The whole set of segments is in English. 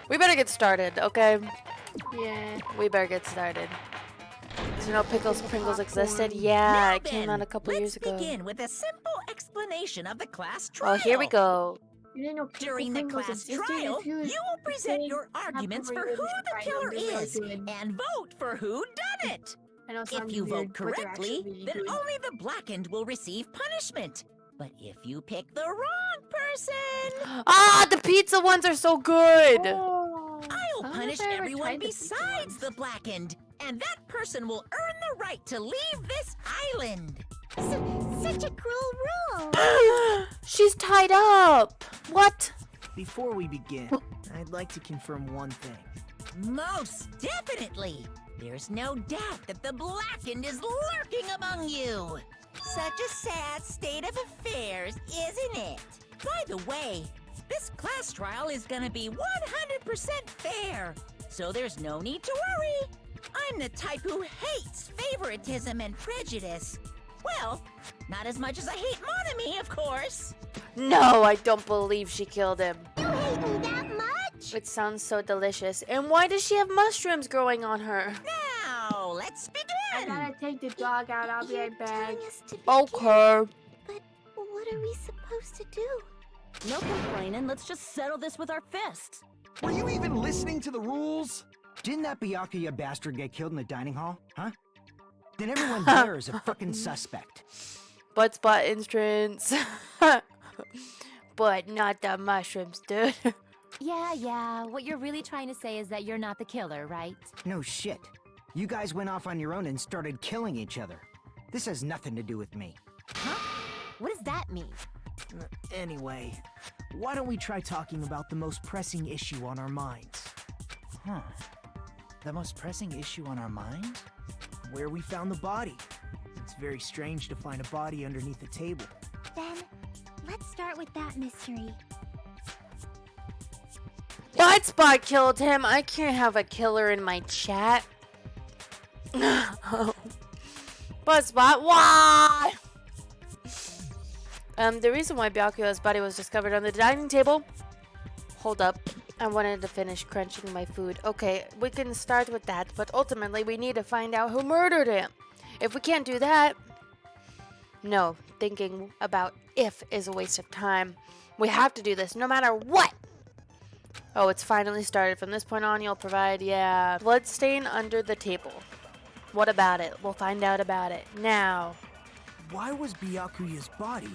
We better get started, okay? Yeah. We better get started. Did you know Pickles Pringles existed? Popcorn. Yeah, Now it came then, out a couple years ago. Let's begin with a simple explanation of the class trial. Oh, here we go. You didn't know Pickle During the Pringles class existed? trial, If you you will present say your arguments for pepperoni who and the fried killer them, they're really is good. and vote for who done it. I know it sounds If you weird, vote but they're actually correctly, really then good. only the blackened will receive punishment. But if you pick the wrong person, Ah, the pizza ones are so good. Oh, I'll I don't know punish if I ever everyone tried the pizza besides ones. the blackened. And that person will earn the right to leave this island. Such a cruel rule. She's tied up. What? Before we begin, I'd like to confirm one thing. Most definitely. There's no doubt that the blackened is lurking among you. Such a sad state of affairs, isn't it? By the way, this class trial is gonna be 100% fair, so there's no need to worry. I'm the type who hates favoritism and prejudice. Well, not as much as I hate Monami, of course. No, I don't believe she killed him. You hate me that much? It sounds so delicious. And why does she have mushrooms growing on her? Now, let's begin. I gotta take the dog out. I'll be right back. Okay. But what are we supposed to do? No complaining, let's just settle this with our fists. Were you even listening to the rules? Didn't that Byakuya bastard get killed in the dining hall? Huh? Then everyone there is a fucking suspect. Butt spot entrance. But not the mushrooms, dude. Yeah, what you're really trying to say is that you're not the killer, right? No shit. You guys went off on your own and started killing each other. This has nothing to do with me. Huh? What does that mean? Anyway, why don't we try talking about the most pressing issue on our minds? Huh. The most pressing issue on our minds? Where we found the body. It's very strange to find a body underneath a table. Then, let's start with that mystery. Butt spot killed him. I can't have a killer in my chat. Butt spot, why? The reason why Byakuya's body was discovered on the dining table. Hold up. I wanted to finish crunching my food. Okay, we can start with that, but ultimately we need to find out who murdered him. If we can't do that, no, thinking about if is a waste of time. We have to do this no matter what. Oh, it's finally started. From this point on, you'll provide, yeah, bloodstain under the table. What about it? We'll find out about it now. Why was Byakuya's body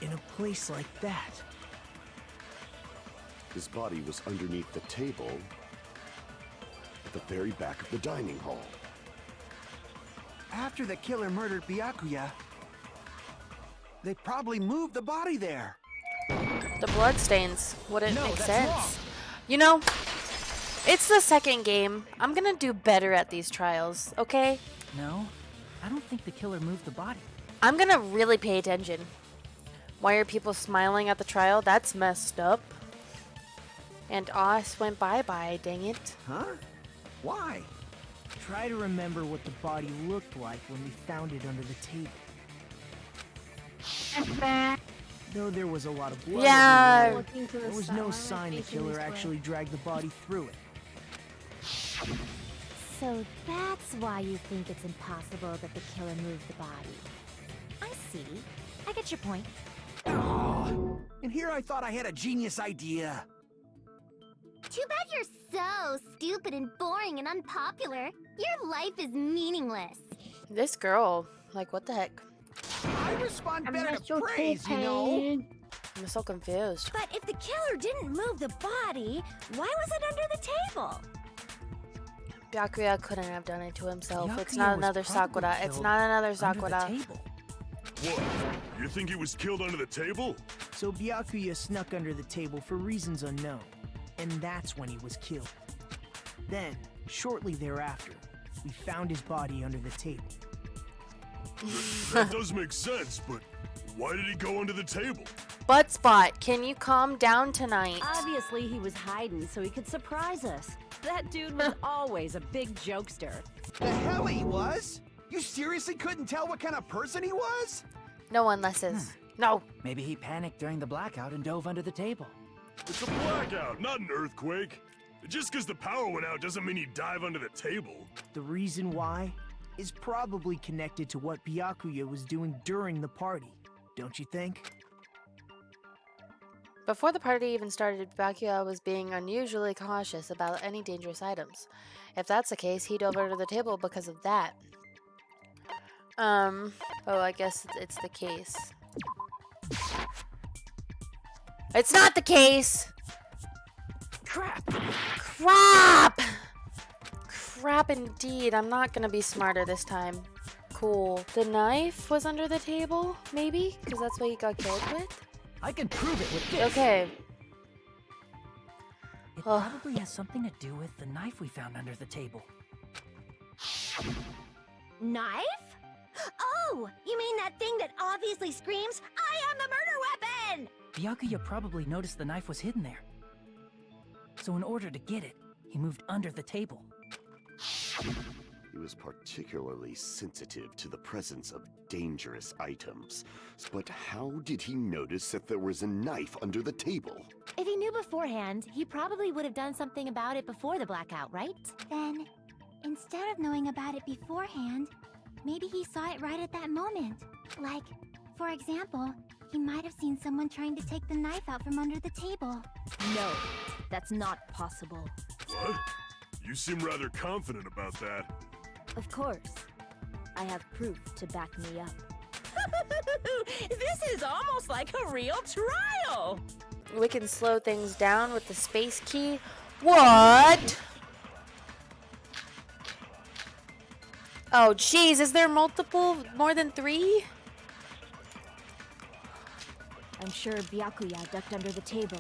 in a place like that? His body was underneath the table at the very back of the dining hall. After the killer murdered Byakuya, they probably moved the body there. The bloodstains wouldn't make that's sense. wrong. You know, it's the second game. I'm gonna do better at these trials, okay? No, I don't think the killer moved the body. I'm gonna really pay attention. Why are people smiling at the trial? That's messed up. And Oz went bye-bye, dang it. Huh? Why? Try to remember what the body looked like when we found it under the table. Though there was a lot of blood Yeah. everywhere, there was no sign the killer actually dragged the body through it. So that's why you think it's impossible that the killer moved the body. I see. I get your point. Oh, and here I thought I had a genius idea. Too bad you're so stupid and boring and unpopular. Your life is meaningless. This girl, like, what the heck? I respond I'm better not to your praise, you know. pain. I'm so confused. But if the killer didn't move the body, why was it under the table? Byakuya couldn't have done it to himself. It's Byakuya not was another probably Sakura. It's killed not another under the Sakura. table. What? You think he was killed under the table? So Byakuya snuck under the table for reasons unknown, and that's when he was killed. Then, shortly thereafter, we found his body under the table. That does make sense, but why did he go under the table? Butt spot, can you calm down tonight? Obviously, he was hiding so he could surprise us. That dude was always a big jokester. The hell he was? You seriously couldn't tell what kind of person he was? No one listens. No. Maybe he panicked during the blackout and dove under the table. It's a blackout, not an earthquake. Just because the power went out doesn't mean you dive under the table. The reason why is probably connected to what Byakuya was doing during the party, don't you think? Before the party even started, Byakuya was being unusually cautious about any dangerous items. If that's the case, he dove under the table because of that. Oh, I guess it's the case. It's not the case! Crap! Crap! Crap indeed. I'm not gonna be smarter this time. Cool. The knife was under the table? Maybe? Because that's what he got killed with? I can prove it with this. Okay. It probably has something to do with the knife we found under the table. Knife? Oh, you mean that thing that obviously screams, I am the murder weapon! Byakuya probably noticed the knife was hidden there. So in order to get it, he moved under the table. He was particularly sensitive to the presence of dangerous items. But how did he notice that there was a knife under the table? If he knew beforehand, he probably would have done something about it before the blackout, right? Then, instead of knowing about it beforehand, maybe he saw it right at that moment. Like, for example, he might have seen someone trying to take the knife out from under the table. No, that's not possible. What? You seem rather confident about that. Of course. I have proof to back me up. This is almost like a real trial. We can slow things down with the space key. What? Oh, jeez. Is there more than 3? I'm sure Byakuya ducked under the table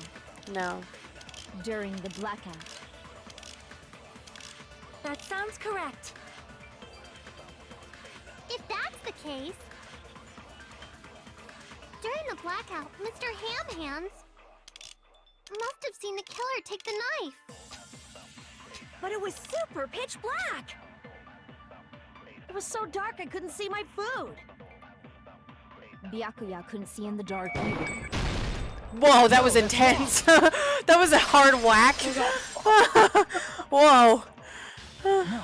No. during the blackout. That sounds correct. If that's the case, during the blackout, Mr. Ham Hands must have seen the killer take the knife. But it was super pitch black. It was so dark I couldn't see my food. Byakuya couldn't see in the dark either. Whoa, that was intense. That was a hard whack. Whoa. No,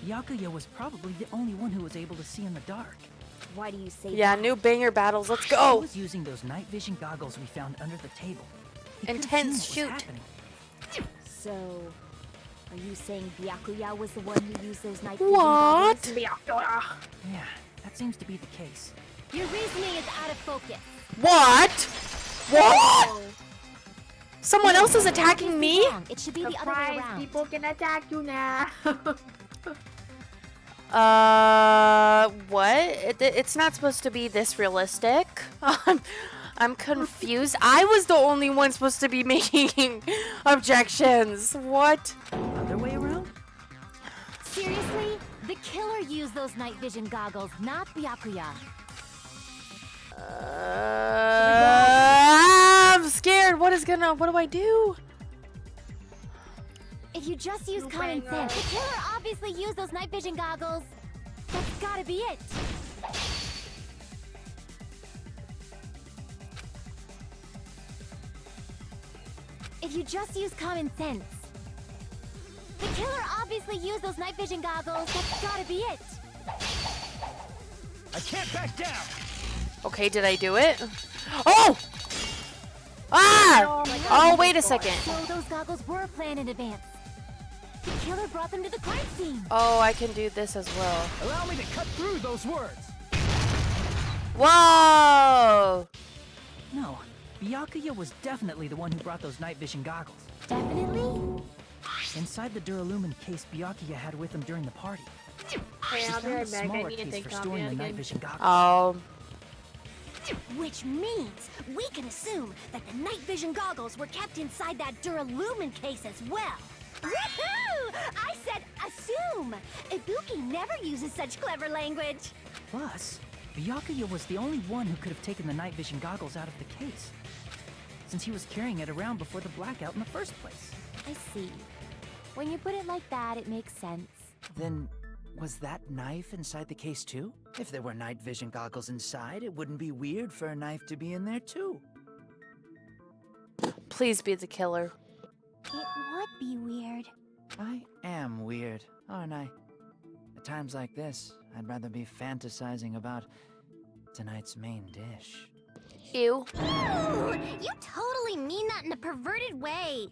Byakuya was probably the only one who was able to see in the dark. Why do you say Yeah, that? new banger battles. Let's He go. was using those night vision goggles we found under the table. He could have Intense seen what was shoot. happening. So, are you saying Byakuya was the one who used those night vision What? goggles? Yeah, that seems to be the case. Your reasoning is out of focus. What? What? Someone else is attacking me? Wrong. It should be the other way Surprise, around. people can attack you now. What? It's not supposed to be this realistic. I'm confused. I was the only one supposed to be making objections. What? Other way around? Seriously? The killer used those night vision goggles, not Byakuya. I'm scared. What do I do? If you just use common sense, the killer obviously used those night vision goggles. That's gotta be it. If you just use common sense. The killer obviously used those night vision goggles. That's gotta be it. I can't back down! Okay, did I do it? Oh! Ah! Oh, wait a second. So those goggles were planned in advance. The killer brought them to the crime scene. Oh, I can do this as well. Allow me to cut through those words! Whoa! No, Byakuya was definitely the one who brought those night vision goggles. Definitely? Inside the Duralumin case Byakuya had with him during the party. Hey, We I'll be found a right back. I smaller need to case take for copy storing the night again. vision goggles. Oh. Which means we can assume that the night vision goggles were kept inside that Duralumin case as well. Woohoo! I said assume! Ibuki never uses such clever language. Plus, Byakuya was the only one who could have taken the night vision goggles out of the case, since he was carrying it around before the blackout in the first place. I see. When you put it like that, it makes sense. Then, was that knife inside the case too? If there were night vision goggles inside, it wouldn't be weird for a knife to be in there too. Please be the killer. It would be weird. I am weird, aren't I? At times like this, I'd rather be fantasizing about tonight's main dish. Ew. Ooh, you totally mean that in a perverted way.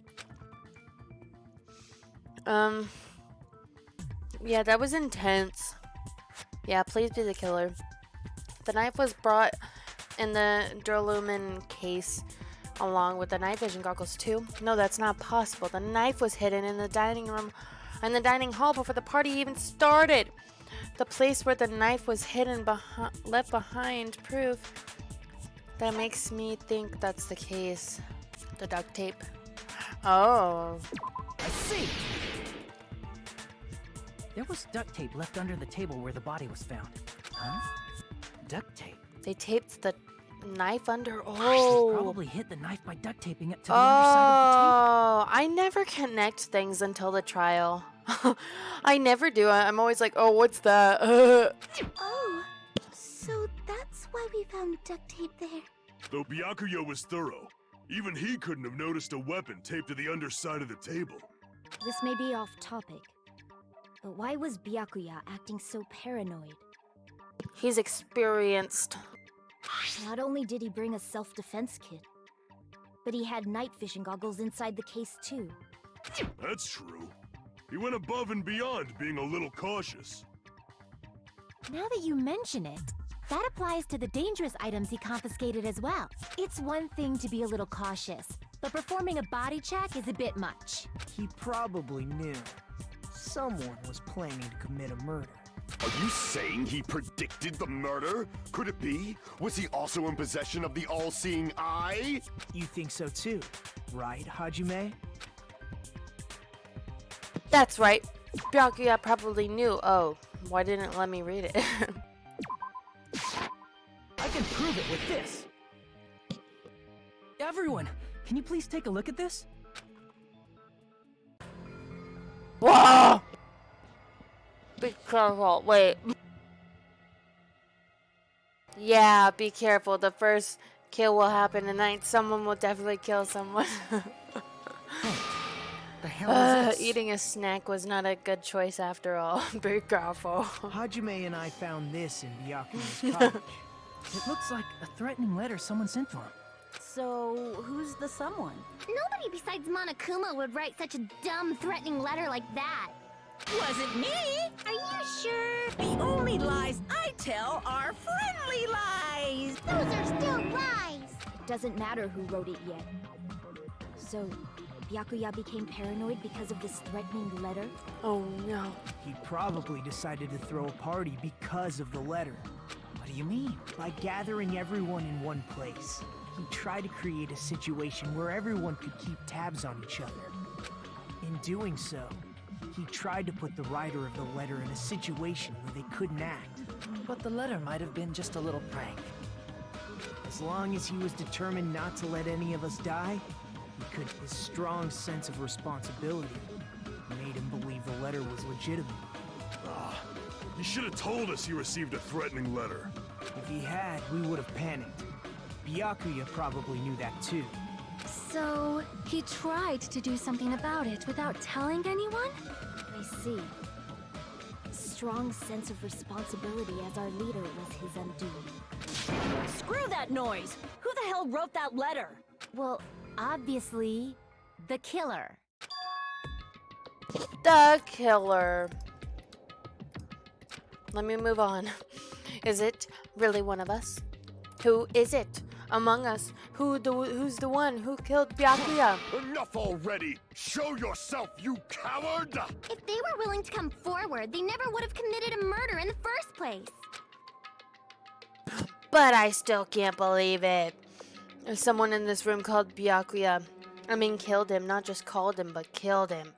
Yeah, that was intense. Yeah, please be the killer. The knife was brought in the duralumin case along with the night vision goggles too. No, that's not possible. The knife was hidden in the dining room and the dining hall before the party even started. The place where the knife was hidden left behind proof. That makes me think that's the case. The duct tape. Oh. I see! There was duct tape left under the table where the body was found. Huh? Duct tape? They taped the knife under. He Oh. probably hid the knife by duct taping it to the underside Oh, I never connect things until the trial. I never do. I'm always like, oh, what's that? Oh, so that's why we found duct tape there. Though Byakuya was thorough, even he couldn't have noticed a weapon taped to the underside of the table. This may be off topic, but why was Byakuya acting so paranoid? He's experienced. Not only did he bring a self-defense kit, but he had night vision goggles inside the case too. That's true. He went above and beyond being a little cautious. Now that you mention it, that applies to the dangerous items he confiscated as well. It's one thing to be a little cautious, but performing a body check is a bit much. He probably knew. Someone was planning to commit a murder. Are you saying he predicted the murder? Could it be? Was he also in possession of the all-seeing eye? You think so too, right, Hajime? That's right. Byakuya probably knew. Oh, why didn't it let me read it? I can prove it with this. Everyone, can you please take a look at this? Whoa! Be careful. Wait. Yeah, be careful. The first kill will happen tonight. Someone will definitely kill someone. The hell is this? Eating a snack was not a good choice after all. Be careful. Hajime and I found this in Byakuya's cottage. It looks like a threatening letter someone sent to him. So, who's the someone? Nobody besides Monokuma would write such a dumb, threatening letter like that. Wasn't me! Are you sure? The only lies I tell are friendly lies! Those are still lies! It doesn't matter who wrote it yet. So, Byakuya became paranoid because of this threatening letter? Oh no. He probably decided to throw a party because of the letter. What do you mean? By gathering everyone in one place, he tried to create a situation where everyone could keep tabs on each other. In doing so, he tried to put the writer of the letter in a situation where they couldn't act. But the letter might have been just a little prank. As long as he was determined not to let any of us die, his strong sense of responsibility made him believe the letter was legitimate. He should have told us he received a threatening letter. If he had, we would have panicked. Byakuya probably knew that too. So, he tried to do something about it without telling anyone? I see. Strong sense of responsibility as our leader was his undoing. Screw that noise! Who the hell wrote that letter? Well, obviously, the killer. The killer. Let me move on. Is it really one of us? Who is it among us? Who's the one who killed Byakuya? Enough already! Show yourself, you coward! If they were willing to come forward, they never would have committed a murder in the first place. But I still can't believe it. There's someone in this room called Byakuya. I mean, killed him. Not just called him, but killed him.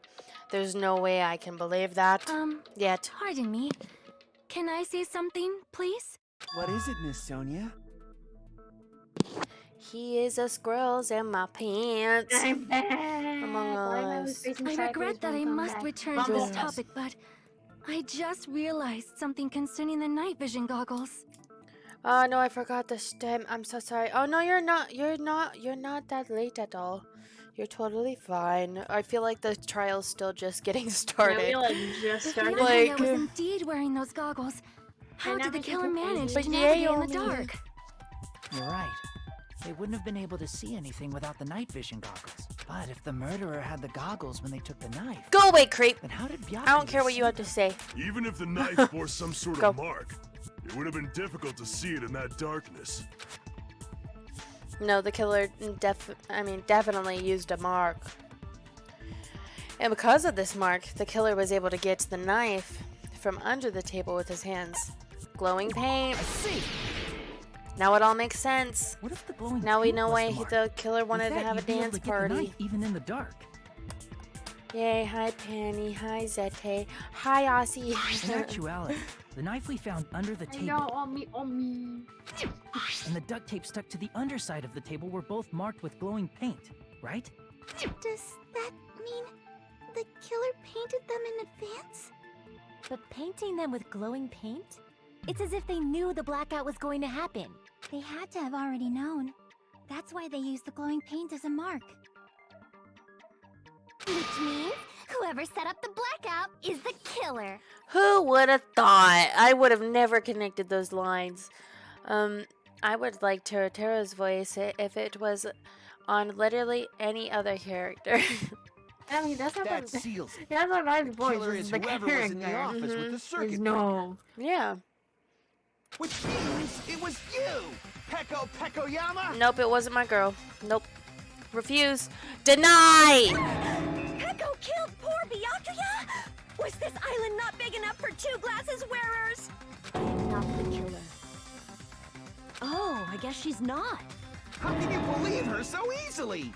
There's no way I can believe that. Yet. Pardon me. Can I say something, please? What is it, Miss Sonia? He is a squirrels in my pants. I'm back. Among us. I regret that I must return to this topic, but I just realized something concerning the night vision goggles. Oh no, I forgot the stem. I'm so sorry. Oh no, you're not that late at all. You're totally fine. I feel like the trial's still just getting Yeah, started. we like just If started. Like- Bianca was indeed wearing those goggles, how now did the we can killer confuse manage it. But to navigate in the Naomi- dark? You're right. They wouldn't have been able to see anything without the night vision goggles. But if the murderer had the goggles when they took the knife, Go away, creep. then how did Byakuya I don't care what see you have them? to say. Even if the knife bore some sort Go. of mark, it would have been difficult to see it in that darkness. No, the killer definitely used a mark. And because of this mark, the killer was able to get to the knife from under the table with his hands. Glowing paint. I see. Now it all makes sense. What if the glowing Now we paint know was why the mark? the killer With wanted to that, have a you'd be able dance to get the party. knife even in the dark. Yay, hi Penny, hi Zete, hi Aussie. In actuality, the knife we found under the I table know, on me, on me. and the duct tape stuck to the underside of the table were both marked with glowing paint, right? Does that mean the killer painted them in advance? But painting them with glowing paint? It's as if they knew the blackout was going to happen. They had to have already known. That's why they used the glowing paint as a mark. Which means whoever set up the blackout is the killer. Who would have thought? I would have never connected those lines. I would like Tara's voice if it was on literally any other character. I mean, that's not That the seals it. that's not my voice. Killer It's is the whoever was in the character. office with the Is circuit. no. Yeah. Which means it was you, Peko Pekoyama. Nope, it wasn't my girl. Nope. Refuse. Deny! Peko killed poor Byakuya? Was this island not big enough for 2 glasses wearers? I'm not the killer. Oh, I guess she's not. How can you believe her so easily?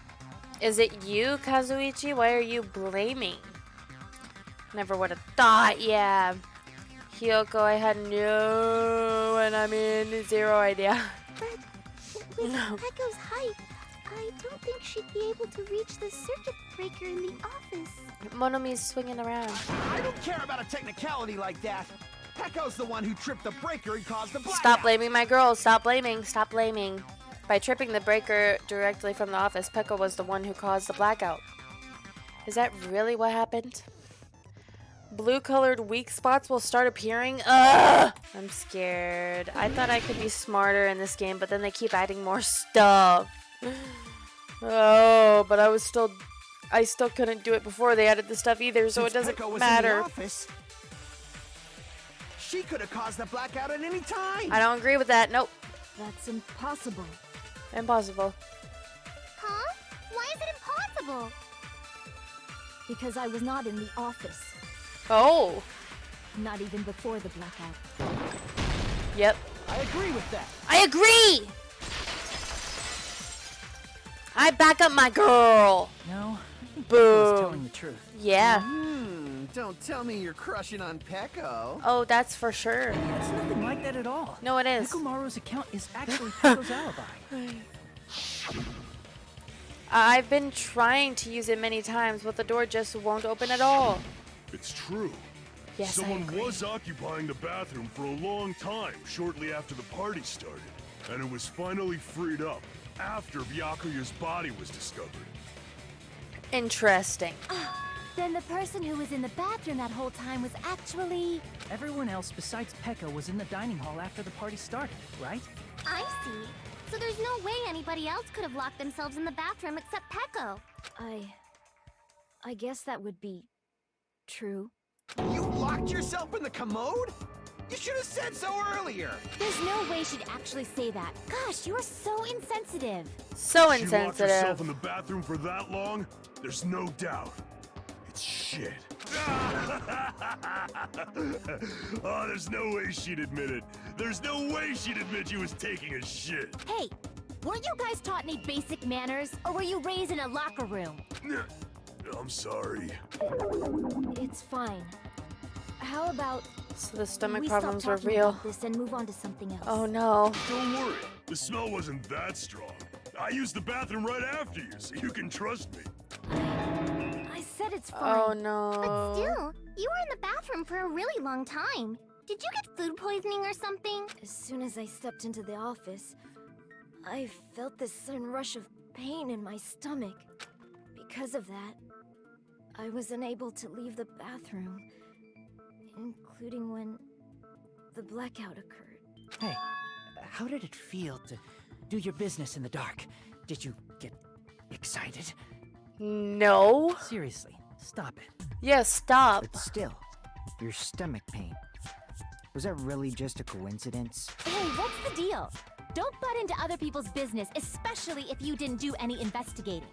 Is it you, Kazuichi? Why are you blaming? Never would have thought, yeah. Hyoko, I had zero idea. But with No. Peko's height, I don't think she'd be able to reach the circuit breaker in the office. Monomi's swinging around. I don't care about a technicality like that. Peko's the one who tripped the breaker and caused the blackout. Stop blaming my girl. Stop blaming. Stop blaming. By tripping the breaker directly from the office, Peko was the one who caused the blackout. Is that really what happened? Blue-colored weak spots will start appearing? Ugh! I'm scared. I thought I could be smarter in this game, but then they keep adding more stuff. Oh, but I still couldn't do it before they added the stuff either, so Since it doesn't Peko was in matter. the office, she could have caused the blackout at any time. I don't agree with that. Nope. That's impossible. Impossible. Huh? Why is it impossible? Because I was not in the office. Oh. Not even before the blackout. Yep. I agree with that. I agree! I back up my girl. No, I think Peko Boo. was telling the truth. Yeah. Don't tell me you're crushing on Peko. Oh, that's for sure. It's nothing like that at all. No, it is. Nekomaru's account is actually Peko's alibi. I've been trying to use it many times, but the door just won't open at all. It's true. Yes, I Someone agree. was occupying the bathroom for a long time shortly after the party started, and it was finally freed up after Byakuya's body was discovered. Interesting. Then the person who was in the bathroom that whole time was actually... Everyone else besides Peko was in the dining hall after the party started, right? I see. So there's no way anybody else could have locked themselves in the bathroom except Peko. I guess that would be... true. You locked yourself in the commode? You should have said so earlier. There's no way she'd actually say that. Gosh, you are so insensitive. So She locked herself insensitive. in the bathroom for that long? There's no doubt. It's shit. Oh, there's no way she'd admit it. There's no way she'd admit she was taking a shit. Hey, weren't you guys taught any basic manners? Or were you raised in a locker room? I'm sorry. It's fine. How about So the stomach we problems stop were talking real. about this and move on to something else? Oh no. Don't worry. The smell wasn't that strong. I used the bathroom right after you, so you can trust me. I said it's fine. Oh But no. still, you were in the bathroom for a really long time. Did you get food poisoning or something? As soon as I stepped into the office, I felt this sudden rush of pain in my stomach. Because of that, I was unable to leave the bathroom, including when the blackout occurred. Hey, how did it feel to do your business in the dark? Did you get excited? No. Seriously, stop it. Yeah, stop. But still, your stomach pain. Was that really just a coincidence? Hey, what's the deal? Don't butt into other people's business, especially if you didn't do any investigating.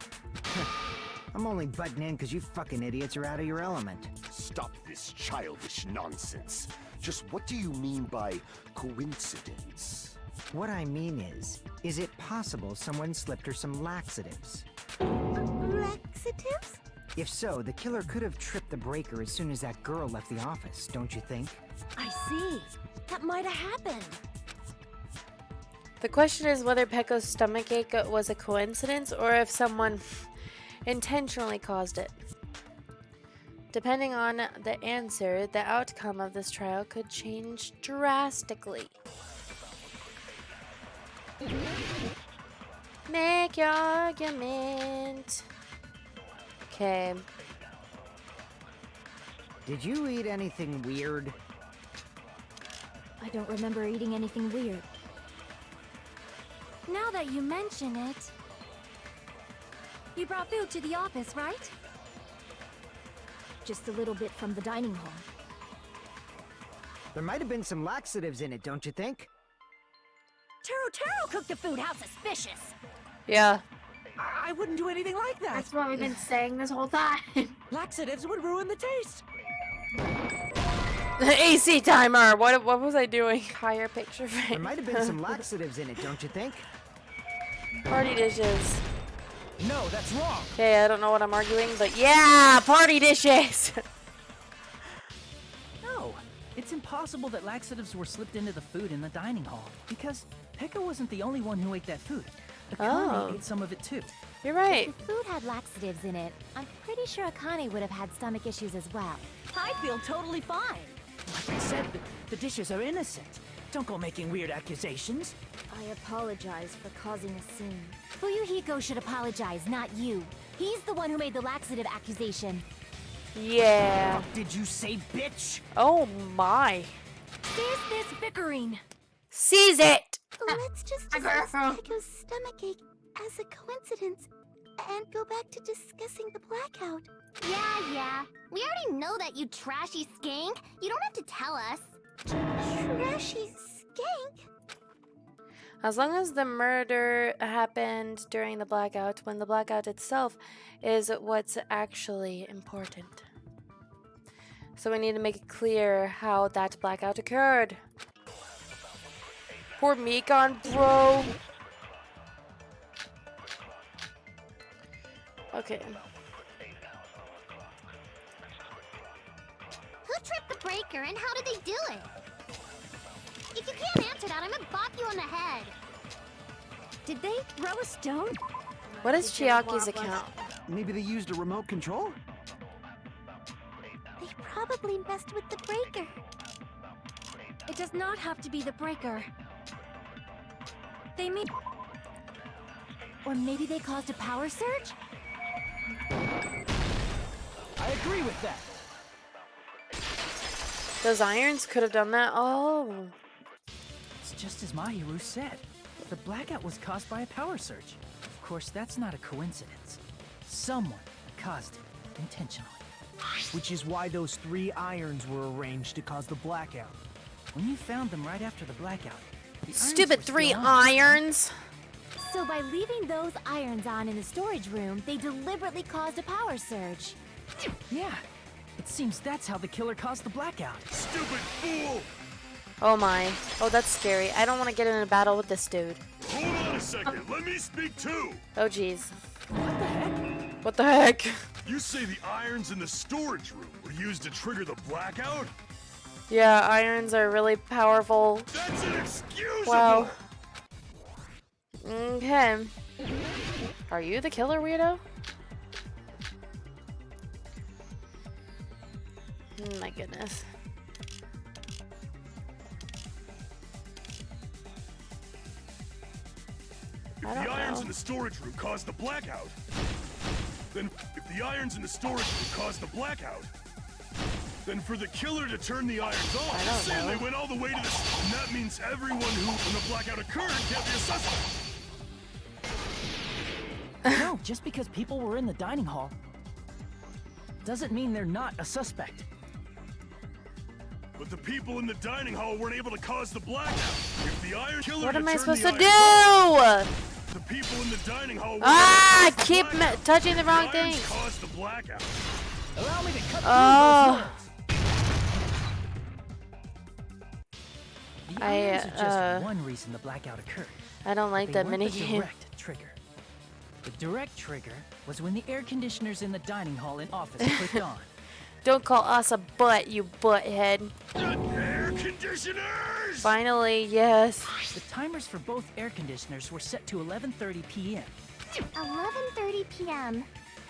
I'm only butting in because you fucking idiots are out of your element. Stop this childish nonsense. Just what do you mean by coincidence? What I mean is it possible someone slipped her some laxatives? Laxatives? If so, the killer could have tripped the breaker as soon as that girl left the office, don't you think? I see. That might have happened. The question is whether Pecco's stomachache was a coincidence or if someone intentionally caused it. Depending on the answer, the outcome of this trial could change drastically. Make your argument. Okay. Did you eat anything weird? I don't remember eating anything weird. Now that you mention it, you brought food to the office, right? Just a little bit from the dining hall. There might have been some laxatives in it, don't you think? Taro cooked the food. How suspicious! Yeah. I wouldn't do anything like that. That's what we've been saying this whole time. Laxatives would ruin the taste. AC timer. What was I doing? Higher picture frame. There might have been some laxatives in it, don't you think? Party dishes. No, that's wrong. Okay, I don't know what I'm arguing, but yeah, party dishes. No, it's impossible that laxatives were slipped into the food in the dining hall because Pekka wasn't the only one who ate that food. Akane ate some of it too. You're right. If the food had laxatives in it, I'm pretty sure Akane would have had stomach issues as well. I feel totally fine. Like I said, the dishes are innocent. Don't go making weird accusations. I apologize for causing a scene. Fuyuhiko should apologize, not you. He's the one who made the laxative accusation. Yeah. Did you say bitch? Oh my. There's this bickering. Seize it. Let's just discuss Pecco's stomachache as a coincidence and go back to discussing the blackout. Yeah. We already know that, you trashy skank. You don't have to tell us. Trashy skank? As long as the murder happened during the blackout, when the blackout itself is what's actually important. So we need to make it clear how that blackout occurred. Poor Mikon, bro. Okay. Who tripped the breaker and how did they do it? If you can't answer that, I'm gonna bop you on the head. Did they throw a stone? What is Chiaki's account? Maybe they used a remote control? They probably messed with the breaker. It does not have to be the breaker. They may... Or maybe they caused a power surge? I agree with that. Those irons could have done that. Oh. It's just as Mahiru said. The blackout was caused by a power surge. Of course, that's not a coincidence. Someone caused it intentionally. Which is why those 3 irons were arranged to cause the blackout. When you found them right after the blackout, the irons Stupid were still 3 on. irons. So by leaving those irons on in the storage room, they deliberately caused a power surge. Yeah, it seems that's how the killer caused the blackout. Stupid fool! Oh my. Oh, that's scary. I don't want to get in a battle with this dude. Hold on a second, let me speak too! Oh, jeez. What the heck? What the heck? You say the irons in the storage room were used to trigger the blackout? Yeah, irons are really powerful. That's inexcusable! Wow. Okay. Are you the killer, weirdo? My goodness. If I don't the irons know. in the storage room caused the blackout, Then, if the irons in the storage room caused the blackout, then for the killer to turn the irons off, say they went all the way to the... And that means everyone who, when the blackout occurred, can't be a suspect. No, just because people were in the dining hall doesn't mean they're not a suspect. But the people in the dining hall weren't able to cause the blackout. If the iron killer... What am I had turned supposed the to irons off, do? the people in the dining hall... Ah, I keep touching the wrong thing. thing. Caused the blackout. Allow me to cut Oh. through those nerves. The irons are just one reason the blackout occurred. I don't like that mini minigame. The direct trigger. The direct trigger was when the air conditioners in the dining hall and office clicked on. Don't call us a butt, you butthead. Air conditioners! Finally, yes. The timers for both air conditioners were set to 11:30 p.m. 11:30 p.m.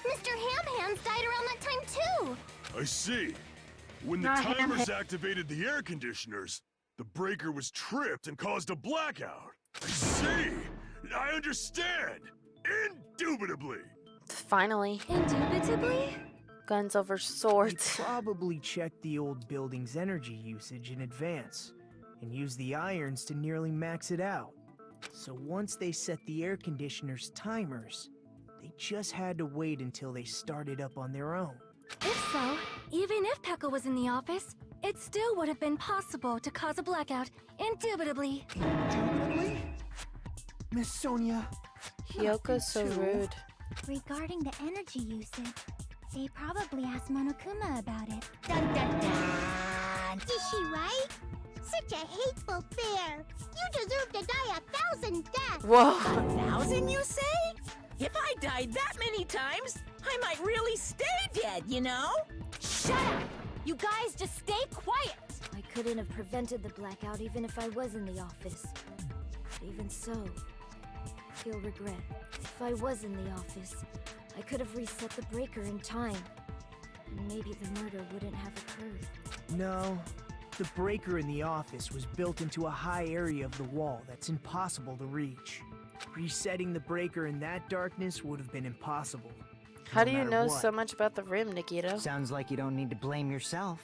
Mr. Ham-Hands died around that time too. I see. When the timers activated the air conditioners, the breaker was tripped and caused a blackout. I see. I understand. Indubitably. Finally. Indubitably? Guns over He swords. probably checked the old building's energy usage in advance and used the irons to nearly max it out. So once they set the air conditioner's timers, they just had to wait until they started up on their own. If so, even if Pekka was in the office, it still would have been possible to cause a blackout, indubitably. Indubitably? Miss Sonia. Hyoko's so rude. Regarding the energy usage, they probably asked Monokuma about it. Dun dun dun! Is she right? Such a hateful bear! You deserve to die 1,000 deaths! Whoa. 1,000, you say? If I died that many times, I might really stay dead, you know? Shut up! You guys just stay quiet! I couldn't have prevented the blackout even if I was in the office. But even so, I feel regret. If I was in the office, I could have reset the breaker in time. And maybe the murder wouldn't have occurred. No, the breaker in the office was built into a high area of the wall that's impossible to reach. Resetting the breaker in that darkness would have been impossible. How do you matter know what. so much about the room, Nikito? Sounds like you don't need to blame yourself.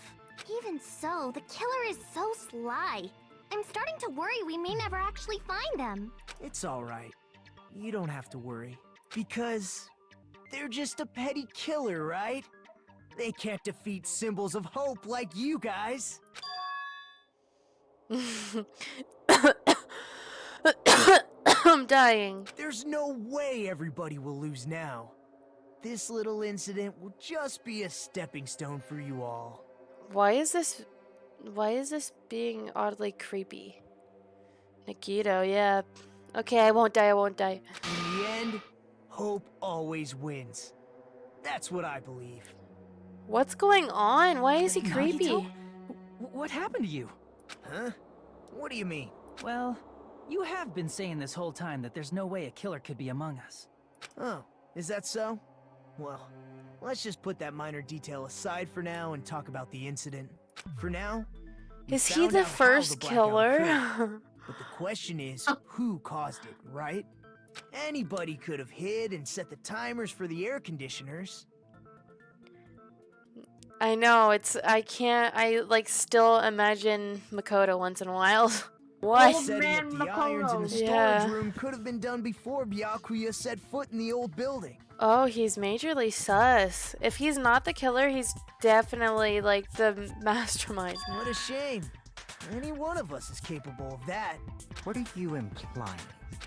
Even so, the killer is so sly. I'm starting to worry we may never actually find them. It's alright. You don't have to worry. Because they're just a petty killer, right? They can't defeat symbols of hope like you guys. I'm dying. There's no way everybody will lose now. This little incident will just be a stepping stone for you all. Why is this being oddly creepy? Nikito, yeah. Okay, I won't die, I won't die. In the end, hope always wins. That's what I believe. What's going on? Why is he creepy? Nagito? What happened to you? Huh? What do you mean? Well, you have been saying this whole time that there's no way a killer could be among us. Oh, is that so? Well, let's just put that minor detail aside for now and talk about the incident. For now, we Is he found the out how first blackout killer? occurred. But the question is, who caused it, right? Anybody could have hid and set the timers for the air conditioners. I know, I like still imagine Makoto once in a while. What? Old Setting man up the irons in the Makoto. storage Yeah. room could have been done before Byakuya set foot in the old building. Oh, he's majorly sus. If he's not the killer, he's definitely like the mastermind. What a shame. Any one of us is capable of that. What are you implying?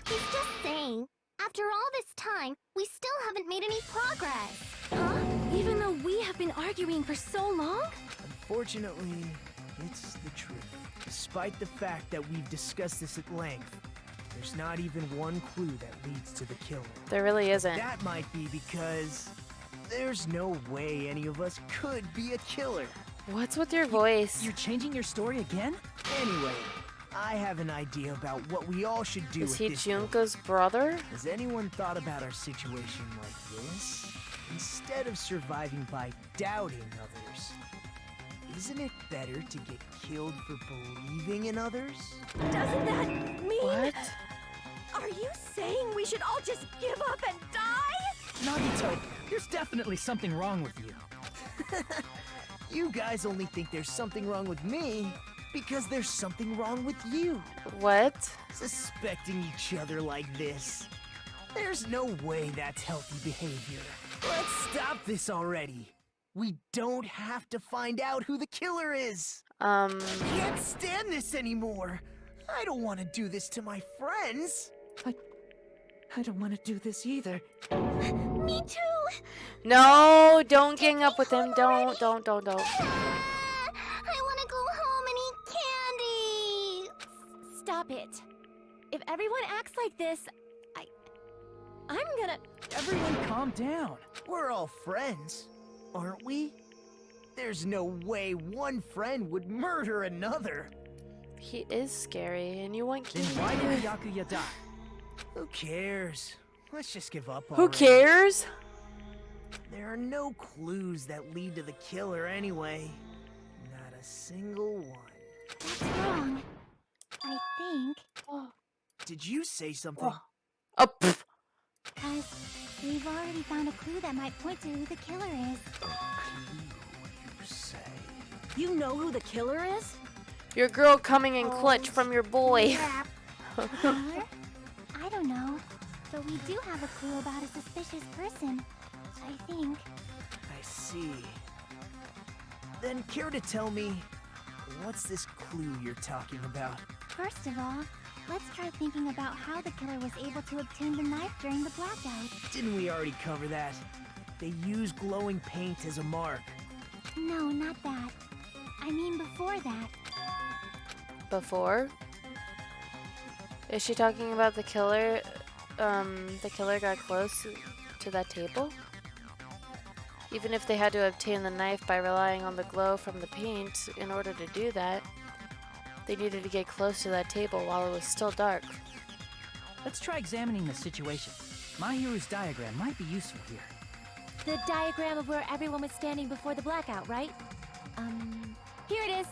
He's just saying, after all this time, we still haven't made any progress. Huh? Even though we have been arguing for so long? Unfortunately, it's the truth. Despite the fact that we've discussed this at length, there's not even one clue that leads to the killer. There really isn't. That might be because there's no way any of us could be a killer. What's with your voice? You're changing your story again? Anyway, I have an idea about what we all should do Is with he this Junko's brother? Has anyone thought about our situation like this? Instead of surviving by doubting others, isn't it better to get killed for believing in others? Doesn't that mean... What? Are you saying we should all just give up and die? Nagito, there's definitely something wrong with you. You guys only think there's something wrong with me because there's something wrong with you. What? Suspecting each other like this. There's no way that's healthy behavior. Let's stop this already. We don't have to find out who the killer is. Can't stand this anymore. I don't want to do this to my friends. I don't want to do this either. Me too! No, don't gang up with him. Don't. I want to go home and eat candy! Stop it. If everyone acts like this, I'm gonna... Everyone calm down. We're all friends, aren't we? There's no way one friend would murder another. He is scary, and you want Then candy. why did Byakuya die? Who cares? Let's just give up Who already. cares? There are no clues that lead to the killer anyway. Not a single one. That's wrong. I think. Did you say something? Oh, pff. Because we've already found a clue that might point to who the killer is. You say. You know who the killer is? Your girl coming in clutch from your boy. Killer? I don't know. But we do have a clue about a suspicious person. I think. I see. Then care to tell me, what's this clue you're talking about? First of all, let's try thinking about how the killer was able to obtain the knife during the blackout. Didn't we already cover that? They use glowing paint as a mark. No, not that. I mean before that. Before? Is she talking about the killer? The killer got close to that table? Even if they had to obtain the knife by relying on the glow from the paint in order to do that, they needed to get close to that table while it was still dark. Let's try examining the situation. Mahiru's diagram might be useful here. The diagram of where everyone was standing before the blackout, right? Here it is.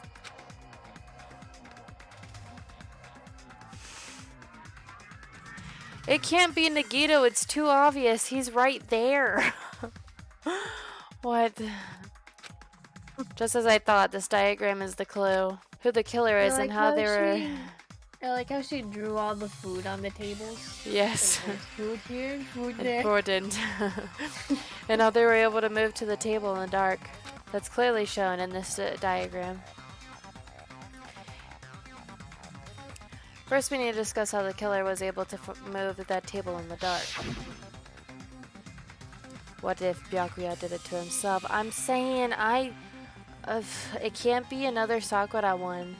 It can't be Nagito, it's too obvious. He's right there. What? Just as I thought, this diagram is the clue. Who the killer is and how they were... I like how she drew all the food on the tables. Yes. There's food here, food there. Important. And how they were able to move to the table in the dark. That's clearly shown in this diagram. First, we need to discuss how the killer was able to move that table in the dark. What if Byakuya did it to himself? I'm saying it can't be another Sakura one.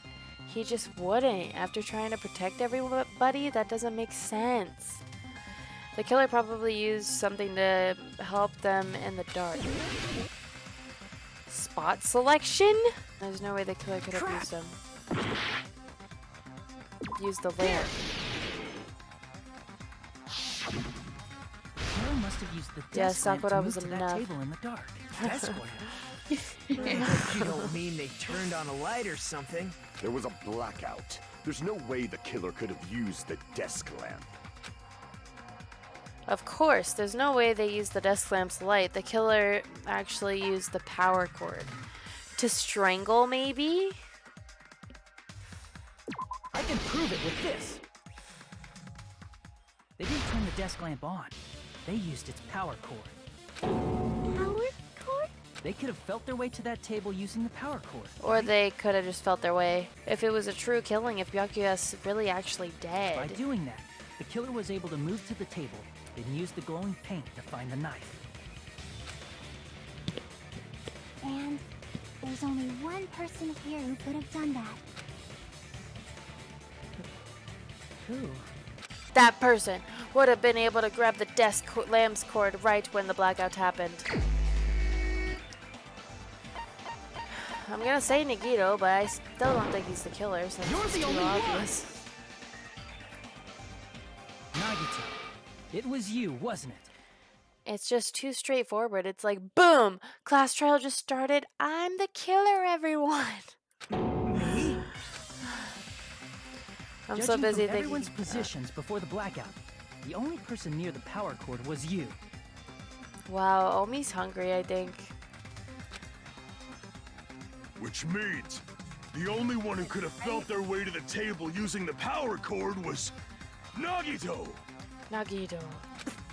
He just wouldn't. After trying to protect everybody, that doesn't make sense. The killer probably used something to help them in the dark. Spot selection? There's no way the killer could have used them. Use the lamp. Killer must have used the Yeah, desk lamp to Sakura move was to that enough. table in the dark. Desk lamp? You don't mean they turned on a light or something? There was a blackout. There's no way the killer could have used the desk lamp. Of course, there's no way they used the desk lamp's light. The killer actually used the power cord. To strangle, maybe? I can prove it with this. They didn't turn the desk lamp on. They used its power cord. Power cord? They could have felt their way to that table using the power cord. Or they could have just felt their way. If it was a true killing, if Byakuya's really actually By dead. doing that, the killer was able to move to the table, then use the glowing paint to find the knife. And there's only one person here who could have done that. Who? That person would have been able to grab the desk lamp's cord right when the blackout happened. I'm gonna say Nagito, but I still don't think he's the killer since You're it's the too only obvious. Nagito. It was you, wasn't it? It's just too straightforward. It's like, boom! Class trial just started. I'm the killer, everyone! Me? I'm so Judging busy from thinking. everyone's positions before the blackout, the only person near the power cord was you. Wow, Omi's hungry, I think. Which means the only one who could have felt their way to the table using the power cord was Nagito. Nagito.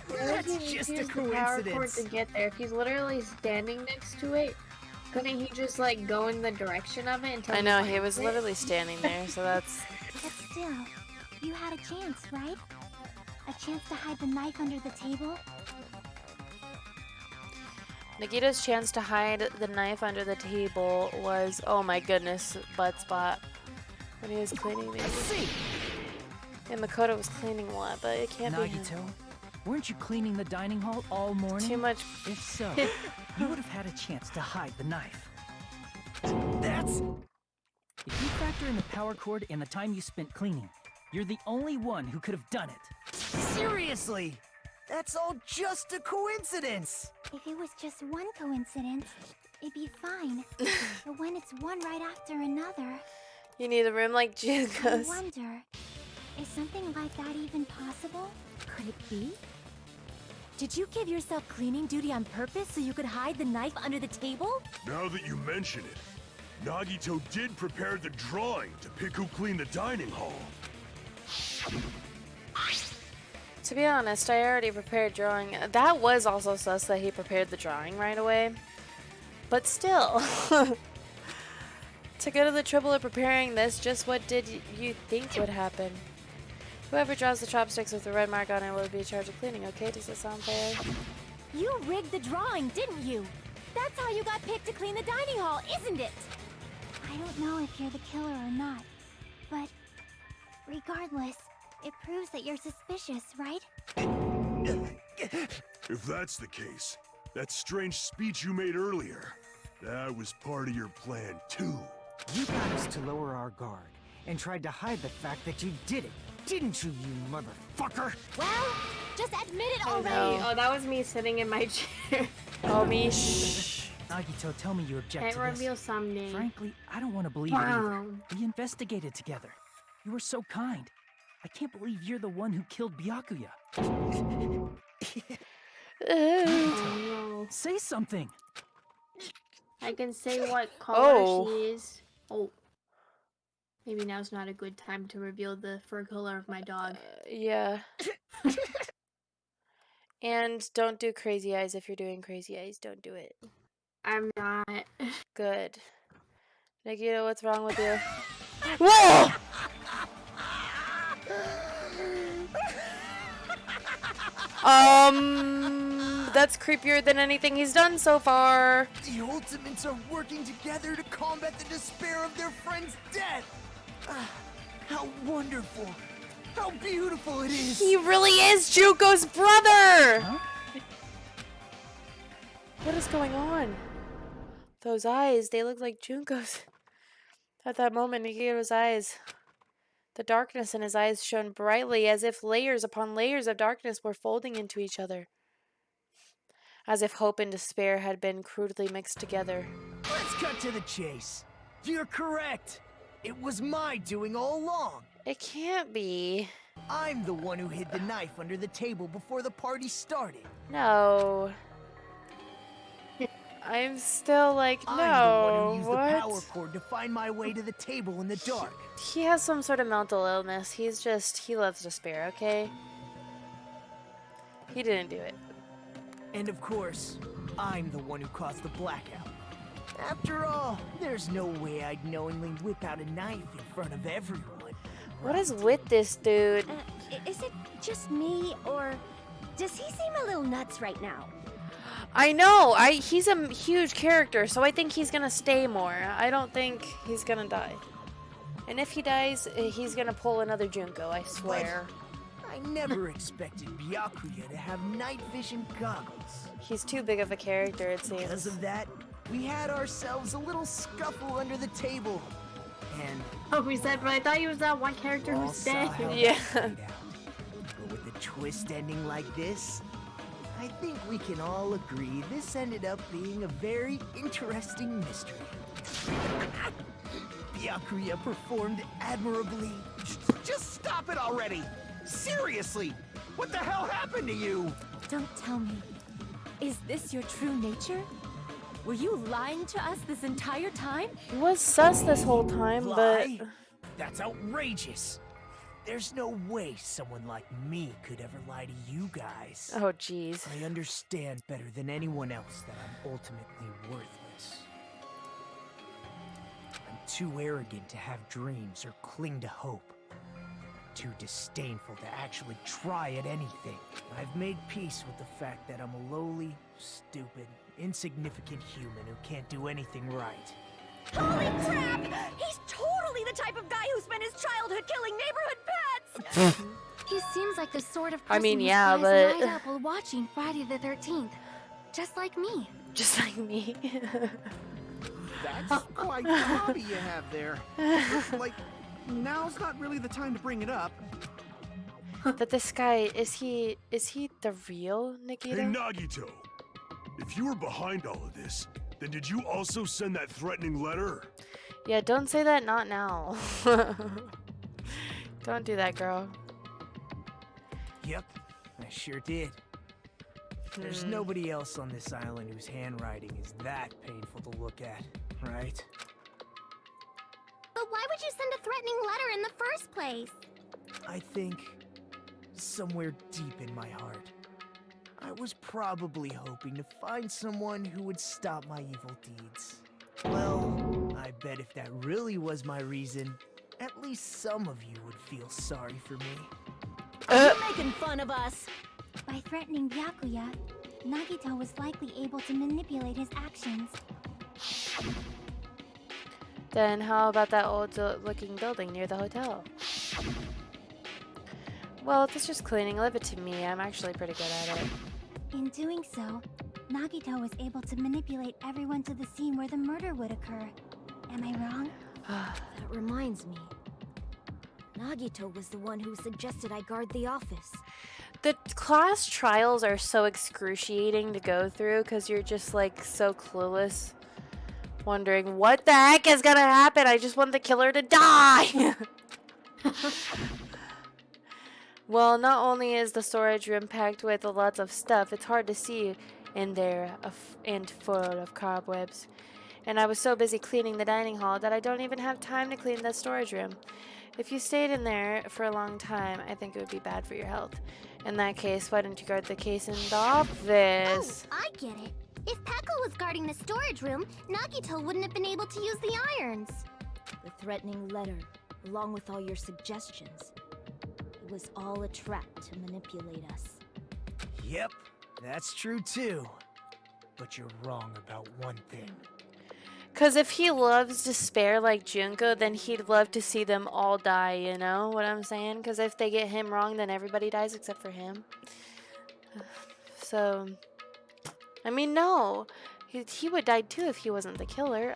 That's just a use the power cord coincidence. to get there. If he's literally standing next to it, couldn't he just like go in the direction of it until I know, he finds was it? literally standing there, so that's... But still, you had a chance, right? A chance to hide the knife under the table? Nagito's chance to hide the knife under the table was, oh my goodness, butt spot. When he was cleaning maybe. And Makoto was cleaning a lot, but it can't be him. Nagito, weren't you cleaning the dining hall all morning? Too much. If so, you would have had a chance to hide the knife. That's... If you factor in the power cord and the time you spent cleaning, you're the only one who could have done it. Seriously! That's all just a coincidence! If it was just one coincidence, it'd be fine. But when it's one right after another, You need a room like I Junko's. wonder, is something like that even possible? Could it be? Did you give yourself cleaning duty on purpose so you could hide the knife under the table? Now that you mention it, Nagito did prepare the drawing to pick who cleaned the dining hall. To be honest, I already prepared drawing. That was also sus that he prepared the drawing right away. But still. To go to the trouble of preparing this, just what did you think would happen? Whoever draws the chopsticks with the red mark on it will be charged with cleaning, okay? Does that sound fair? You rigged the drawing, didn't you? That's how you got picked to clean the dining hall, isn't it? I don't know if you're the killer or not, but regardless, it proves that you're suspicious, right? If that's the case, that strange speech you made earlier, that was part of your plan too. You got us to lower our guard and tried to hide the fact that you did it, didn't you, you motherfucker? Well, just admit it I already. know. Oh, that was me sitting in my chair. Oh, me, shh. Nagito, tell me you object Can't to this. reveal someday. Frankly, I don't want to believe it either. Wow. We investigated together. You were so kind. I can't believe you're the one who killed Byakuya. Oh, no. Say something. I can say what color Oh. she is. Oh. Maybe now's not a good time to reveal the fur color of my dog. Yeah. And don't do crazy eyes if you're doing crazy eyes. Don't do it. I'm not. Good. Nagito, what's wrong with you? Whoa! That's creepier than anything he's done so far. The Ultimates are working together to combat the despair of their friend's death! How wonderful! How beautiful it is! He really is Juko's brother! Huh? What is going on? Those eyes, they look like Junko's. At that moment, Nagito's eyes. The darkness in his eyes shone brightly as if layers upon layers of darkness were folding into each other. As if hope and despair had been crudely mixed together. Let's cut to the chase. You're correct. It was my doing all along. It can't be. I'm the one who hid the knife under the table before the party started. No. I'm still like, I'm the one no, who used what? the power cord to find my way to the table in the dark. He has some sort of mental illness. He loves despair, okay? He didn't do it. And of course, I'm the one who caused the blackout. After all, there's no way I'd knowingly whip out a knife in front of everyone. What is with this dude? Is it just me, or does he seem a little nuts right now? I know. He's a huge character, so I think he's gonna stay more. I don't think he's gonna die. And if he dies, he's gonna pull another Junko, I swear. I never expected Byakuya to have night vision goggles. He's too big of a character, it Because seems. of that, we had ourselves a little scuffle under the table. And Oh, we said, but I thought he was that one character all who's saw dead. how that Yeah. played out. But with the twist ending like this, I think we can all agree this ended up being a very interesting mystery. Byakuya performed admirably. Just stop it already! Seriously! What the hell happened to you? Don't tell me. Is this your true nature? Were you lying to us this entire time? He was sus this whole time, Lie? but That's outrageous. There's no way someone like me could ever lie to you guys. oh jeez. I understand better than anyone else that I'm ultimately worthless. I'm too arrogant to have dreams or cling to hope. Too disdainful to actually try at anything. I've made peace with the fact that I'm a lowly, stupid, insignificant human who can't do anything right. Holy crap! He's totally the type of guy who spent his childhood killing neighborhood pets! He seems like the sort of I person mean, who yeah, cries but- night out while watching Friday the 13th. Just like me. Just like me. That's quite the hobby you have there. Like, now's not really the time to bring it up. But this guy, is he the real Hey, Nikita? Nagito. If you were behind all of this, then did you also send that threatening letter? Yeah, don't say that, not now. Don't do that, girl. Yep, I sure did. There's nobody else on this island whose handwriting is that painful to look at, right? But why would you send a threatening letter in the first place? I think somewhere deep in my heart, I was probably hoping to find someone who would stop my evil deeds. Well, I bet if that really was my reason, at least some of you would feel sorry for me. You're making fun of us. By threatening Byakuya, Nagito was likely able to manipulate his actions. Then how about that old looking building near the hotel? Well, if it's just cleaning, leave it to me. I'm actually pretty good at it. In doing so, Nagito was able to manipulate everyone to the scene where the murder would occur. Am I wrong? That reminds me. Nagito was the one who suggested I guard the office. The class trials are so excruciating to go through because you're just like so clueless. Wondering what the heck is gonna happen. I just want the killer to die. Well, not only is the storage room packed with lots of stuff, it's hard to see in there and full of cobwebs. And I was so busy cleaning the dining hall that I don't even have time to clean the storage room. If you stayed in there for a long time, I think it would be bad for your health. In that case, why don't you guard the case in the office? Oh, I get it. If Pekka was guarding the storage room, Nagito wouldn't have been able to use the irons. The threatening letter, along with all your suggestions. It was all a trap to manipulate us. Yep, that's true too. But you're wrong about one thing. Because if he loves despair like Junko, then he'd love to see them all die, you know what I'm saying? Because if they get him wrong, then everybody dies except for him. So, I mean, no. He would die too if he wasn't the killer.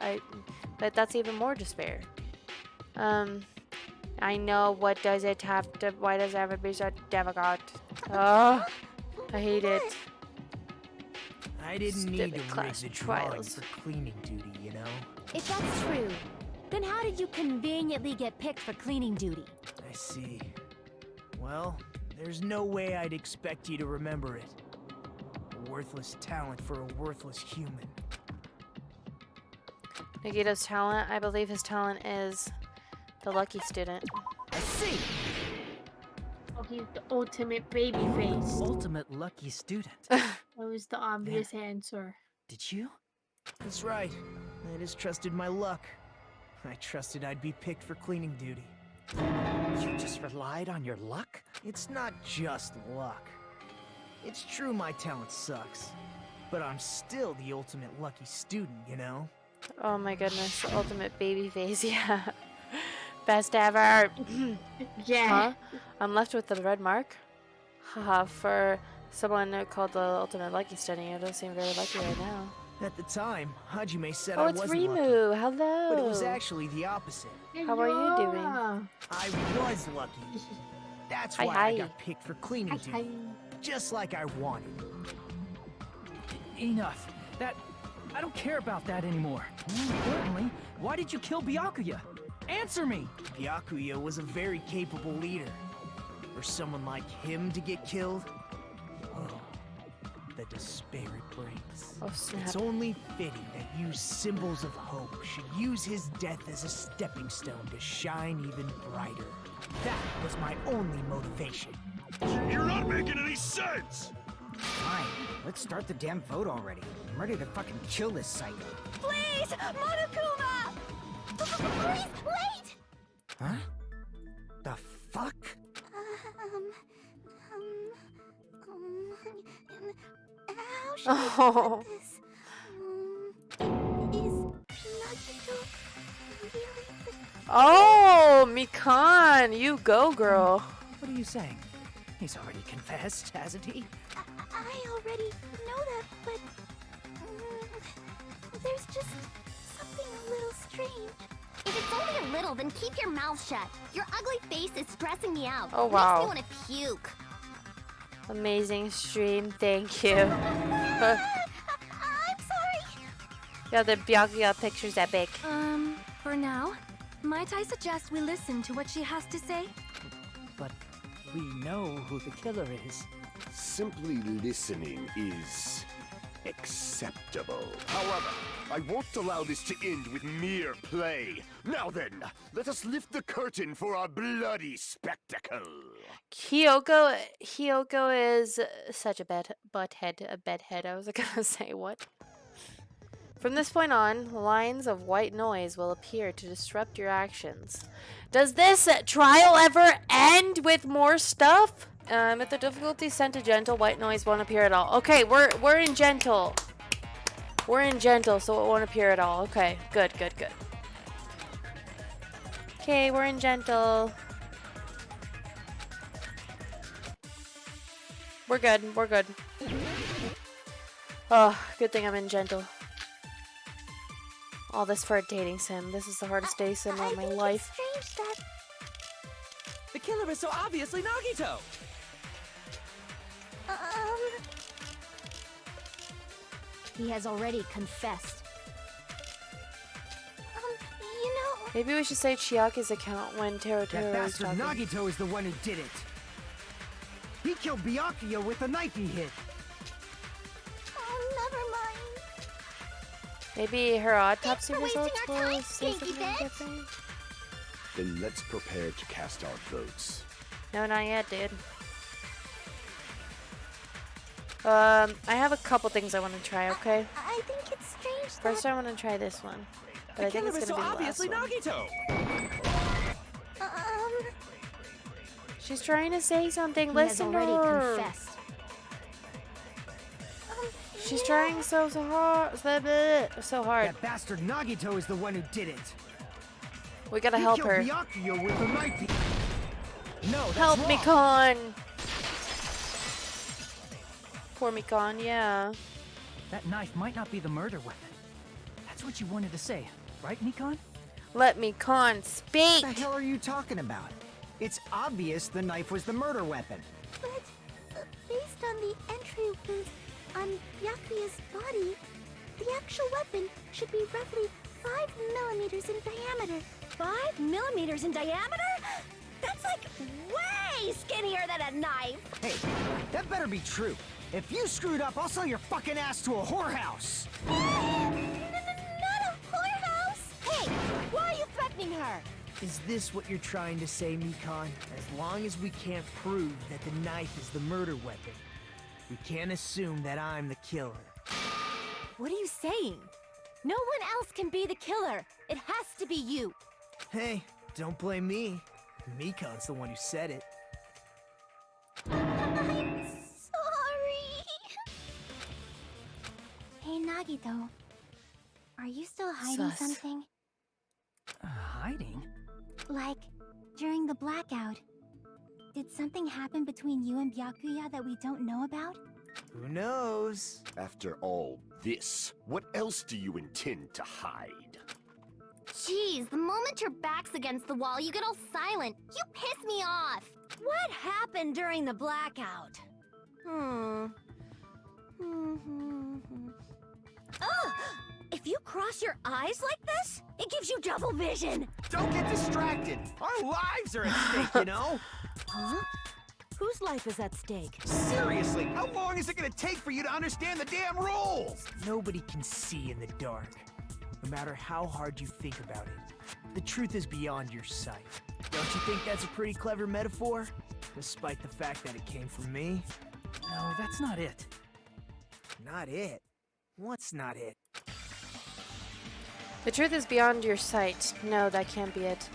But that's even more despair. I know, what does it have to, why does it have to be so difficult? Oh, I hate it. I didn't need Stupid to rig class the drawing trials. for cleaning duty, you know? If that's true, then how did you conveniently get picked for cleaning duty? I see. Well, there's no way I'd expect you to remember it. A worthless talent for a worthless human. Nagito's talent, I believe his talent is the lucky student. I see! Oh, he's the ultimate baby face. Ultimate lucky student. That was the obvious answer. Did you? That's right. I just trusted my luck. I trusted I'd be picked for cleaning duty. You just relied on your luck? It's not just luck. It's true my talent sucks. But I'm still the ultimate lucky student, you know? Oh my goodness, the ultimate baby face, yeah. Best ever. Yeah. Huh? I'm left with the red mark. Haha, for someone called the ultimate lucky student, you don't seem very lucky right now. At the time, Hajime said Oh, I it's wasn't lucky. Rimu. Hello. But it was actually the opposite. How are you doing? Yeah. I was lucky. That's Hi, why hi. I got picked for cleaning duty. Just like I wanted. Enough. I don't care about that anymore. More importantly, why did you kill Byakuya? Answer me! Byakuya was a very capable leader. For someone like him to get killed? Oh, the despair it brings. Oh, snap. It's only fitting that you symbols of hope should use his death as a stepping stone to shine even brighter. That was my only motivation. You're not making any sense! Fine, let's start the damn vote already. I'm ready to fucking kill this psycho. Please, Monokuma! Please, wait! Huh? The fuck? How should I Oh. put this? Is Nagito really the... Oh, Mikan, you go, girl. What are you saying? He's already confessed, hasn't he? I already know that, but... there's just something a little strange. If it's only a little, then keep your mouth shut. Your ugly face is stressing me out. Oh, wow. Makes me want to puke. Amazing stream, thank you. I'm sorry. Yeah, the Byakuya picture's epic. For now, might I suggest we listen to what she has to say? But we know who the killer is. Simply listening is acceptable. However, I won't allow this to end with mere play. Now then, let us lift the curtain for our bloody spectacle. Hyoko is such a bedhead. I was gonna say what? From this point on, lines of white noise will appear to disrupt your actions. Does this trial ever end with more stuff? If the difficulty is set to gentle, white noise won't appear at all. Okay, we're in gentle. We're in gentle, so it won't appear at all. Okay, good. Okay, we're in gentle. We're good. Oh, good thing I'm in gentle. All this for a dating sim. This is the hardest dating sim of my life. It's strange that... The killer is so obviously Nagito! He has already confessed. You know... Maybe we should say Chiaki's account when Tero That is bastard talking. Nagito is the one who did it. He killed Byakuya with the knife he hid. Oh, never mind. Maybe her autopsy Thanks for results wasting our will time, say stinky something bitch. different. Then let's prepare to cast our votes. No, not yet, dude. I have a couple things I want to try, okay? I think it's strange First, that... I want to try this one. But The I think killer it's is going so to be the last obviously one. Nagito! She's trying to say something. He has Listen to already her. confessed. She's trying so hard. So hard. That bastard Nagito is the one who did it. We gotta He help killed her. Byakuya with the knife he... No, that's Help wrong. Mikan. Poor Mikan, yeah. That knife might not be the murder weapon. That's what you wanted to say, right, Mikan? Let Mikan speak. What the hell are you talking about? It's obvious the knife was the murder weapon. But based on the entry wounds on Byakuya's body, the actual weapon should be roughly 5 millimeters in diameter. 5 millimeters in diameter? That's like way skinnier than a knife. Hey, that better be true. If you screwed up, I'll sell your fucking ass to a whorehouse. Not a whorehouse! Hey, why are you threatening her? Is this what you're trying to say, Mikan? As long as we can't prove that the knife is the murder weapon, we can't assume that I'm the killer. What are you saying? No one else can be the killer. It has to be you. Hey, don't blame me. Mikan's the one who said it. I'm sorry. Hey, Nagito. Are you still hiding Sus. something? Hiding? Like, during the blackout, did something happen between you and Byakuya that we don't know about? Who knows? After all this, what else do you intend to hide? Jeez, the moment your back's against the wall, you get all silent. You piss me off. What happened during the blackout? If you cross your eyes like this, it gives you double vision. Don't get distracted. Our lives are at stake, you know? Huh? Whose life is at stake? Seriously, how long is it gonna take for you to understand the damn rules? Nobody can see in the dark, no matter how hard you think about it. The truth is beyond your sight. Don't you think that's a pretty clever metaphor? Despite the fact that it came from me? No, that's not it. Not it? What's not it? The truth is beyond your sight. No, that can't be it.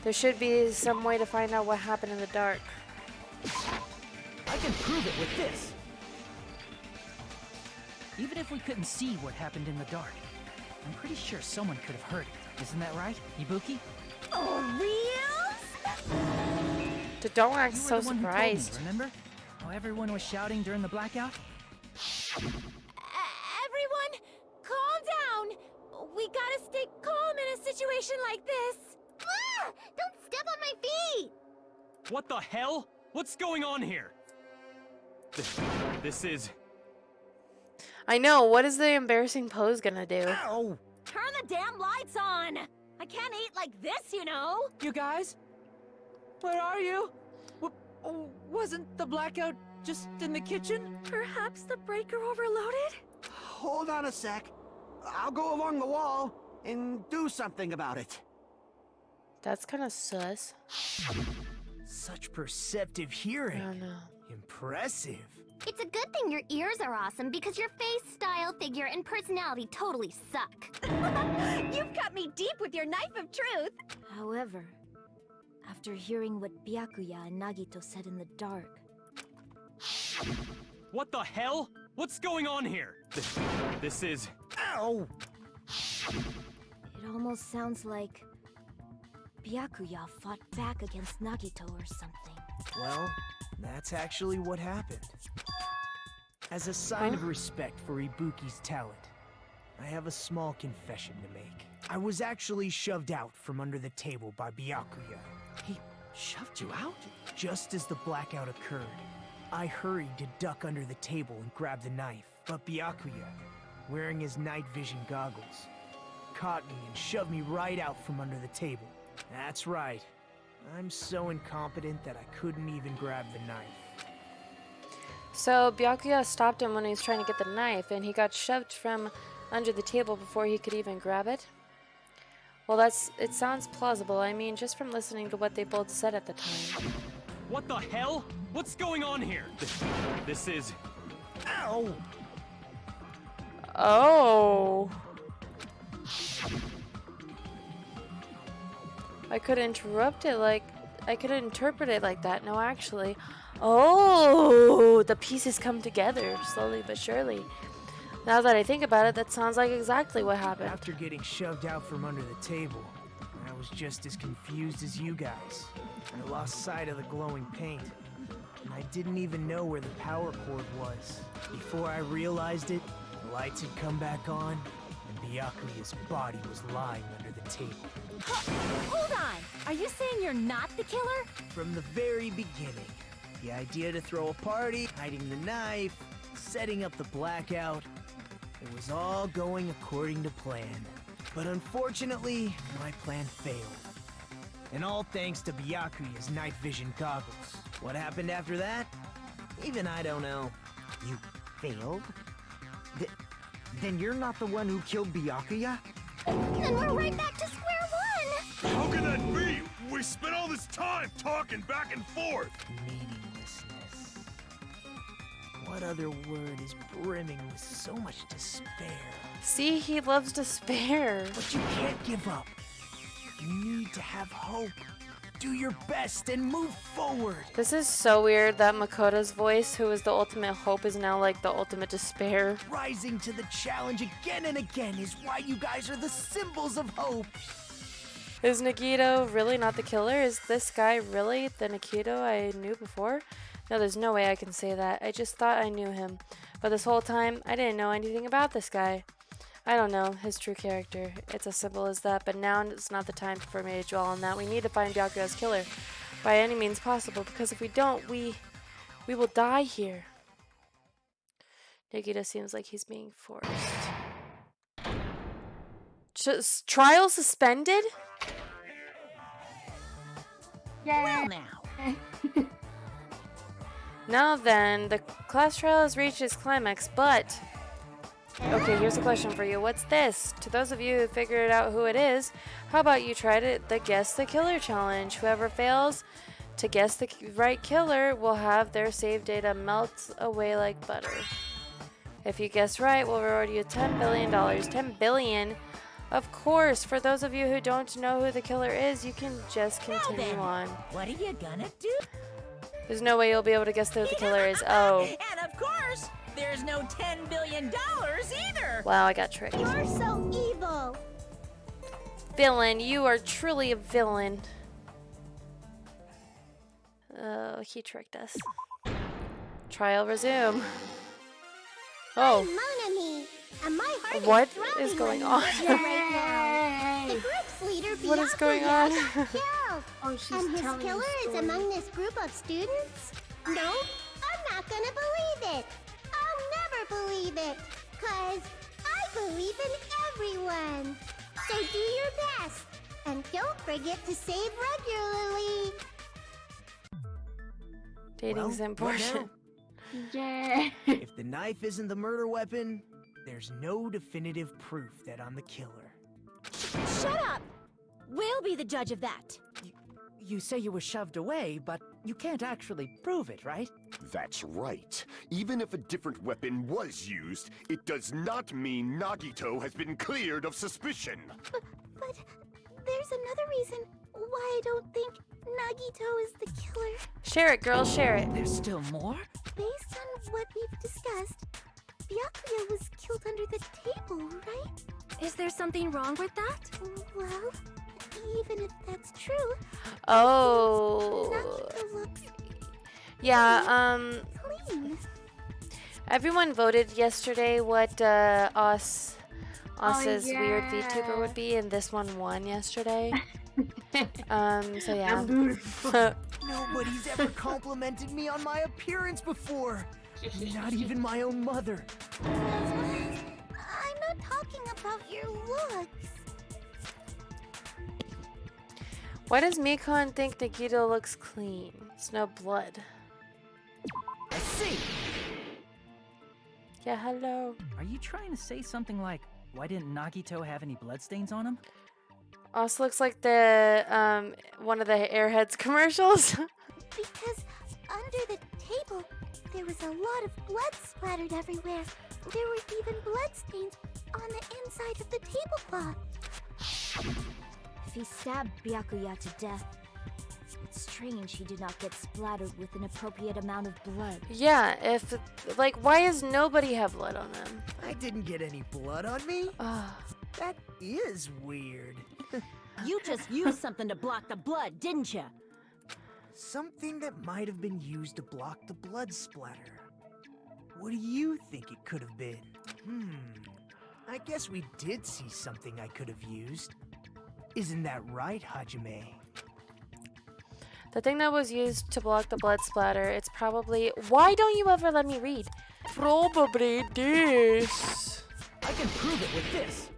There should be some way to find out what happened in the dark. I can prove it with this. Even if we couldn't see what happened in the dark, I'm pretty sure someone could have heard it. Isn't that right, Ibuki? Oh, reals? Don't act You were so the one who told surprised. me, remember? How everyone was shouting during the blackout? Everyone, calm down. We gotta stay calm in a situation like this. Ah! Don't step on my feet! What the hell? What's going on here? This is... I know, what is the embarrassing pose gonna do? Ow! Turn the damn lights on! I can't eat like this, you know? You guys? Where are you? Wasn't the blackout just in the kitchen? Perhaps the breaker overloaded? Hold on a sec. I'll go along the wall and do something about it. That's kind of sus. Such perceptive I hearing. don't know. Impressive. It's a good thing your ears are awesome because your face, style, figure, and personality totally suck. You've cut me deep with your knife of truth! However, after hearing what Byakuya and Nagito said in the dark, What the hell? What's going on here? This is... Ow! it almost sounds like Byakuya fought back against Nagito or something. Well, that's actually what happened. As a sign of respect for Ibuki's talent, I have a small confession to make. I was actually shoved out from under the table by Byakuya. He shoved you out? Just as the blackout occurred, I hurried to duck under the table and grab the knife. But Byakuya, wearing his night vision goggles, caught me and shoved me right out from under the table. That's right. I'm so incompetent that I couldn't even grab the knife. So Byakuya stopped him when he was trying to get the knife, and he got shoved from under the table before he could even grab it. Well, it sounds plausible. I mean, just from listening to what they both said at the time. What the hell? What's going on here? This is... Ow! Oh. I could interrupt it I could interpret it like that. No, actually. Oh, the pieces come together slowly but surely. Now that I think about it, that sounds like exactly what happened. After getting shoved out from under the table, I was just as confused as you guys. I lost sight of the glowing paint, and I didn't even know where the power cord was. Before I realized it, the lights had come back on, and Byakuya's body was lying under the table. Hold on! Are you saying you're not the killer? From the very beginning, the idea to throw a party, hiding the knife, setting up the blackout, it was all going according to plan. But unfortunately, my plan failed. And all thanks to Byakuya's night vision goggles. What happened after that? Even I don't know. You failed? Then you're not the one who killed Byakuya? Then we're right back to square one! How can that be? We spent all this time talking back and forth. Meaninglessness. What other word is brimming with so much despair? See, he loves despair. But you can't give up. You need to have hope. Do your best and move forward. This is so weird that Makoto's voice, who is the ultimate hope, is now like the ultimate despair. Rising to the challenge again and again is why you guys are the symbols of hope. Is Nagito really not the killer? Is this guy really the Nagito I knew before? No, there's no way I can say that. I just thought I knew him. But this whole time, I didn't know anything about this guy. I don't know his true character. It's as simple as that, but now it's not the time for me to dwell on that. We need to find Byakuya's killer by any means possible, because if we don't, we will die here. Nagito seems like he's being forced. Just trial suspended? Well now. Now then, the class trial has reached its climax, but... Okay, here's a question for you. What's this? To those of you who figured out who it is, how about you try the Guess the Killer challenge? Whoever fails to guess the right killer will have their save data melt away like butter. If you guess right, we'll reward you $10 billion. $10 billion? Of course, for those of you who don't know who the killer is, you can just continue on. What are you gonna do? There's no way you'll be able to guess who the killer is. Oh. And of course, there's no $10 billion either. Wow, I got tricked. You're so evil. Villain, you are truly a villain. Oh, he tricked us. Trial resume. Oh. I'm Monami, and my heart What is is going throbbing on? right now. The group's leader, What is going on? got killed. Oh, she's And his telling the killer is story. among this group of students? No, I'm not gonna believe it. I'll never believe it. 'Cause I believe in everyone. So do your best. And don't forget to save regularly. Dating's Well, important. Yeah. If the knife isn't the murder weapon, there's no definitive proof that I'm the killer. Shut up! We'll be the judge of that. You say you were shoved away, but you can't actually prove it, right? That's right. Even if a different weapon was used, it does not mean Nagito has been cleared of suspicion. But there's another reason why I don't think Nagito is the killer. Share it, girls, share it. There's still more? Based on what we've discussed, Byakuya was killed under the table, right? Is there something wrong with that? Well, even if that's true, Oh. Nagito looks Yeah, clean. everyone voted yesterday what Os's weird yeah. VTuber would be, and this one won yesterday. So yeah. I'm beautiful. Nobody's ever complimented me on my appearance before. Not even my own mother. I'm not talking about your looks. Why does Mikon think Nagito looks clean? There's no blood. I see. Yeah, hello. Are you trying to say something like, why didn't Nagito have any bloodstains on him? Os looks like the one of the Airheads commercials. Because under the table, there was a lot of blood splattered everywhere. There were even bloodstains on the inside of the tablecloth. If he stabbed Byakuya to death, it's strange he did not get splattered with an appropriate amount of blood. Yeah, if like, why does nobody have blood on them? I didn't get any blood on me. Ah. That is weird. You just used something to block the blood, didn't you? Something that might have been used to block the blood splatter. What do you think it could have been? I guess we did see something I could have used. Isn't that right, Hajime? The thing that was used to block the blood splatter, it's probably... Why don't you ever let me read? Probably this. I can prove it with this.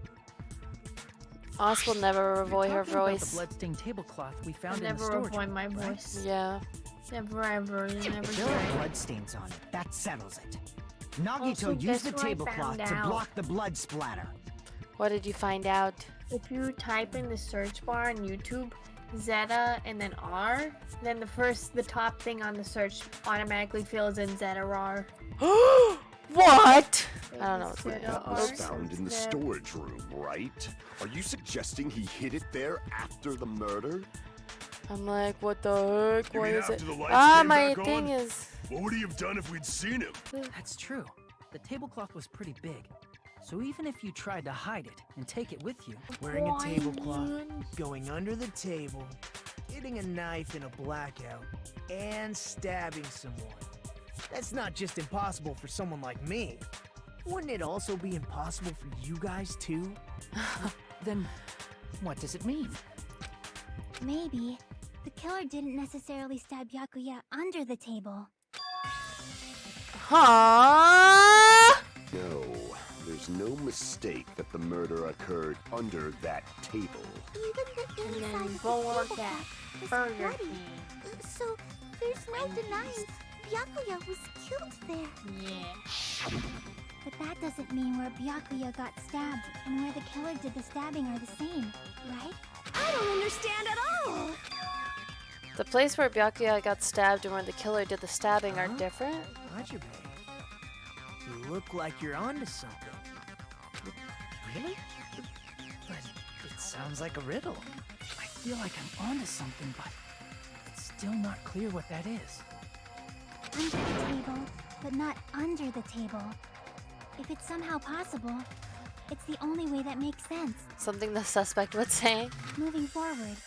Os will never avoid her Talking about voice. the bloodstained tablecloth we found in the Never storage avoid room, my right? voice. Yeah. Never ever, never If there are try. bloodstains on it, that settles it. Nagito Also, used the guess what I tablecloth found to out? block the blood splatter. What did you find out? If you type in the search bar on YouTube, Zeta and then R, then the top thing on the search automatically fills in Zettarawr. What? I don't know what's going Zeta on. R Was Oops. found in the Zeta- storage room, right? Are you suggesting he hid it there after the murder? I'm like, what the heck? You Why mean is it? after the lights Ah, came my back thing on? is... What would he have done if we'd seen him? That's true. The tablecloth was pretty big. So even if you tried to hide it and take it with you, Wearing a tablecloth, going under the table, hitting a knife in a blackout, and stabbing someone. That's not just impossible for someone like me. Wouldn't it also be impossible for you guys too? then what does it mean? Maybe the killer didn't necessarily stab Byakuya under the table. Huh? No, there's no mistake that the murder occurred under that table. Even the And inside then of the Bulwark tablecloth at was Burger bloody. King. So there's no denying Byakuya was killed there. Yeah. But that doesn't mean where Byakuya got stabbed and where the killer did the stabbing are the same, right? I don't understand at all! The place where Byakuya got stabbed and where the killer did the stabbing are different? Roger, you look like you're onto something. Really? But it sounds like a riddle. I feel like I'm onto something, but it's still not clear what that is. Under the table, but not under the table. If it's somehow possible, it's the only way that makes sense. Something the suspect would say. Moving forward,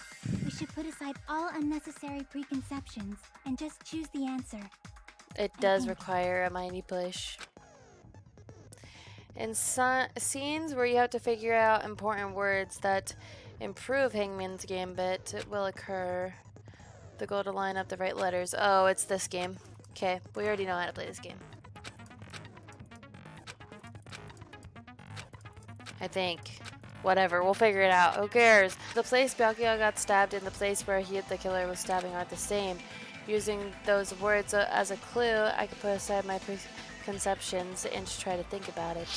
we should put aside all unnecessary preconceptions and just choose the answer. It does require a mighty push. In scenes where you have to figure out important words that improve Hangman's Gambit, it will occur. The goal to line up the right letters. Oh, it's this game. Okay, we already know how to play this game. I think. Whatever, we'll figure it out. Who cares? The place Byakuya got stabbed and the place where the killer was stabbing aren't the same. Using those words as a clue, I could put aside my preconceptions and just try to think about it.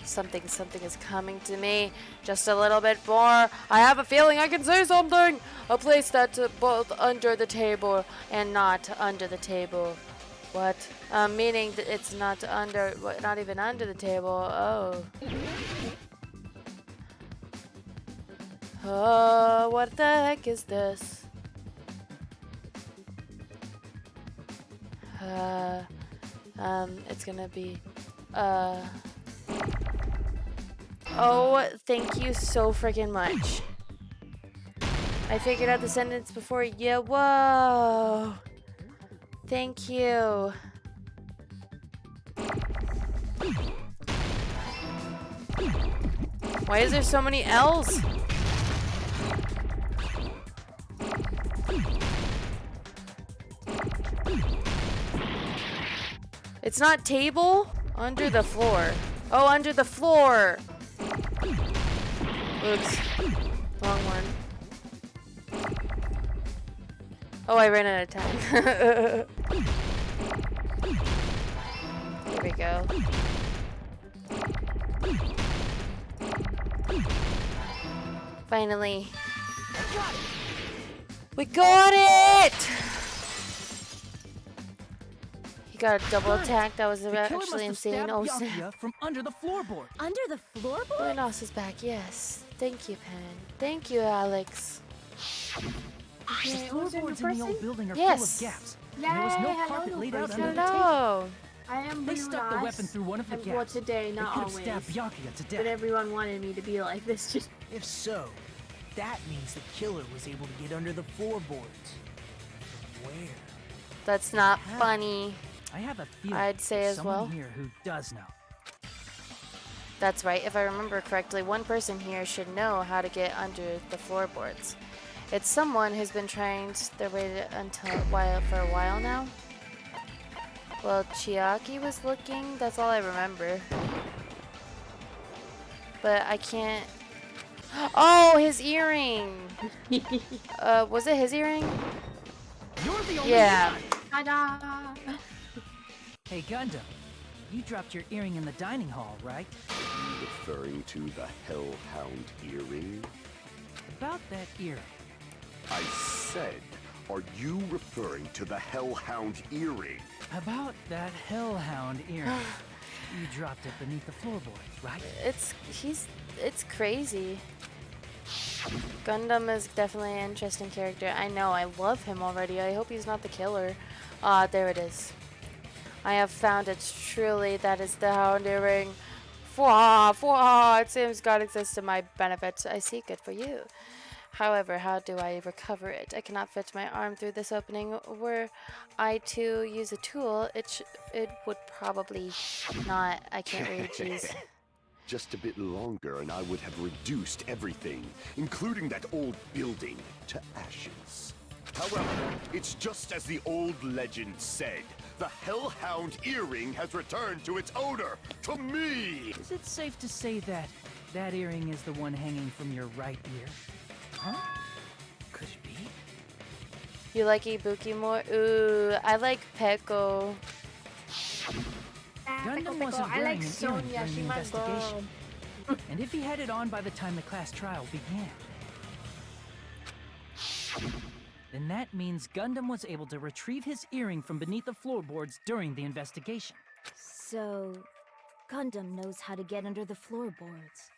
Something is coming to me. Just a little bit more. I have a feeling I can say something. A place that's both under the table and not under the table. What? Meaning that it's not under, not even under the table. Oh. Oh, what the heck is this? It's gonna be, Oh, thank you so freaking much. I figured out the sentence before you. Whoa. Thank you. Why is there so many L's? It's not table? Under the floor. Oh, under the floor. Oops. Wrong one. Oh, I ran out of time. Here we go. Finally. We got it! He got a double attack. That was actually insane. Oh, snap. From under the floorboard. Under the floorboard? Buenos is back, yes. Thank you, Pen. Thank you, Alex. The floorboards in the old building are full Yes. of gaps. And there was no Yay, carpet laid out under the table. Hello. I am They Blue stuck the Ross. weapon through one of the And, gaps. well, today, not they could have always. stabbed Byakuya to But death. everyone wanted me to be like this. Just If so, that means the killer was able to get under the floorboards. Where? That's not funny. I have a feeling I'd say there's as well. someone here who does know. That's right. If I remember correctly, one person here should know how to get under the floorboards. It's someone who's been trying their way for a while now. Well, Chiaki was looking. That's all I remember. But I can't. Oh, his earring. Was it his earring? You're the only Yeah. one. ta-da! Hey, Gundam. You dropped your earring in the dining hall, right? Referring to the Hellhound earring? About that earring. I said, are you referring to the Hellhound earring? About that Hellhound earring. You dropped it beneath the floorboards, right? It's crazy. Gundam is definitely an interesting character. I know, I love him already. I hope he's not the killer. Ah, there it is. I have found it. Truly, that is the Hound earring. Fwah, fwah. It seems God exists to my benefit. I seek it for you. However, how do I recover it? I cannot fit my arm through this opening. Were I to use a tool, it would probably not. I can't read, jeez. Just a bit longer and I would have reduced everything, including that old building, to ashes. However, it's just as the old legend said. The Hellhound earring has returned to its owner, to me! Is it safe to say that that earring is the one hanging from your right ear? Huh? Could it be? You like Ibuki more? Ooh, I like Peko. Gundam Peko, wasn't I wearing like an earring Sonya. during She the my investigation. girl. And if he had it on by the time the class trial began, then that means Gundam was able to retrieve his earring from beneath the floorboards during the investigation. So, Gundam knows how to get under the floorboards.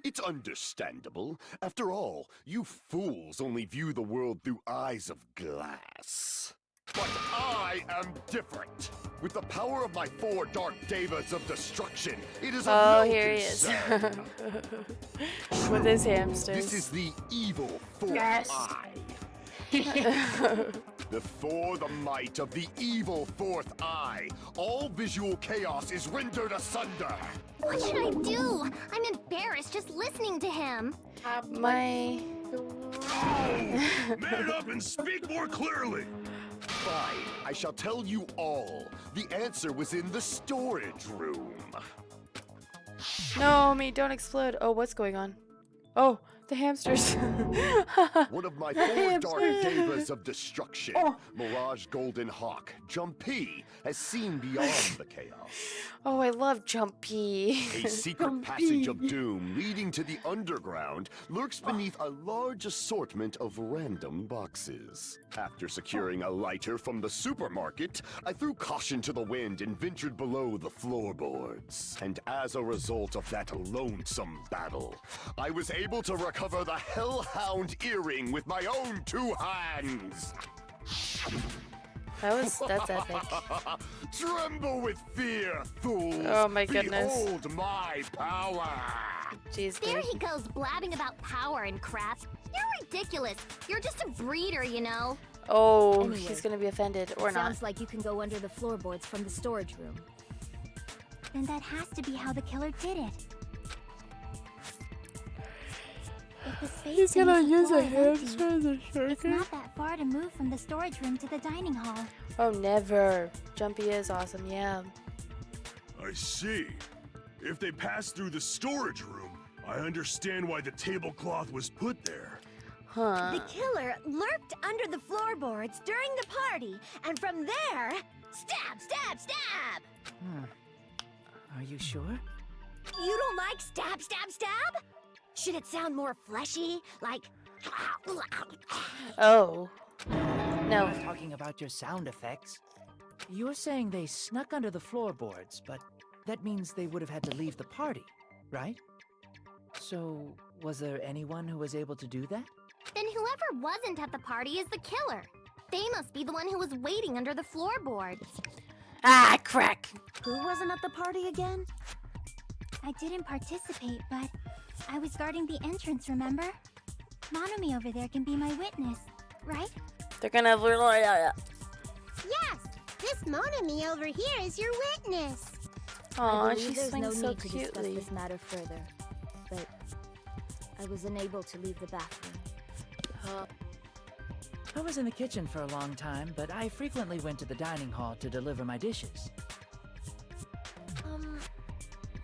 It's understandable. After all, you fools only view the world through eyes of glass. But I am different. With the power of my 4 dark devas of destruction, it is Oh, of no here he is. concern. With his hamsters. This is the evil fourth Yes. eye. Before the might of the evil fourth eye, all visual chaos is rendered asunder. What should I do? I'm embarrassed just listening to him. My... Man up and speak more clearly! Fine, I shall tell you all. The answer was in the storage room. No, me, don't explode. Oh, what's going on? Oh, the hamsters. One of my 4 dark devas of destruction, Mirage Golden Hawk, Jumpy, has seen beyond the chaos. Oh, I love Jumpy. A secret passage of doom leading to the underground lurks beneath a large assortment of random boxes. After securing a lighter from the supermarket, I threw caution to the wind and ventured below the floorboards. And as a result of that lonesome battle, I was able to recover the Hellhound earring with my own 2 hands. That's epic. Tremble with fear, fools! Oh my goodness. Behold my power! Jeez, There dude. he goes blabbing about power and crap. You're ridiculous. You're just a breeder, you know. Oh, Anyway, he's gonna be offended. Or not. Sounds like you can go under the floorboards from the storage room. Then that has to be how the killer did it. If the space beneath the floor is empty, it's not that far to move from the storage room to the dining hall. Oh, never. Jumpy is awesome, yeah. I see. If they passed through the storage room, I understand why the tablecloth was put there. Huh. The killer lurked under the floorboards during the party, and from there, stab, stab, stab! Are you sure? You don't like stab, stab, stab? Should it sound more fleshy, like... Oh. No. I'm not talking about your sound effects. You're saying they snuck under the floorboards, but that means they would have had to leave the party, right? So, was there anyone who was able to do that? Then whoever wasn't at the party is the killer. They must be the one who was waiting under the floorboards. Ah, crack. Who wasn't at the party again? I didn't participate, but I was guarding the entrance, remember? Monomi over there can be my witness, right? They're gonna... Yes! This Monomi over here is your witness! I Aw, believe she there's no swings so need to discuss cutely. this matter further, but I was unable to leave the bathroom. I was in the kitchen for a long time, but I frequently went to the dining hall to deliver my dishes.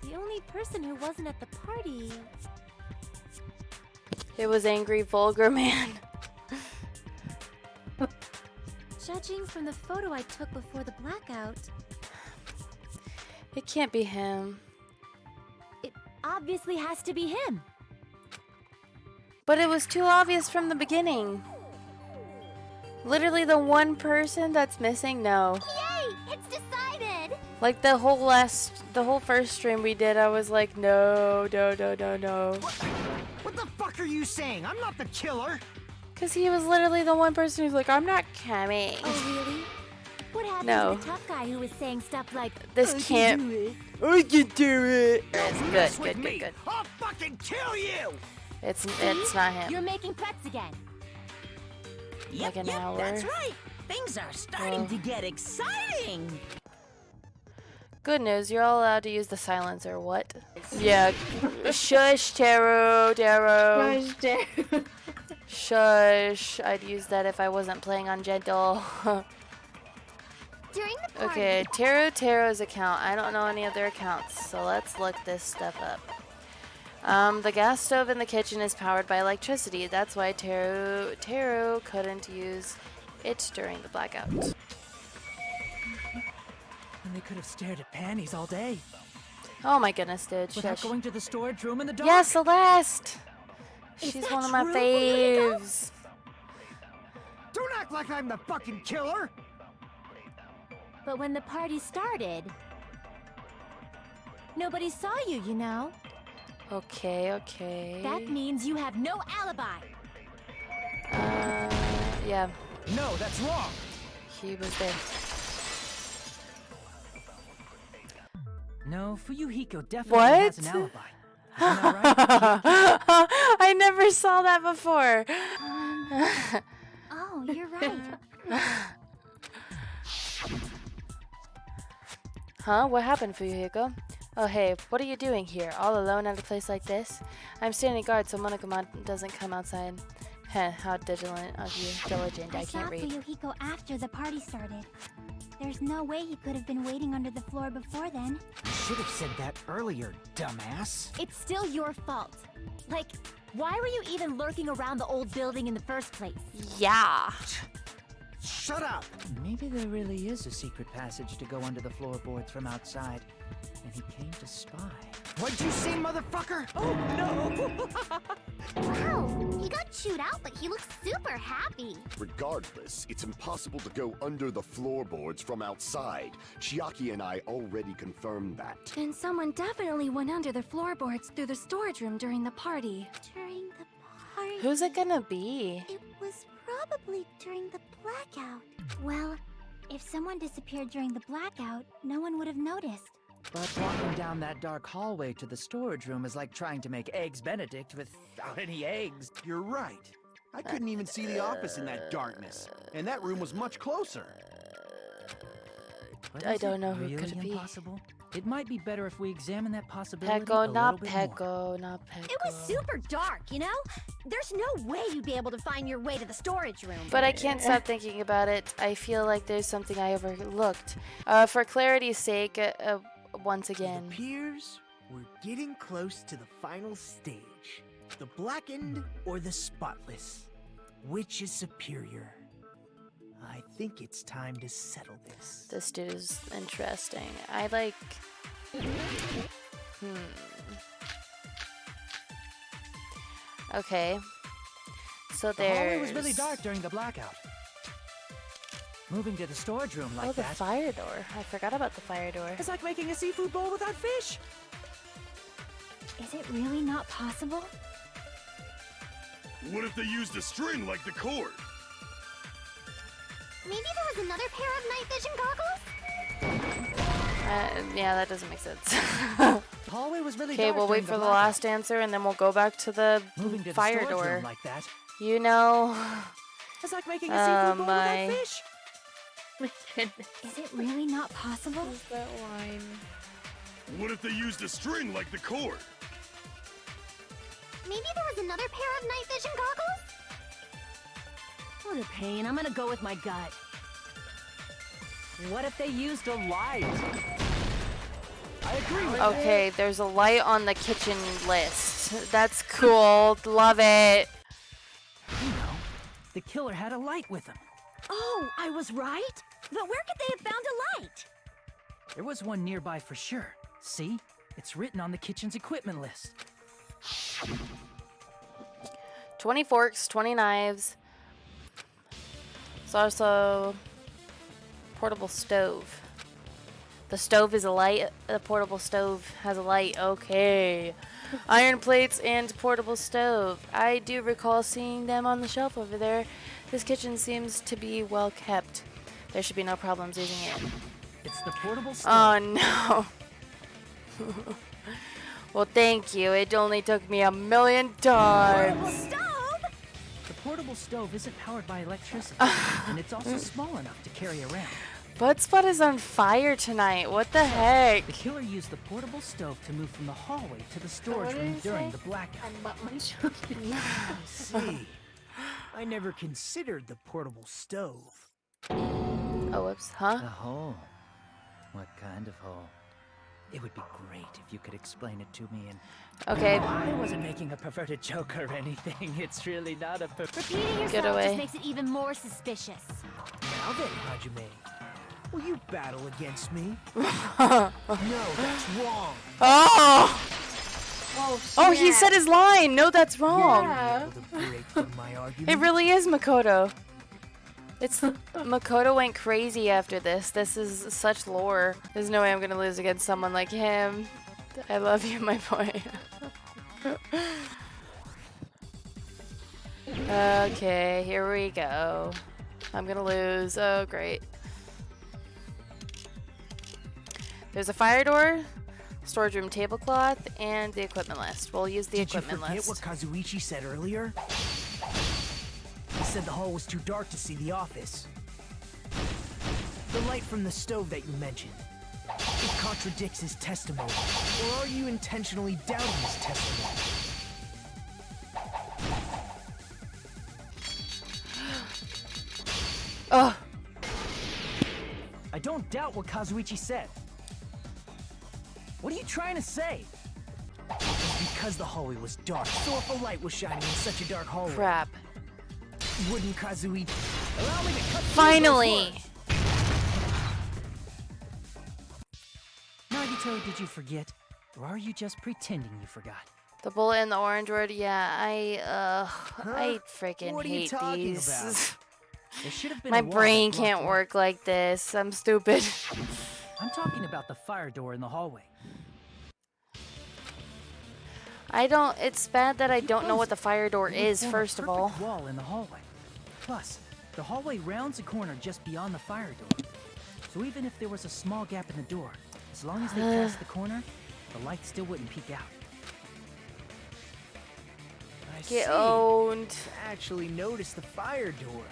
The only person who wasn't at the party... It was Angry Vulgar Man. Judging from the photo I took before the blackout... It can't be him. It obviously has to be him. But it was too obvious from the beginning. Literally the one person that's missing? No. Yay! It's decided! Like the whole first stream we did, I was like, no. What the fuck are you saying? I'm not the killer. Because he was literally the one person who's like, I'm not coming. Oh, really? What happened No. to the tough guy who was saying stuff like, This can't... I can do it. It's With good. me. I'll fucking kill you. It's not him. you're making threats again? Like an hour. That's right. Things are starting to get exciting. Good news, you're all allowed to use the silencer. What? Yeah. Shush, Taro. Shush. I'd use that if I wasn't playing on gentle. During the party, Okay, Taro's account. I don't know any other accounts, so let's look this stuff up. The gas stove in the kitchen is powered by electricity. That's why Teru couldn't use it during the blackout. And they could have stared at panties all day. Oh my goodness, dude. Without Shush. going to the storage room in the dark. Yes, Celeste! Is She's that one of my true? faves. Don't act like I'm the fucking killer! But when the party started, nobody saw you, you know? Okay, okay. That means you have no alibi. Yeah. No, that's wrong. He was there. No, Fuyuhiko definitely What? has an alibi. Isn't that right? I never saw that before. Oh, you're right. Huh? What happened, Fuyuhiko? Oh, hey, what are you doing here? All alone at a place like this? I'm standing guard so Monokuma doesn't come outside. Heh, how diligent of you. Diligent, I I saw can't read. Fuyuhiko after the party started. There's no way he could have been waiting under the floor before then. Should have said that earlier, dumbass. It's still your fault. Like, why were you even lurking around the old building in the first place? Yeah. Shut up! Maybe there really is a secret passage to go under the floorboards from outside, and he came to spy. What'd you say, motherfucker? Oh no! Wow, he got chewed out, but he looks super happy. Regardless, it's impossible to go under the floorboards from outside. Chiaki and I already confirmed that. Then someone definitely went under the floorboards through the storage room during the party. During the party. Who's it gonna be? It was probably during the blackout. Well, if someone disappeared during the blackout, no one would have noticed. But walking down that dark hallway to the storage room is like trying to make Eggs Benedict without any eggs. You're right. I couldn't even see the office in that darkness, and that room was much closer. But I is don't it know who really could it be. Impossible? It might be better if we examine that possibility a Peko, not little bit more. Peko, not Peko. It was super dark, you know? There's no way you'd be able to find your way to the storage room. But I can't stop thinking about it. I feel like there's something I overlooked. For clarity's sake, once again. It appears we're getting close to the final stage. The blackened or the spotless? Which is superior? I think it's time to settle this. This dude is interesting. I like... Okay. So The hallway there's... was really dark during the blackout. Moving to the storage room like Oh, the that fire door. I forgot about the fire door. is like making a seafood bowl without fish. Is it really not possible? What if they used a string like the cord? Maybe there was another pair of night vision goggles? Yeah, that doesn't make sense. The hallway was really Okay, dark we'll during wait for the blackout. last answer and then we'll go back to the Moving to the fire storage door. room like that You know... is like making a Oh seafood bowl my. without fish. My goodness. Is it really not possible? Who's that line? What if they used a string like the cord? Maybe there was another pair of night vision goggles? What a pain. I'm gonna go with my gut. What if they used a light? I agree with Okay, there's a light on the kitchen list. That's cool. Love it. You know, the killer had a light with him. Oh, I was right? But where could they have found a light? There was one nearby for sure. See? It's written on the kitchen's equipment list. 20 forks, 20 knives. It's also portable stove. The stove is a light. The portable stove has a light. Okay. Iron plates and portable stove. I do recall seeing them on the shelf over there. This kitchen seems to be well kept. There should be no problems using it. It's the portable stove. Oh no. Well, thank you. It only took me 1,000,000 times. The portable stove isn't powered by electricity, and it's also small enough to carry around. Buttspot is on fire tonight. What the heck? The killer used the portable stove to move from the hallway to the storage What did room he during say? the blackout. I butt my children. I see. I never considered the portable stove. Oh, whoops. Huh? A hole. What kind of hole? It would be great if you could explain it to me and... Okay. I wasn't making a perverted joke or anything. It's really not a Repeating Get yourself away. just makes it even more suspicious. Now then, Hajime. Will you battle against me? No, that's wrong. Oh! Oh, Oh, he snap. said his line. No, that's wrong. Yeah. Able to break from my argument? It really is Makoto. It's Makoto went crazy after this. This is such lore. There's no way I'm gonna lose against someone like him. I love you, my boy. Okay, here we go. I'm gonna lose. Oh, great. There's a fire door, storage room tablecloth, and the equipment list. We'll use the Did you equipment forget list. what Kazuichi said earlier? He said the hall was too dark to see the office. The light from the stove that you mentioned. It contradicts his testimony. Or are you intentionally doubting his testimony? Oh, I don't doubt what Kazuichi said. What are you trying to say? It was because the hallway was dark, so if a light was shining in such a dark hallway, crap. wouldn't Kazuichi allow me to cut through Finally! those words? Nagito, did you forget? Or are you just pretending you forgot? The bullet and the orange word, yeah, I freaking What are you hate talking these. about? There should have been My a wall that brain blocked can't light. work like this. I'm stupid. I'm talking about the fire door in the hallway. It's bad that I don't know what the fire door It would is, form a first of all. perfect wall in the hallway. Plus, the hallway rounds a corner just beyond the fire door. So even if there was a small gap in the door, as long as they passed the corner, the light still wouldn't peek out. I Get see. owned. Actually noticed the fire door.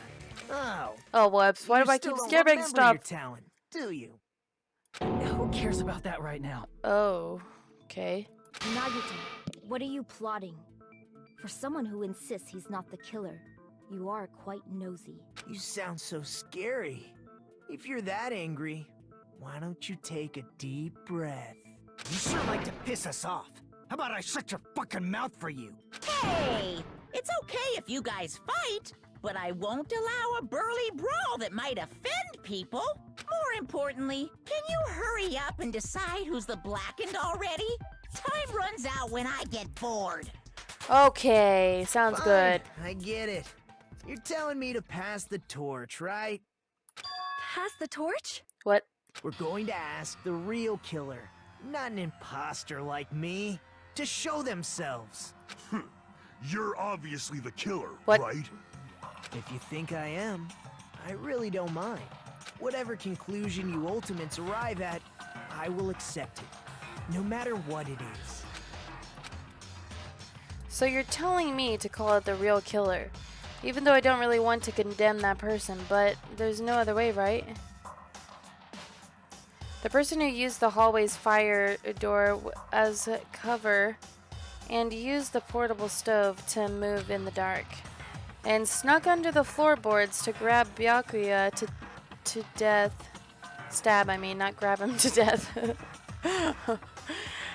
Oh. Oh, whoops. Why you do I still keep don't scaring remember stuff? your talent, do you? Who cares about that right now? Oh, okay. Nagito, what are you plotting? For someone who insists he's not the killer, you are quite nosy. You sound so scary. If you're that angry, why don't you take a deep breath? You sure like to piss us off. How about I shut your fucking mouth for you? Hey, it's okay if you guys fight, but I won't allow a burly brawl that might offend people. More importantly, can you hurry up and decide who's the blackened already? Time runs out when I get bored. Okay, sounds Fine, good. I get it. You're telling me to pass the torch, right? Pass the torch? What? We're going to ask the real killer, not an imposter like me, to show themselves. You're obviously the killer, What? right? If you think I am, I really don't mind. Whatever conclusion you ultimates arrive at, I will accept it, no matter what it is. So you're telling me to call it the real killer, even though I don't really want to condemn that person, but there's no other way, right? The person who used the hallway's fire door as cover and used the portable stove to move in the dark and snuck under the floorboards to grab Byakuya to death. Stab, I mean, not grab him to death.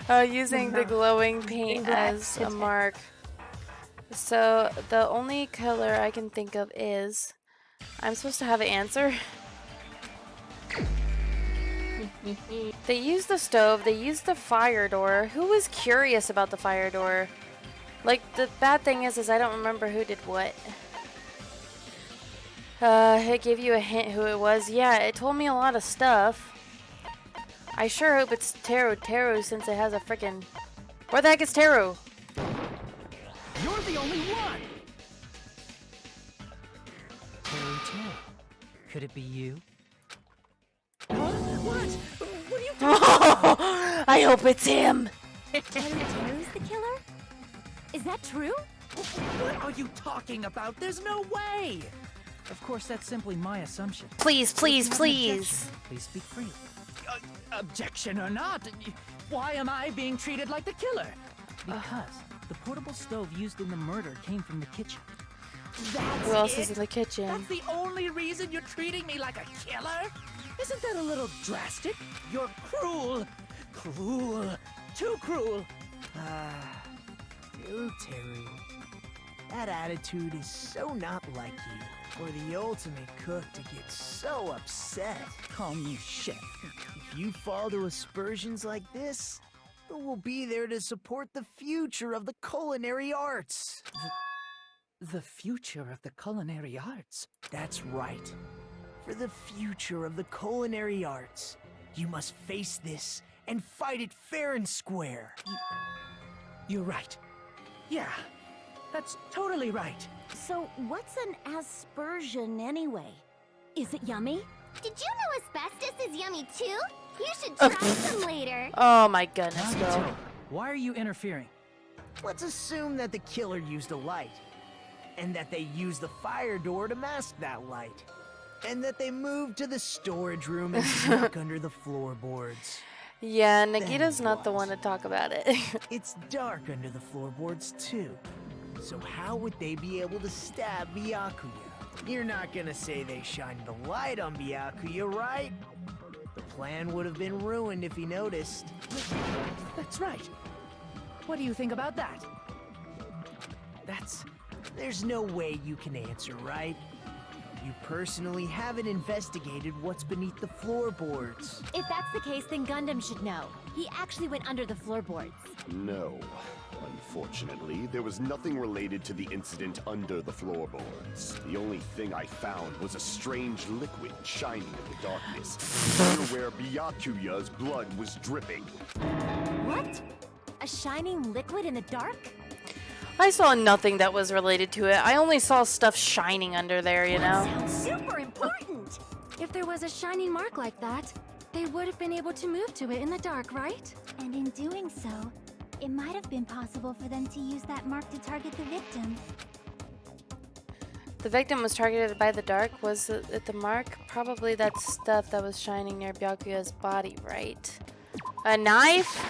Using the glowing paint as a mark. So the only color I can think of is... I'm supposed to have an answer? They used the stove, they used the fire door. Who was curious about the fire door? Like, the bad thing is I don't remember who did what. It gave you a hint who it was. Yeah, it told me a lot of stuff. I sure hope it's Teru since it has a frickin'... Where the heck is Teru? You're the only one! Teru. Could it be you? What? What are you I hope it's him! Teru's the killer? Is that true? What are you talking about? There's no way! Of course, that's simply my assumption. Please, please, If you have an please. objection, please speak freely. Objection or not, why am I being treated like the killer? Because the portable stove used in the murder came from the kitchen. That's Who else it? is in the kitchen? That's the only reason you're treating me like a killer? Isn't that a little drastic? You're cruel. Cruel. Too cruel. Teru. That attitude is so not like you. For the ultimate cook to get so upset. Calm you, chef. If you fall to aspersions like this, who will be there to support the future of the culinary arts? The future of the culinary arts? That's right. For the future of the culinary arts, you must face this and fight it fair and square. You're right. Yeah, that's totally right. So, what's an aspersion anyway? Is it yummy? Did you know asbestos is yummy too? You should try some later. Oh my goodness, Nagito, girl. why are you interfering? Let's assume that the killer used a light, and that they used the fire door to mask that light, and that they moved to the storage room and snuck under the floorboards. Yeah, Nagita's not the one to talk about it. It's dark under the floorboards too. So how would they be able to stab Byakuya? You're not gonna say they shined the light on Byakuya, right? The plan would have been ruined if he noticed. That's right. What do you think about that? There's no way you can answer, right? You personally haven't investigated what's beneath the floorboards. If that's the case, then Gundam should know. He actually went under the floorboards. No. Unfortunately, there was nothing related to the incident under the floorboards. The only thing I found was a strange liquid shining in the darkness, near where Byakuya's blood was dripping. What? A shining liquid in the dark? I saw nothing that was related to it. I only saw stuff shining under there, you know? Sounds super important! If there was a shining mark like that, they would have been able to move to it in the dark, right? And in doing so, it might have been possible for them to use that mark to target the victim. The victim was targeted by the dark. Was it the mark? Probably that stuff that was shining near Byakuya's body, right? A knife?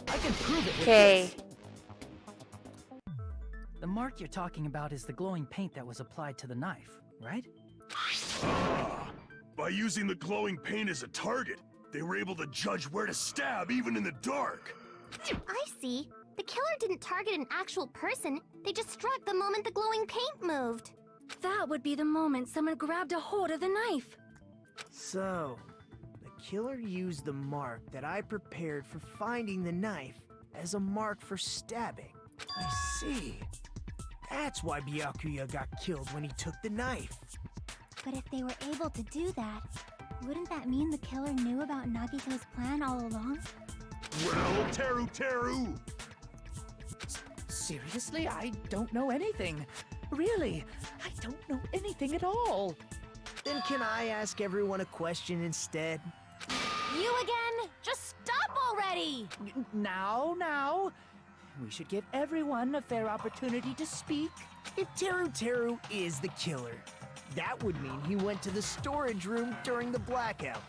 I can prove it with Okay. this. The mark you're talking about is the glowing paint that was applied to the knife, right? Ah, by using the glowing paint as a target, they were able to judge where to stab even in the dark. I see. The killer didn't target an actual person. They just struck the moment the glowing paint moved. That would be the moment someone grabbed a hold of the knife. So, the killer used the mark that I prepared for finding the knife as a mark for stabbing. I see. That's why Byakuya got killed when he took the knife. But if they were able to do that, wouldn't that mean the killer knew about Nagito's plan all along? Well, Teru! Seriously, I don't know anything. Really, I don't know anything at all. Then can I ask everyone a question instead? You again? Just stop already! Now. We should give everyone a fair opportunity to speak. If Teru is the killer, that would mean he went to the storage room during the blackout.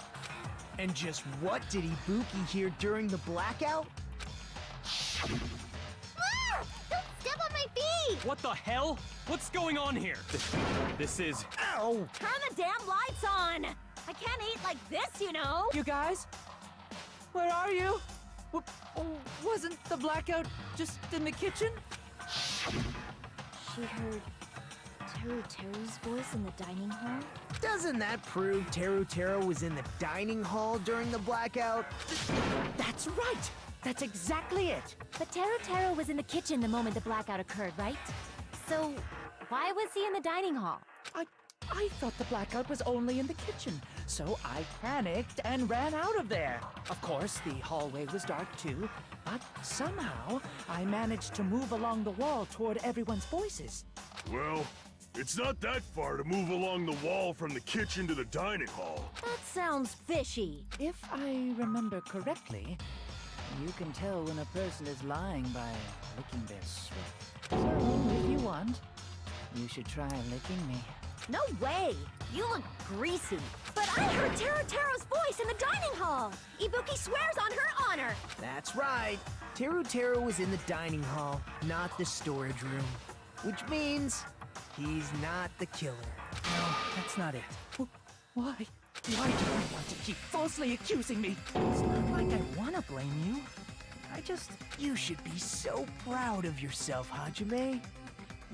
And just what did Ibuki hear during the blackout? Ah! Don't step on my feet! What the hell? What's going on here? This is... Ow! Turn the damn lights on! I can't eat like this, you know! You guys? Where are you? Wasn't the blackout just in the kitchen? She heard Teru's voice in the dining hall? Doesn't that prove Teru was in the dining hall during the blackout? That's right! That's exactly it! But Teru was in the kitchen the moment the blackout occurred, right? So, why was he in the dining hall? I thought the blackout was only in the kitchen, so I panicked and ran out of there. Of course, the hallway was dark too, but somehow I managed to move along the wall toward everyone's voices. Well, it's not that far to move along the wall from the kitchen to the dining hall. That sounds fishy. If I remember correctly, you can tell when a person is lying by licking their sweat. So, if you want, you should try licking me. No way! You look greasy. But I heard Teru's voice in the dining hall! Ibuki swears on her honor! That's right. Teru was in the dining hall, not the storage room. Which means he's not the killer. No, that's not it. Why? Why do you want to keep falsely accusing me? It's not like I want to blame you. You should be so proud of yourself, Hajime.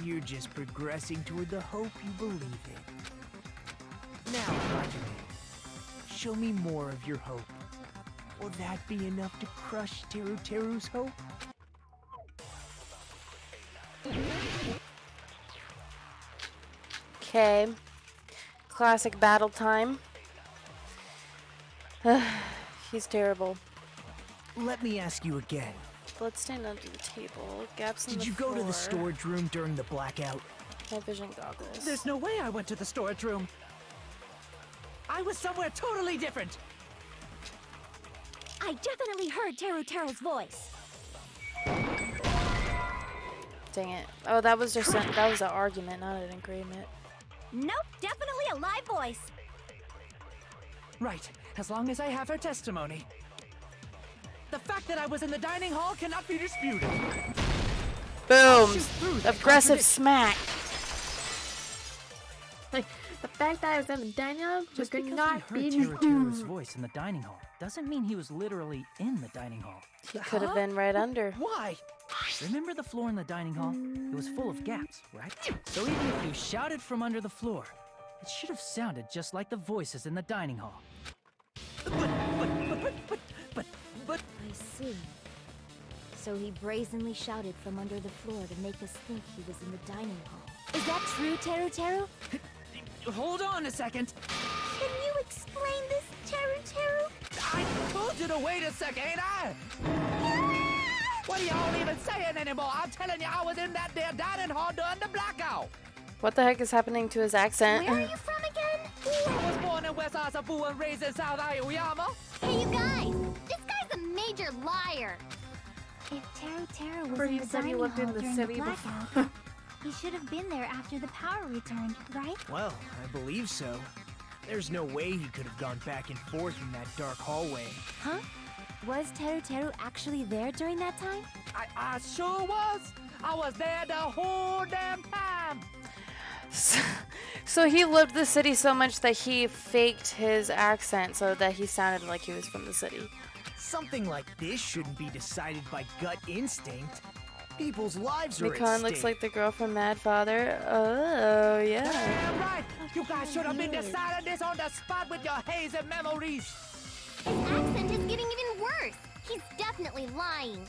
You're just progressing toward the hope you believe in. Now, Hajime, show me more of your hope. Will that be enough to crush Teru's hope? Okay. Classic battle time. He's terrible. Let me ask you again. Bloodstained under the table. Gaps in the Did you go to the storage room during the blackout? Night vision goggles. There's no way I went to the storage room. I was somewhere totally different. I definitely heard Teru's voice. Dang it. Oh, that was just an argument, not an agreement. Nope, definitely a live voice. Right, as long as I have her testimony. The fact that I was in the dining hall cannot be disputed. Boom! Aggressive smack. Like, the fact that I was in the dining hall Just could because not we be heard Teru's voice in the dining hall doesn't mean he was literally in the dining hall. He could have been right under. Why? Remember the floor in the dining hall? It was full of gaps, right? So even if you shouted from under the floor, it should have sounded just like the voices in the dining hall. But... I see. So he brazenly shouted from under the floor to make us think he was in the dining hall. Is that true, Teru? Hold on a second. Can you explain this, Teru? I told you to wait a second, ain't I? What are y'all even saying anymore? I'm telling you, I was in that there dining hall during the blackout. What the heck is happening to his accent? Where are you from again? I was born in West Asabu and raised in South Aoyama. Hey, you guys! This guy's a major liar! If Teru was Or in you the said he dining lived in hall the during city the blackout, he should have been there after the power returned, right? Well, I believe so. There's no way he could have gone back and forth in that dark hallway. Huh? Was Teru actually there during that time? I sure was. I was there the whole damn time. So he loved the city so much that he faked his accent so that he sounded like he was from the city. Something like this shouldn't be decided by gut instinct. People's lives are at Mikan stake. looks like the girl from Mad Father. Oh, yeah. Damn right. You guys should have been deciding this on the spot with your hazy memories. His accent is getting even worse. He's definitely lying.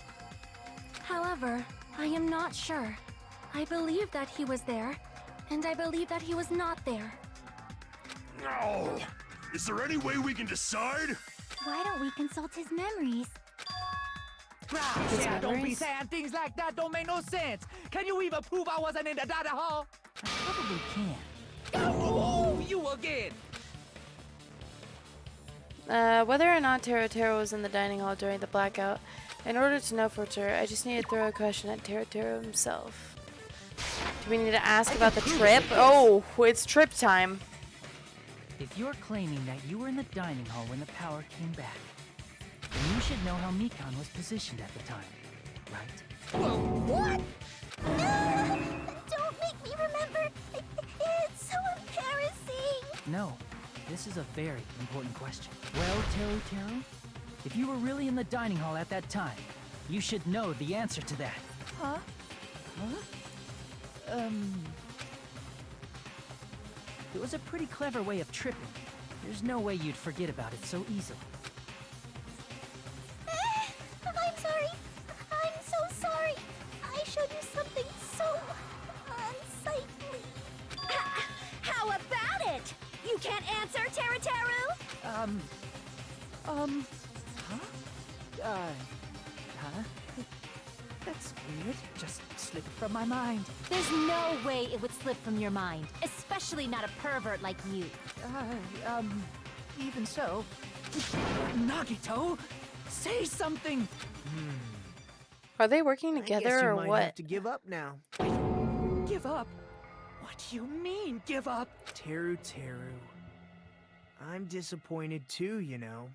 However, I am not sure. I believe that he was there, and I believe that he was not there. No. Is there any way we can decide? Why don't we consult his memories? Yeah, don't be saying things like that. Don't make no sense. Can you even prove I wasn't in the dining hall? I probably can. Oh, you again. Whether or not Teru was in the dining hall during the blackout, in order to know for sure, I just need to throw a question at Teru himself. Do we need to ask about the trip? Oh, it's trip time. If you're claiming that you were in the dining hall when the power came back, then you should know how Mikan was positioned at the time, right? Well, what? Don't make me remember. It's so embarrassing. No, this is a very important question. Well, Teru, if you were really in the dining hall at that time, you should know the answer to that. Huh? It was a pretty clever way of tripping. There's no way you'd forget about it so easily. I'm sorry. I'm so sorry. I showed you something so unsightly. How about it? You can't answer, Teru? That's weird. Just slipped from my mind. There's no way it would slip from your mind, especially not a pervert like you. Even so. Nagito, say something. Are they working I guess together you or might what? have to give up now. Give up? What do you mean, give up? Teru. I'm disappointed too, you know.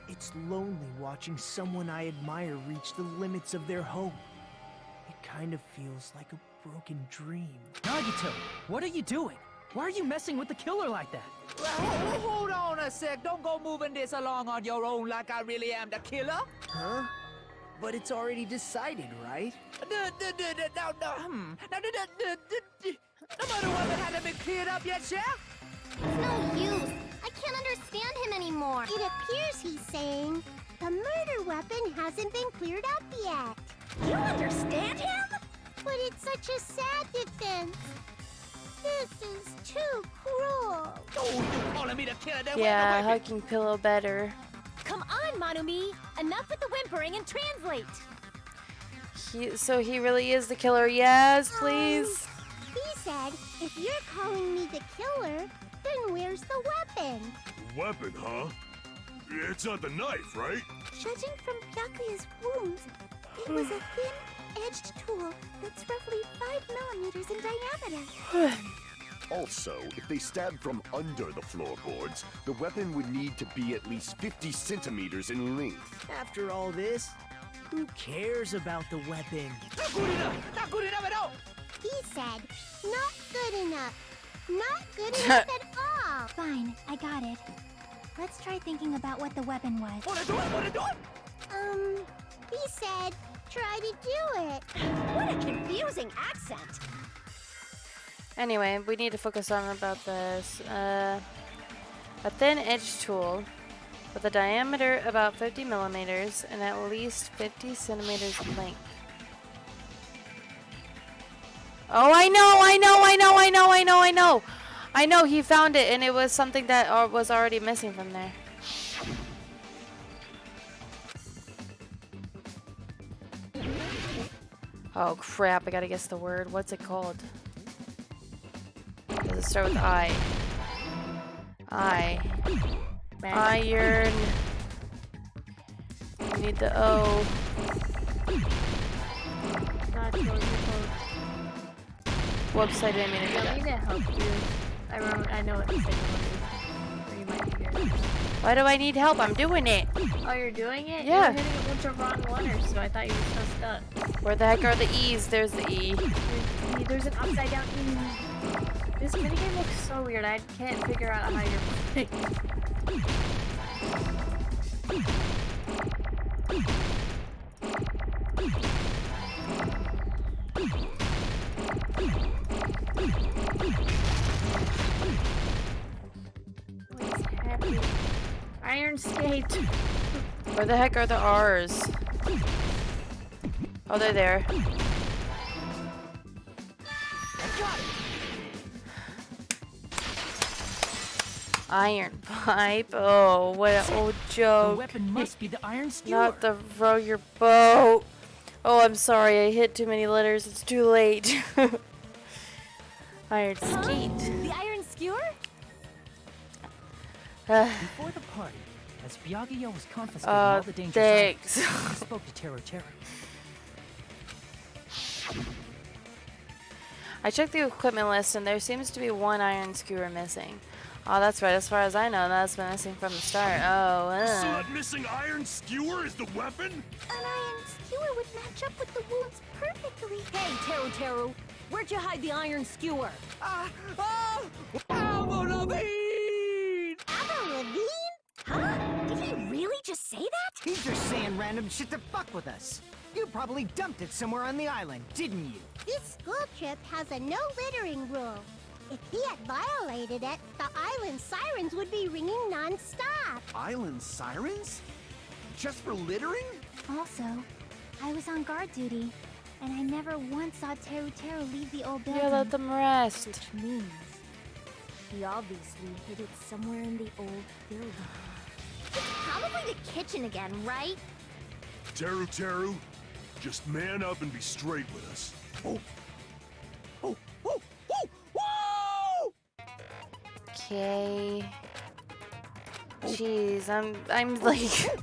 It's lonely watching someone I admire reach the limits of their hope. It kind of feels like a broken dream. Nagito, what are you doing? Why are you messing with the killer like that? Hold on a sec. Don't go moving this along on your own like I really am the killer. Huh? But it's already decided, right? No murder weapon hasn't been cleared up yet, Chef? It's no use. I can't understand him anymore. It appears he's saying the murder weapon hasn't been cleared up yet. You understand him? But it's such a sad defense. This is too cruel. Oh, you calling me the killer? Then Yeah, hugging pillow better. Come on, Manumi! Enough with the whimpering and translate! So he really is the killer. Yes, please. He said, if you're calling me the killer, then where's the weapon? Weapon, huh? It's not the knife, right? Judging from Byakuya's wounds, it was a thin-edged tool that's roughly 5 millimeters in diameter. Also, if they stabbed from under the floorboards, the weapon would need to be at least 50 centimeters in length. After all this, who cares about the weapon? Not good enough! Not good enough at all! He said, not good enough. Not good enough at all. Fine, I got it. Let's try thinking about what the weapon was. Wanna do it? Wanna do it? He said, try to do it. What a confusing accent! Anyway, we need to focus on about this. A thin-edged tool with a diameter about 50 millimeters and at least 50 centimeters in length. Oh, I know, he found it and it was something that was already missing from there. Oh crap, I gotta guess the word. What's it called? Does it start with I? Iron. We need the O. Not sure Whoops, I didn't mean to do I that. need to help you. I know what the second one is. Or you might be good. Why do I need help? I'm doing it. Oh, you're doing it? Yeah. You're hitting a bunch of wrong letters, so I thought you were still stuck. Where the heck are the E's? There's the E. There's an upside down E. This minigame looks so weird. I can't figure out how you're playing. What is happening? Iron skate. Where the heck are the R's? Oh, they're there. Iron pipe. Oh, what an old joke. The weapon must be the iron skewer. Not the row your boat. Oh, I'm sorry. I hit too many letters. It's too late. Iron skate. The iron skewer? Before the party, as Byakuya was confiscating all the dangerous thanks. items, he spoke to Zettarawr. I checked the equipment list and there seems to be one iron skewer missing. Oh, that's right. As far as I know, that's been missing from the start. Oh, So that missing iron skewer is the weapon? An iron skewer would match up with the wounds perfectly. Hey, Teru, where'd you hide the iron skewer? Avril Lavigne! Avril Lavigne? Huh? Did he really just say that? He's just saying random shit to fuck with us. You probably dumped it somewhere on the island, didn't you? This school trip has a no littering rule. If he had violated it, the island sirens would be ringing non-stop. Island sirens? Just for littering? Also, I was on guard duty, and I never once saw Teru leave the old building. yeah, let them rest. Which means he obviously hid it somewhere in the old building. It's probably the kitchen again, right? Teru, just man up and be straight with us. Okay. Jeez, I'm like.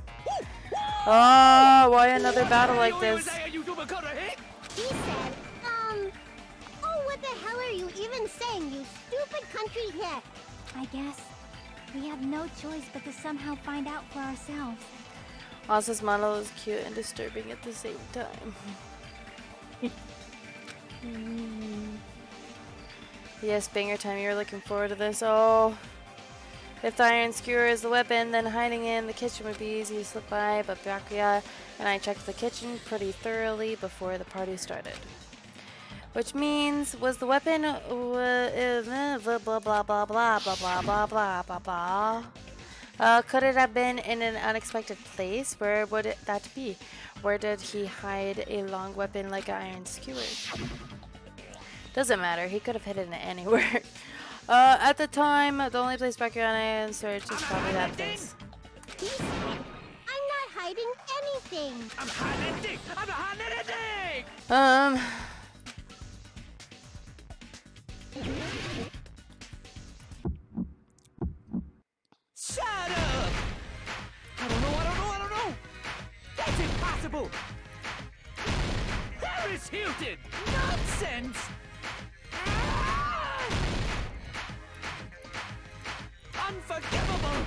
Oh, why another battle like this? He said, oh, what the hell are you even saying, you stupid country hit? I guess we have no choice but to somehow find out for ourselves. Oz's model is cute and disturbing at the same time. Yes, banger time. You're looking forward to this. Oh. If the iron skewer is the weapon, then hiding in the kitchen would be easy to slip by, but Byakuya and I checked the kitchen pretty thoroughly before the party started. Which means, was the weapon blah blah blah blah blah blah blah blah blah blah blah. Could it have been in an unexpected place? Where would that be? Where did he hide a long weapon like an iron skewer? Doesn't matter, he could have hidden it anywhere. At the time, the only place Byakuya and I searched is probably that place. I'm not hiding anything. I'm hiding anything! I'm not hiding anything! Shut up! I don't know! That's impossible! Paris Hilton! Nonsense! Unforgivable!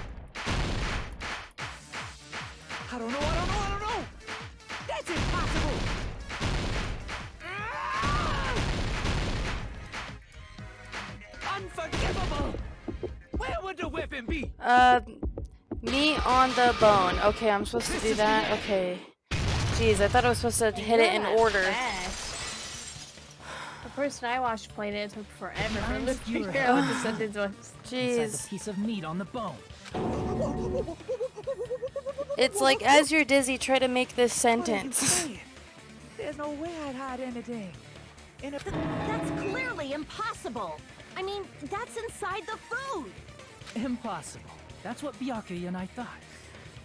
I don't know! That's impossible! Unforgivable! Where would the weapon be? Me on the bone. Okay, I'm supposed to do that? Okay. Jeez, I thought I was supposed to hit it in order. The person I watched played it took forever for them to figure out what the sentence was. Jeez. A piece of meat on the bone. It's like, as you're dizzy, try to make this sentence. There's no way I'd hide anything. That's clearly impossible. I mean, that's inside the food. Impossible. That's what Byakuya and I thought.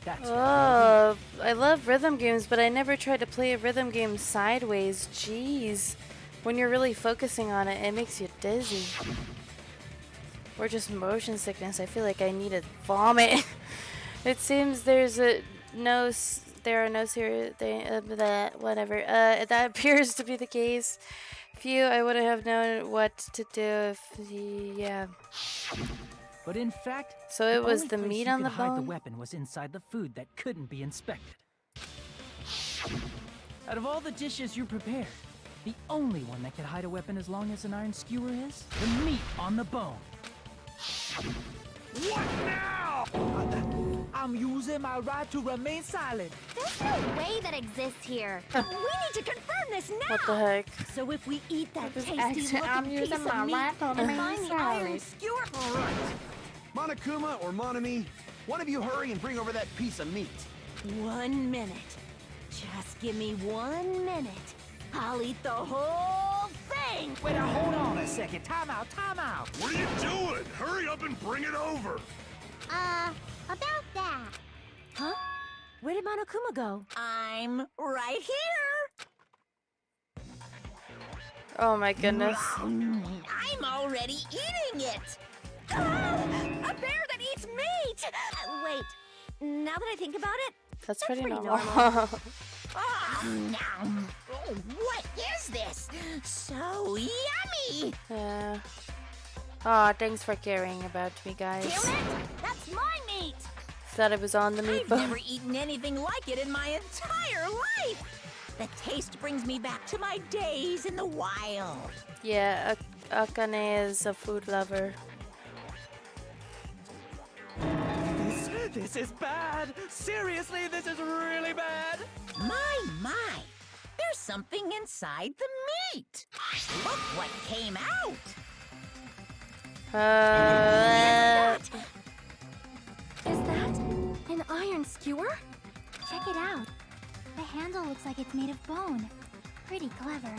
That's Oh, I love rhythm games, but I never tried to play a rhythm game sideways. Jeez. When you're really focusing on it, it makes you dizzy. Or just motion sickness. I feel like I need to vomit. It seems there are no serious whatever. That appears to be the case. Phew, I wouldn't have known what to do if yeah. But in fact, so it was the meat on the bone. The weapon was inside the food that couldn't be inspected. Out of all the dishes you prepared, the only one that could hide a weapon as long as an iron skewer is the meat on the bone. What now? I'm using my right to remain silent. There's no way that exists here. We need to confirm this now. What the heck? So if we eat that tasty I'm looking piece using of my meat right to and remain find the iron silent. skewer, All right. Monokuma or Monami, one of you hurry and bring over that piece of meat. 1 minute. Just give me 1 minute. I'll eat the whole thing. Wait, now hold on a second. Time out. What are you doing? Hurry up and bring it over. About that. Huh? Where did Monokuma go? I'm right here. Oh my goodness. I'm already eating it. A bear that eats meat. Wait. Now that I think about it, That's pretty normal. What is this? So yummy! Yeah. Aw, thanks for caring about me, guys. Damn it! That's my meat! Thought it was on the meat I've bone. never eaten anything like it in my entire life! The taste brings me back to my days in the wild. Yeah, Akane is a food lover. This is bad. Seriously, this is really bad. My. There's something inside the meat. Look what came out. Is that an iron skewer? Check it out. The handle looks like it's made of bone. Pretty clever.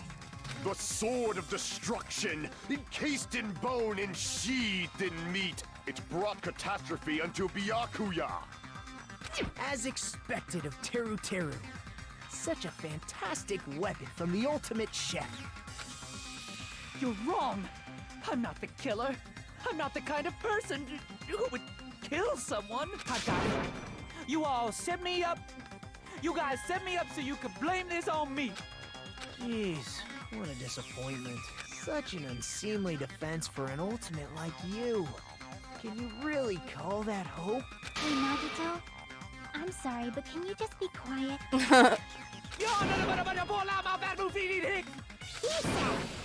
The sword of destruction, encased in bone and sheathed in meat. It brought catastrophe unto Byakuya. As expected of Teru Teru. Such a fantastic weapon from the ultimate chef. You're wrong. I'm not the killer. I'm not the kind of person who would kill someone. I got it. You all set me up. You guys set me up so you could blame this on me. Jeez, what a disappointment. Such an unseemly defense for an ultimate like you. Can you really call that hope? Hey, Nagito. I'm sorry, but can you just be quiet? He said,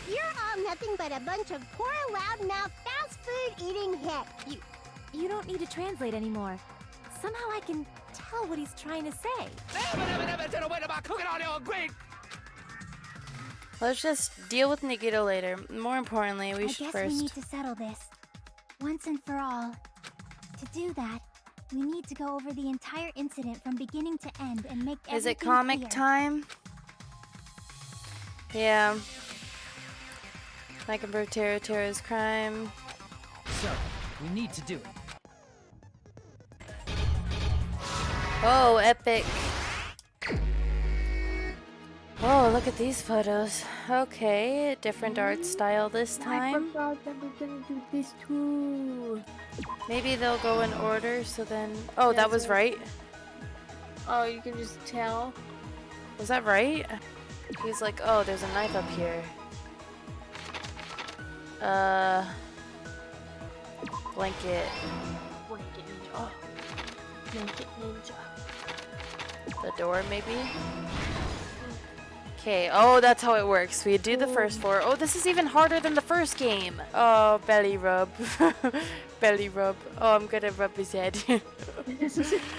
you're on the nothing but a bunch of poor, loudmouth, fast food eating hicks. You don't need to translate anymore. Somehow I can tell what he's trying to say. Let's just deal with Nikito later. More importantly, we should I guess first. we need to settle this once and for all. To do that, we need to go over the entire incident from beginning to end and make everything Is it comic clear. time? Yeah. I can prove Tera's crime. So, we need to do it. Oh, epic. Oh, look at these photos. Okay, different art style this I time. forgot that we're gonna do this too. Maybe they'll go in order, so then... Oh, Yeah, that was so- right. Oh, you can just tell. Was that right? He's like, oh, there's a knife up here. Blanket. Blanket ninja. Oh. Blanket ninja. The door, maybe? Okay, oh, that's how it works. We do the first four. Oh, this is even harder than the first game. Oh, belly rub. Belly rub. Oh, I'm gonna rub his head.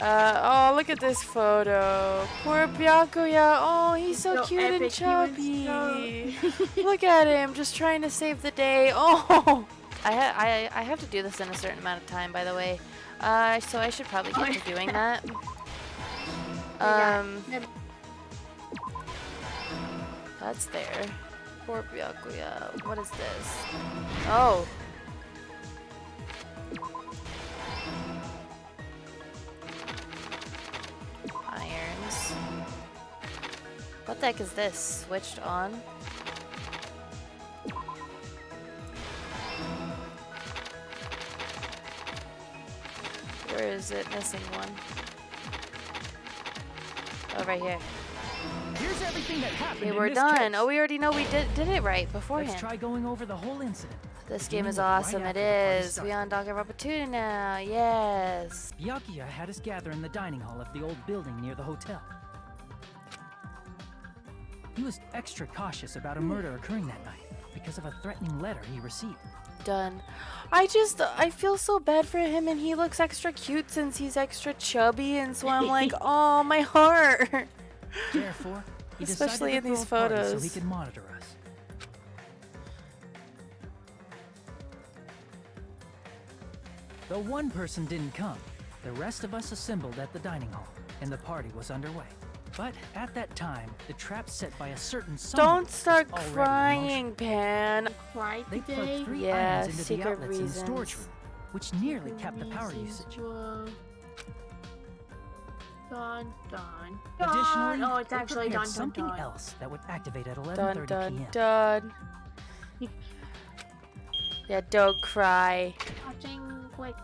Oh, look at this photo. Poor Byakuya. Oh, he's so So cute and epic. He was chubby. Look at him, just trying to save the day. Oh, I have to do this in a certain amount of time, by the way. So I should probably get to doing that. That's there. Poor Byakuya. What is this? Oh. Irons. What the heck is this? Switched on? Where is it? Missing one. Oh, right here. Here's everything that happened. Okay, in we're this done. case. Oh, we already know we did it right beforehand. Let's try going over the whole incident. This beginning game is with right awesome. after It the party is. started. We on Danganronpa now. Yes. Byakuya had us gather in the dining hall of the old building near the hotel. He was extra cautious about a murder occurring that night because of a threatening letter he received. Done. I feel so bad for him, and he looks extra cute since he's extra chubby, and so I'm like, oh, my heart. Therefore, he Especially decided in to these throw a party so photos. he could monitor us. Though one person didn't come, the rest of us assembled at the dining hall, and the party was underway. But at that time, the trap set by a certain someone Don't start was already in crying, motion. Pan. Right They today. plugged 3 Yeah, irons into the secret outlets in the storage reasons. room, which nearly capped the power usage. Dun, dun, Additionally, dun. Oh, it's they actually prepared dun, dun, something dun. else that would activate at Dun, 11:30 dun, p.m. dun. Yeah, don't cry. Watching quick.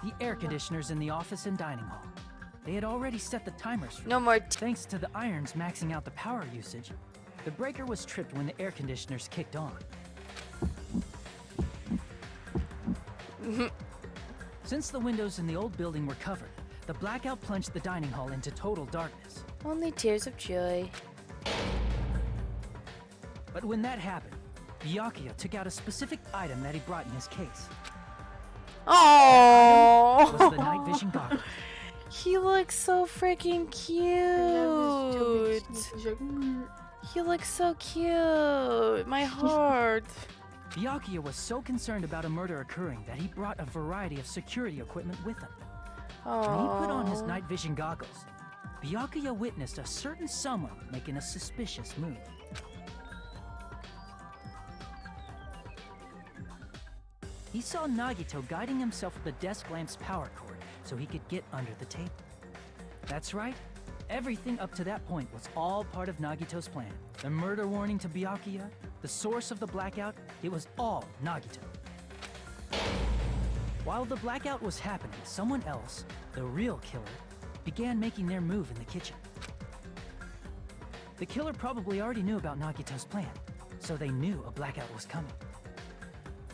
The air conditioners in the office and dining hall. They had already set the timers for No more. Thanks to the irons maxing out the power usage, the breaker was tripped when the air conditioners kicked on. Since the windows in the old building were covered, the blackout plunged the dining hall into total darkness. Only tears of joy. But when that happened, Byakuya took out a specific item that he brought in his case. Oh, Was the night vision goggles. he looks so freaking cute. He looks so cute. My heart. Byakuya was so concerned about a murder occurring that he brought a variety of security equipment with him. When he put on his Oh. night vision goggles, Byakuya witnessed a certain someone making a suspicious move. He saw Nagito guiding himself with the desk lamp's power cord so he could get under the table. That's right. Everything up to that point was all part of Nagito's plan. The murder warning to Byakuya, the source of the blackout, it was all Nagito. While the blackout was happening, someone else, the real killer, began making their move in the kitchen. The killer probably already knew about Nagito's plan, so they knew a blackout was coming.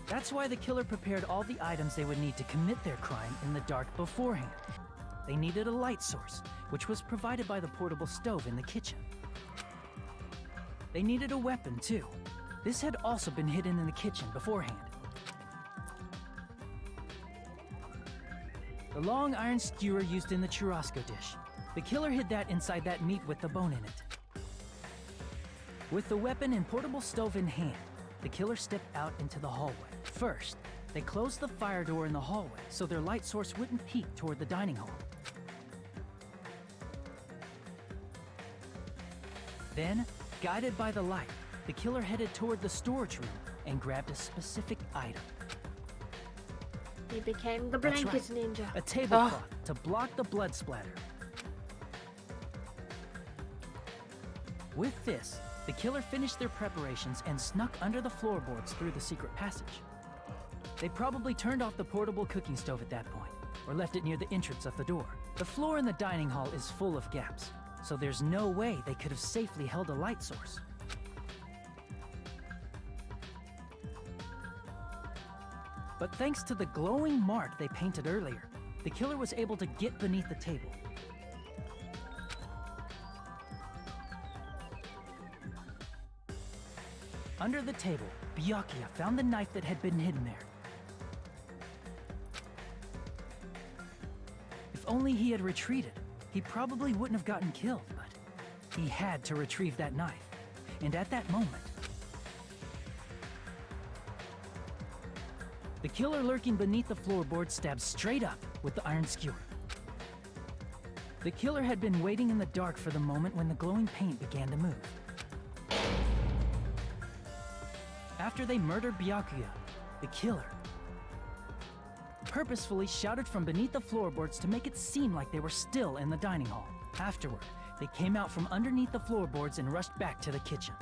That's why the killer prepared all the items they would need to commit their crime in the dark beforehand. They needed a light source, which was provided by the portable stove in the kitchen. They needed a weapon, too. This had also been hidden in the kitchen beforehand. The long iron skewer used in the churrasco dish. The killer hid that inside that meat with the bone in it. With the weapon and portable stove in hand, the killer stepped out into the hallway. First, they closed the fire door in the hallway so their light source wouldn't peek toward the dining hall. Then, guided by the light, the killer headed toward the storage room and grabbed a specific item. He became the That's blanket right, ninja. a tablecloth to block the blood splatter. With this, the killer finished their preparations and snuck under the floorboards through the secret passage. They probably turned off the portable cooking stove at that point, or left it near the entrance of the door. The floor in the dining hall is full of gaps, so there's no way they could have safely held a light source. But thanks to the glowing mark they painted earlier, the killer was able to get beneath the table. Under the table, Byakuya found the knife that had been hidden there. If only he had retreated, he probably wouldn't have gotten killed, but he had to retrieve that knife. And at that moment, the killer lurking beneath the floorboard stabbed straight up with the iron skewer. The killer had been waiting in the dark for the moment when the glowing paint began to move. After they murdered Byakuya, the killer purposefully shouted from beneath the floorboards to make it seem like they were still in the dining hall. Afterward, they came out from underneath the floorboards and rushed back to the kitchen.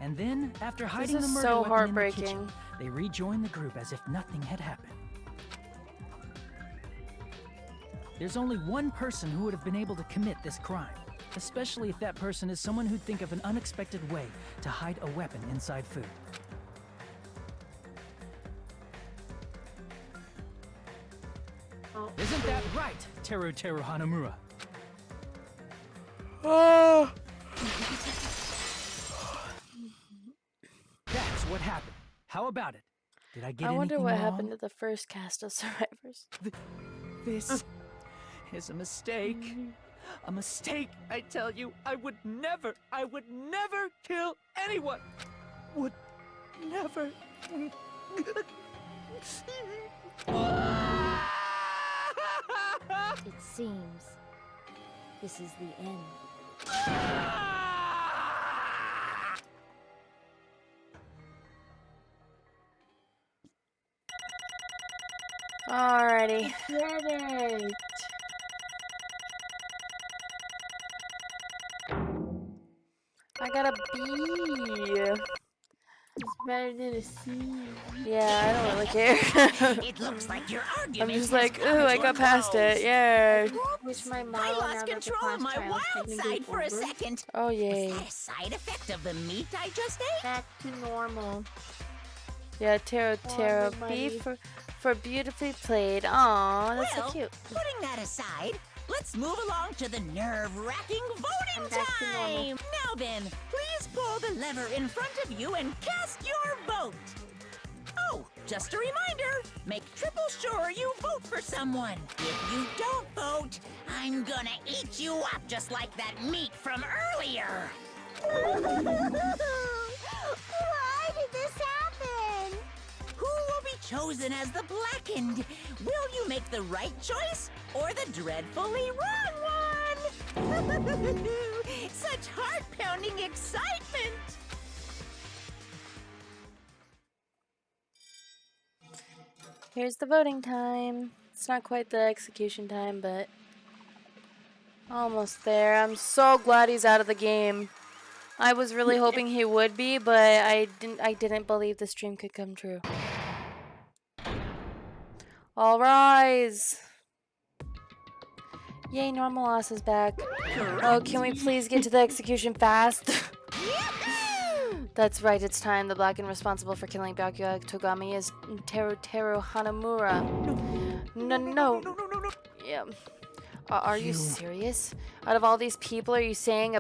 And then, after hiding the murder weapon in the kitchen, they rejoined the group as if nothing had happened. There's only one person who would have been able to commit this crime, especially if that person is someone who'd think of an unexpected way to hide a weapon inside food. Isn't that right, Teru Hanamura? Oh. That's what happened. How about it? Did I get I wonder anything what wrong? happened to the first cast of survivors. This is a mistake. A mistake, I tell you. I would never kill anyone. Would never. It seems this is the end. Alrighty. Get it. I got a B. It's better than a C. Yeah, I don't really care. It looks like your I'm argument just has like, come ooh, I to got a past close. it. Yay. Which my I model now lost that the control of class my trials wild technically side for a over. second. Oh, yay. Was that a side effect of the meat I just ate? Back to normal. Yeah, Taro, everybody. B for beautifully played. Aw, that's Well, so cute. putting that aside, let's move along to the nerve-wracking voting back to normal. time. Now then, please pull the lever in front of you and cast your vote. Oh, just a reminder, make triple sure you vote for someone. If you don't vote, I'm gonna eat you up just like that meat from earlier. Why did this happen? Who will be chosen as the blackened? Will you make the right choice or the dreadfully wrong one? Such heart-pounding excitement! Here's the voting time. It's not quite the execution time, but almost there. I'm so glad he's out of the game. I was really hoping he would be, but I didn't believe the stream could come true. All rise. Yay, Normaloss is back. Oh, can we please get to the execution fast? That's right, it's time. The black and responsible for killing Byakuya Togami is Teru Hanamura. No. Yeah. Are you serious? Out of all these people, are you saying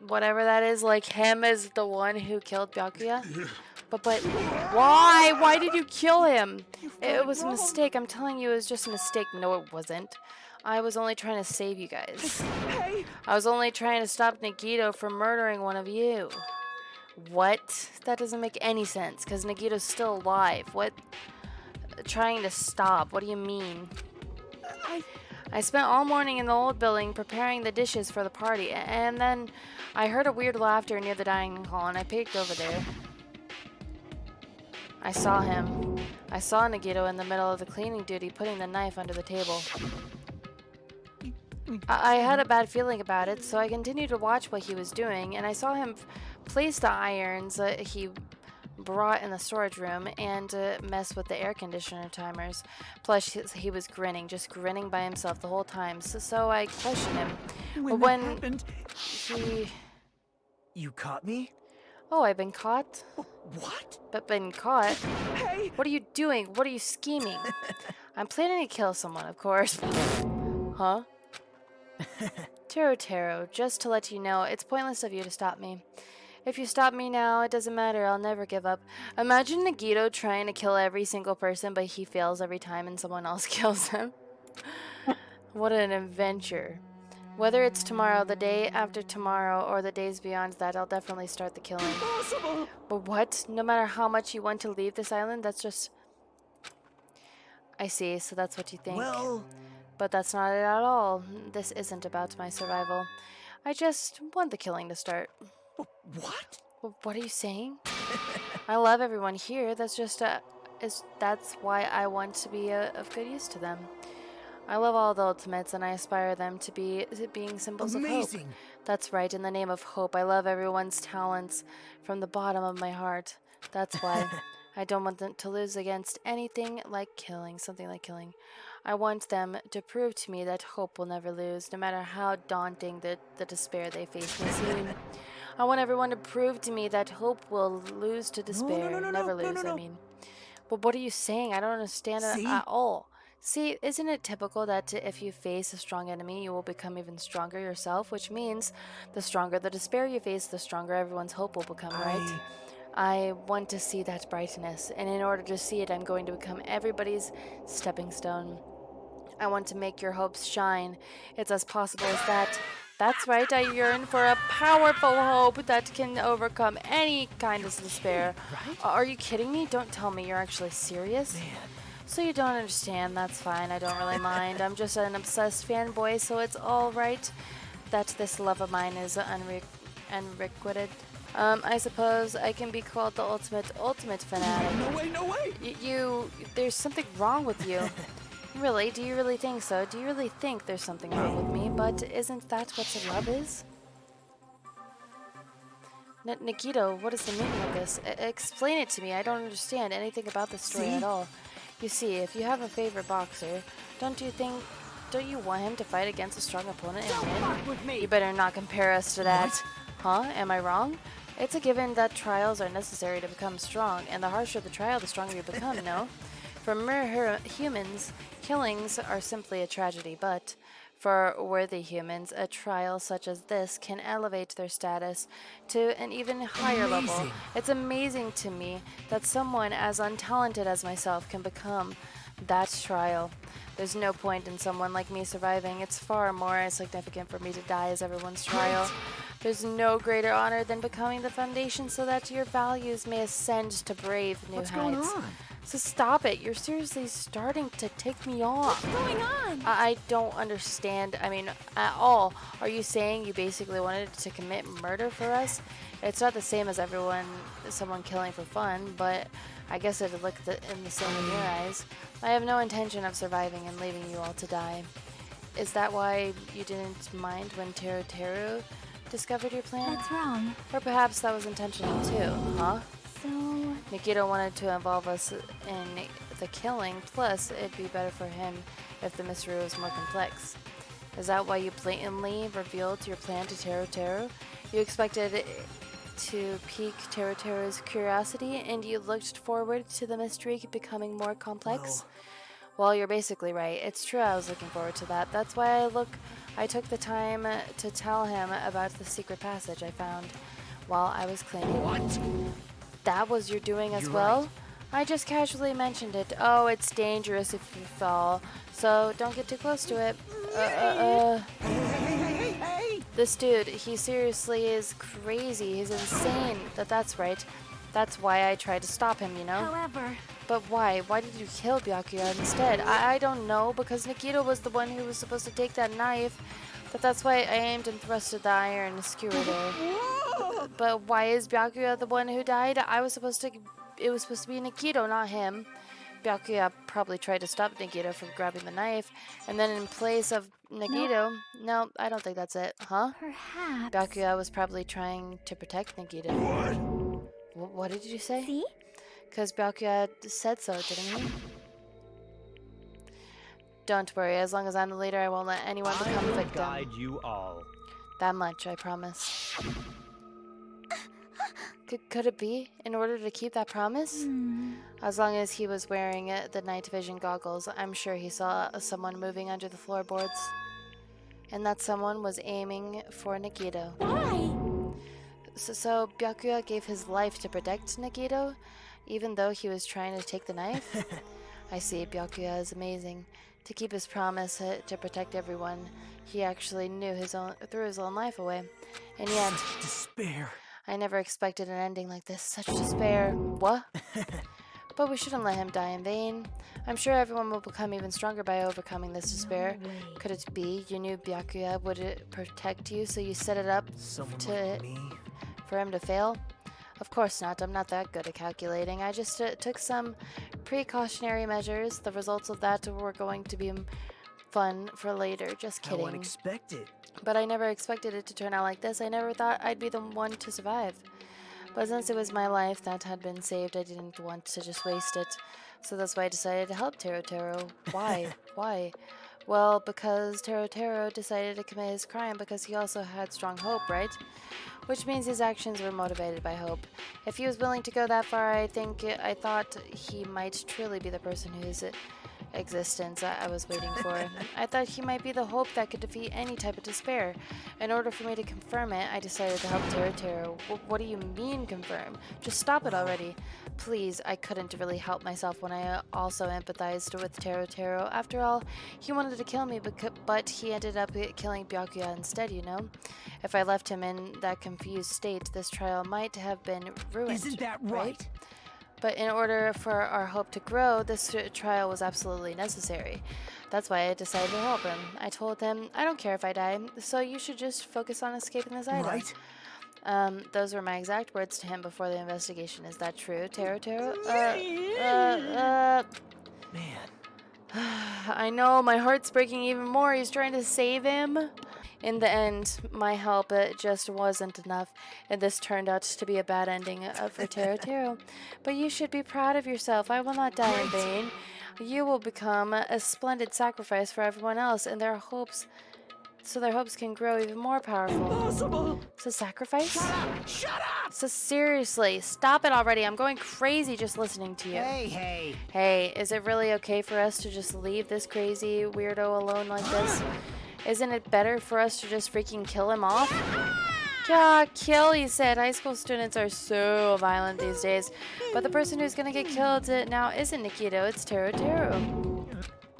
whatever that is, like him is the one who killed Byakuya? But why? Why did you kill him? It was a mistake. I'm telling you, it was just a mistake. No, it wasn't. I was only trying to save you guys. Hey! I was only trying to stop Nagito from murdering one of you. What? That doesn't make any sense, because Nagito's still alive. What? Trying to stop? What do you mean? I spent all morning in the old building preparing the dishes for the party, and then I heard a weird laughter near the dining hall, and I peeked over there. I saw him. I saw Nagito in the middle of the cleaning duty putting the knife under the table. I had a bad feeling about it, so I continued to watch what he was doing, and I saw him place the irons he brought in the storage room and mess with the air conditioner timers. Plus, he was grinning, just grinning by himself the whole time. So I questioned him. When that happened, You caught me? Oh, I've been caught? What? But been caught? Hey! What are you doing? What are you scheming? I'm planning to kill someone, of course. Huh? Taro, just to let you know, it's pointless of you to stop me. If you stop me now, it doesn't matter. I'll never give up. Imagine Nagito trying to kill every single person, but he fails every time and someone else kills him. What an adventure. Whether it's tomorrow, the day after tomorrow, or the days beyond that, I'll definitely start the killing. Impossible! But what? No matter how much you want to leave this island, that's just... I see, so that's what you think. Well... But that's not it at all. This isn't about my survival. I just want the killing to start. What? What are you saying? I love everyone here. That's just that's why I want to be of good use to them. I love all the ultimates, and I aspire them to being symbols of hope. Amazing! That's right, in the name of hope. I love everyone's talents from the bottom of my heart. That's why I don't want them to lose against anything like killing, something like killing. I want them to prove to me that hope will never lose, no matter how daunting the despair they face may seem. I want everyone to prove to me that hope will lose to despair. Never lose, I mean. But what are you saying? I don't understand it at all. See, isn't it typical that if you face a strong enemy, you will become even stronger yourself? Which means the stronger the despair you face, the stronger everyone's hope will become, right? I want to see that brightness, and in order to see it, I'm going to become everybody's stepping stone. I want to make your hopes shine. It's as possible as that. That's right, I yearn for a powerful hope that can overcome any kind of despair. Right? Are you kidding me? Don't tell me you're actually serious. Man. So you don't understand, that's fine, I don't really mind. I'm just an obsessed fanboy, so it's alright that this love of mine is unrequited. I suppose I can be called the ultimate fanatic. No way! There's something wrong with you. Really? Do you really think so? Do you really think there's something wrong with me? But isn't that what love is? Nagito, what is the meaning of this? Explain it to me. I don't understand anything about this story at all. You see, if you have a favorite boxer, don't you want him to fight against a strong opponent and win? You better not compare us to that. What? Huh? Am I wrong? It's a given that trials are necessary to become strong, and the harsher the trial, the stronger you become, no? For mere humans, killings are simply a tragedy, but for worthy humans, a trial such as this can elevate their status to an even higher level. It's amazing to me that someone as untalented as myself can become that trial. There's no point in someone like me surviving. It's far more significant for me to die as everyone's trial. There's no greater honor than becoming the foundation so that your values may ascend to brave new heights. What's going on? So stop it. You're seriously starting to take me off. What's going on? I don't understand. I mean, at all. Are you saying you basically wanted to commit murder for us? It's not the same as someone killing for fun, but I guess it looked in the same in your eyes. I have no intention of surviving and leaving you all to die. Is that why you didn't mind when Teru discovered your plan? That's wrong. Or perhaps that was intentional too, huh? So... Nagito wanted to involve us in the killing, plus it'd be better for him if the mystery was more complex. Is that why you blatantly revealed your plan to Teru? You expected to pique Teru's curiosity, and you looked forward to the mystery becoming more complex? Well, you're basically right. It's true I was looking forward to that. That's why I took the time to tell him about the secret passage I found while I was cleaning. What? That was your doing as You're well? right. I just casually mentioned it. Oh, it's dangerous if you fall, so don't get too close to it. This dude, he seriously is crazy. He's insane. That's right. That's why I tried to stop him, you know? However, But why? Why did you kill Byakuya instead? I don't know, because Nikito was the one who was supposed to take that knife. But that's why I aimed and thrusted the iron skewer there. But why is Byakuya the one who died? It was supposed to be Nikito, not him. Byakuya probably tried to stop Nikito from grabbing the knife, and then in place of Nikito, no, I don't think that's it, huh? Perhaps. Byakuya was probably trying to protect Nikito. What did you say? See? Because Byakuya said so, didn't he? Don't worry, as long as I'm the leader, I won't let anyone become a victim. Guide you all. That much, I promise. Could it be, in order to keep that promise? As long as he was wearing the night vision goggles, I'm sure he saw someone moving under the floorboards. And that someone was aiming for Nikito. why? So Byakuya gave his life to protect Nikito, even though he was trying to take the knife? I see, Byakuya is amazing. To keep his promise to protect everyone, he actually threw his own life away. And yet, Such despair. I never expected an ending like this. Such despair. What? But we shouldn't let him die in vain. I'm sure everyone will become even stronger by overcoming this despair. Could it be you knew Byakuya would protect you, so you set it up Someone like me. for him to fail? Of course not. I'm not that good at calculating. I just took some precautionary measures. The results of that were going to be fun for later. Just How kidding. unexpected. But I never expected it to turn out like this. I never thought I'd be the one to survive. But since it was my life that had been saved, I didn't want to just waste it. So that's why I decided to help Taro. Why? Why? Well, because Taro decided to commit his crime because he also had strong hope, right? Which means his actions were motivated by hope. If he was willing to go that far, I thought he might truly be the person whose existence I was waiting for. I thought he might be the hope that could defeat any type of despair. In order for me to confirm it, I decided to help Taro. What do you mean confirm? Just stop it already. Please, I couldn't really help myself when I also empathized with Taro. After all, he wanted to kill me, but he ended up killing Byakuya instead, you know? If I left him in that confused state, this trial might have been ruined. Isn't that right? But in order for our hope to grow, this trial was absolutely necessary. That's why I decided to help him. I told him, I don't care if I die, so you should just focus on escaping this item. Right? Those were my exact words to him before the investigation. Is that true, Taro? Man. I know, my heart's breaking even more. He's trying to save him. In the end, my help just wasn't enough, and this turned out to be a bad ending for Taro. But you should be proud of yourself. I will not die in vain. You will become a splendid sacrifice for everyone else, and their hopes can grow even more powerful. Impossible! So sacrifice? Shut up! So seriously, stop it already. I'm going crazy just listening to you. Hey, is it really okay for us to just leave this crazy weirdo alone like this? Isn't it better for us to just freaking kill him off? Yeah, kill, he said. High school students are so violent these days. But the person who's gonna get killed now isn't Nikito, it's Taro.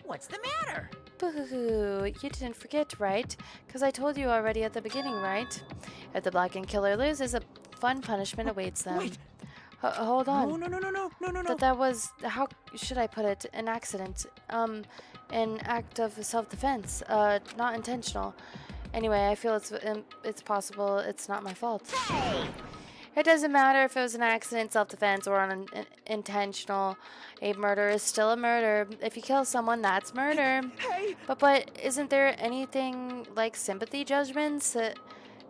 What's the matter? Boo-hoo-hoo, you didn't forget, right? Because I told you already at the beginning, right? If the Blackened Killer loses, a fun punishment awaits them. Wait. Hold on. No. That was, how should I put it, an accident. An act of self-defense, not intentional. Anyway, I feel it's possible it's not my fault. Hey! It doesn't matter if it was an accident, self-defense, or an intentional. A murder is still a murder. If you kill someone, that's murder. Hey! But isn't there anything like sympathy judgments,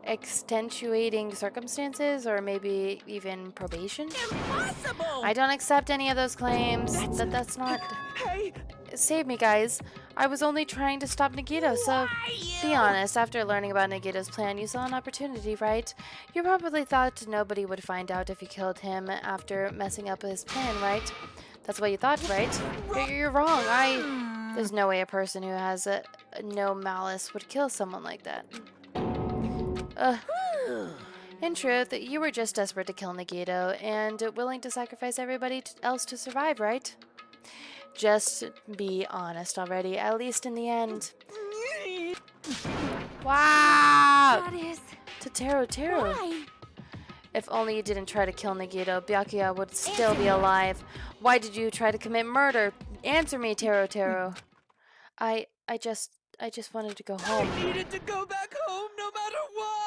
extenuating circumstances, or maybe even probation? Impossible! I don't accept any of those claims. That's not... Hey! Save me, guys. I was only trying to stop Nikito, so be honest. After learning about Nikito's plan, you saw an opportunity, right? You probably thought nobody would find out if you killed him after messing up his plan, right? That's what you thought, right? You're wrong. There's no way a person who has no malice would kill someone like that. In truth, you were just desperate to kill Nagito and willing to sacrifice everybody else to survive, right? Just be honest already, at least in the end. Wow! That is... Teru. Why? If only you didn't try to kill Nagito, Byakuya would still be alive. Why did you try to commit murder? Answer me, Teru. I just wanted to go home. I needed to go back home no matter what!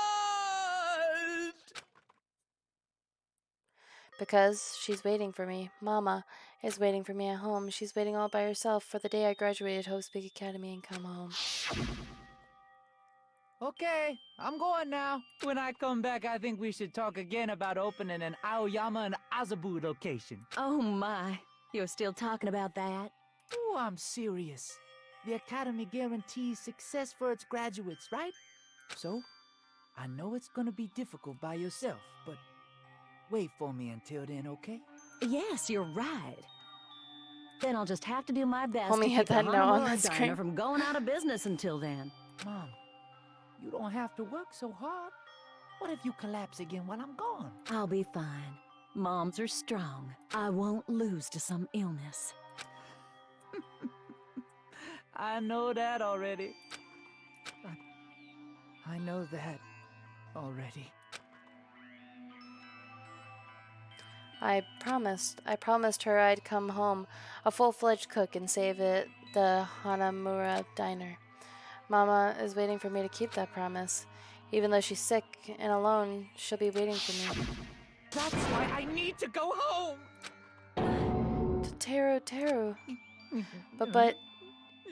Because she's waiting for me. Mama is waiting for me at home. She's waiting all by herself for the day I graduated Hope's Big Academy and come home. Okay, I'm going now. When I come back, I think we should talk again about opening an Aoyama and Azabu location. Oh my, you're still talking about that? Oh, I'm serious. The Academy guarantees success for its graduates, right? So, I know it's gonna be difficult by yourself, but wait for me until then, okay? Yes, you're right. Then I'll just have to do my best Homie to hit keep the that note on the Hanamura screen. Diner from going out of business until then. Mom, you don't have to work so hard. What if you collapse again while I'm gone? I'll be fine. Moms are strong. I won't lose to some illness. I know that already. I know that already. I promised her I'd come home a full-fledged cook and save it the Hanamura Diner. Mama is waiting for me to keep that promise. Even though she's sick and alone, she'll be waiting for me. That's why I need to go home! Teru. But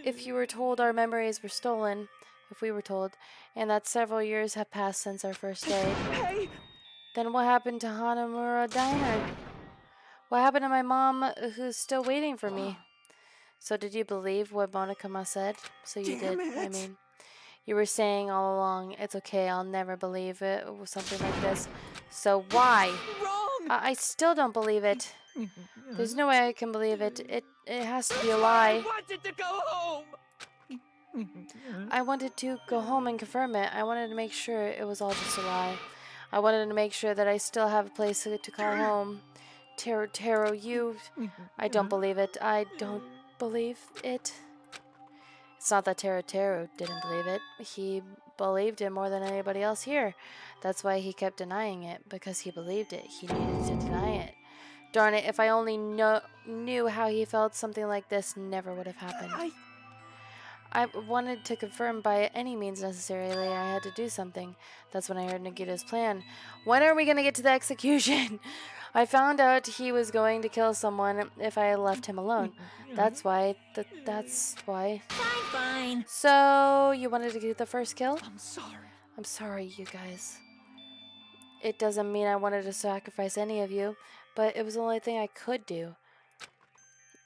if you were told our memories were stolen, if we were told, and that several years have passed since our first day, Hey! then what happened to Hanamura Diner? What happened to my mom who's still waiting for me? So did you believe what Monokuma said? So you Damn did, I it. mean. You were saying all along, it's okay, I'll never believe it, or something like this. So why? Wrong! I still don't believe it. There's no way I can believe it. It has to be a lie. I wanted to go home! I wanted to go home and confirm it. I wanted to make sure it was all just a lie. I wanted to make sure that I still have a place to call home. Teru, you... I don't believe it. I don't believe it. It's not that Teru didn't believe it. He believed it more than anybody else here. That's why he kept denying it, because he believed it. He needed to deny it. Darn it, if I only knew how he felt, something like this never would have happened. I wanted to confirm by any means necessarily I had to do something. That's when I heard Nagito's plan. When are we going to get to the execution? I found out he was going to kill someone if I left him alone. That's why. That's why. Fine. So, you wanted to get the first kill? I'm sorry. I'm sorry, you guys. It doesn't mean I wanted to sacrifice any of you, but it was the only thing I could do.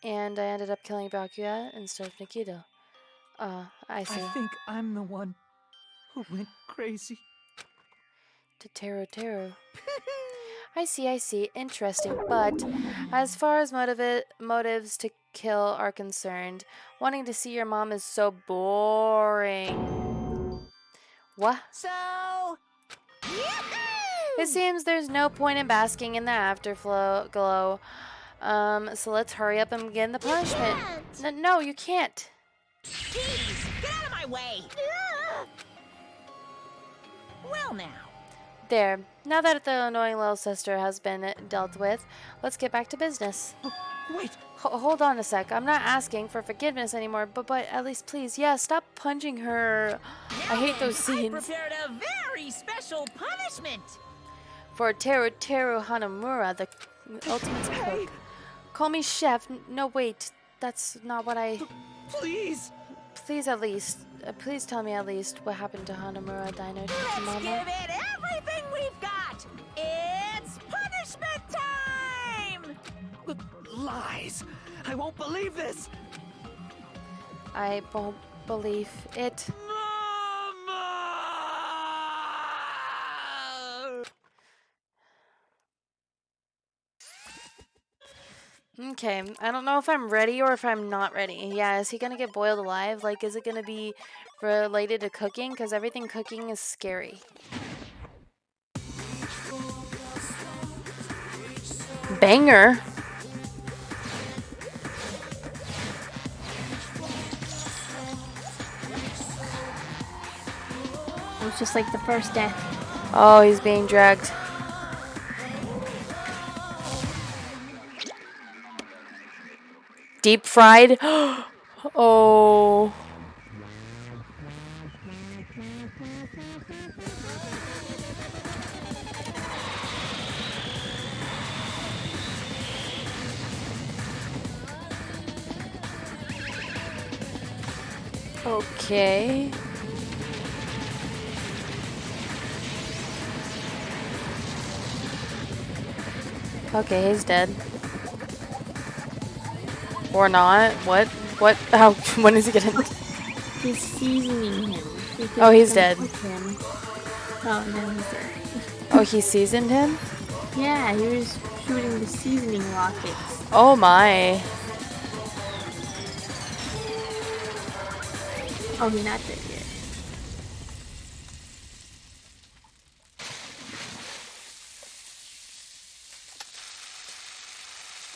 And I ended up killing Byakuya instead of Nagito. I see. I think I'm the one who went crazy. To Teru. I see. Interesting. But as far as motives to kill are concerned, wanting to see your mom is so boring. What? So... It seems there's no point in basking in the afterglow. So let's hurry up and begin the punishment. No, you can't. Jeez, get out of my way! Well now. There. Now that the annoying little sister has been dealt with, let's get back to business. Wait. Hold on a sec. I'm not asking for forgiveness anymore, but at least please, yeah, stop punching her. I hate those scenes. I prepared a very special punishment. For Teru Hanamura, the ultimate cook. Call me chef. No, wait. That's not what I... Please. Please at least. Please tell me at least what happened to Hanamura Diner. Let's Mama. give it everything we've got. It's punishment time. Lies. I won't believe this. I won't believe it. Okay, I don't know if I'm ready or if I'm not ready. Yeah, is he gonna get boiled alive? Like, is it gonna be related to cooking? Because everything cooking is scary. Banger. It was just like the first death. Oh, he's being dragged. Deep fried. Oh. Okay. Okay, he's dead. Or not. What? What? How? When is he gonna... He's seasoning him. Oh, he's dead. Oh, no, he's dead. Oh, he seasoned him? Yeah, he was shooting the seasoning rockets. Oh my. Oh, he's not dead yet.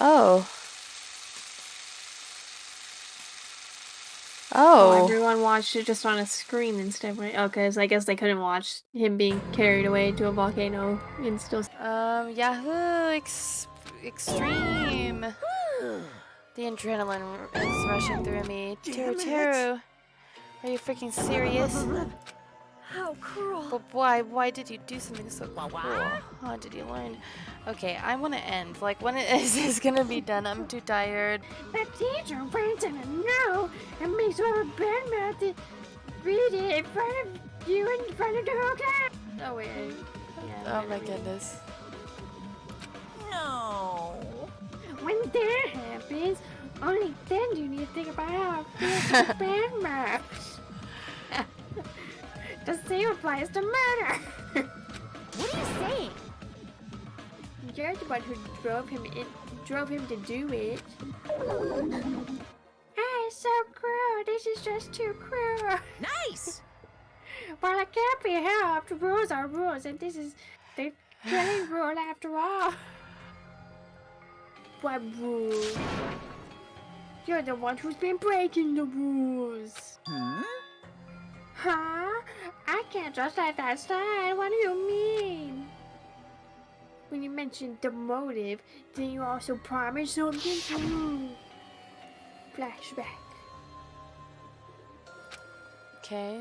Oh. Oh, Oh. everyone watched it just on a screen instead, right? Okay, so I guess they couldn't watch him being carried away to a volcano and still. Yahoo! Extreme. The adrenaline is rushing through me. Teru, are you freaking serious? How cruel. But why did you do something so cruel? How did you learn? Okay, I want to end. Like, when is this gonna be done? I'm too tired. The teacher went in a no and makes over bad mouth and read it in front of you in front of the whole class. Oh wait. Yeah, Oh my goodness. No. When that happens, only then do you need to think about how it feels to bad mouths. The same applies to murder. What are you saying? You're the one who drove him to do it. Ah, it's so cruel. This is just too cruel. Nice. Well, it can't be helped. Rules are rules, and this is the killing rule after all. What rule? You're the one who's been breaking the rules. Huh? I can't just let that slide. What do you mean? When you mentioned the motive, then you also promised something? Flashback. Okay.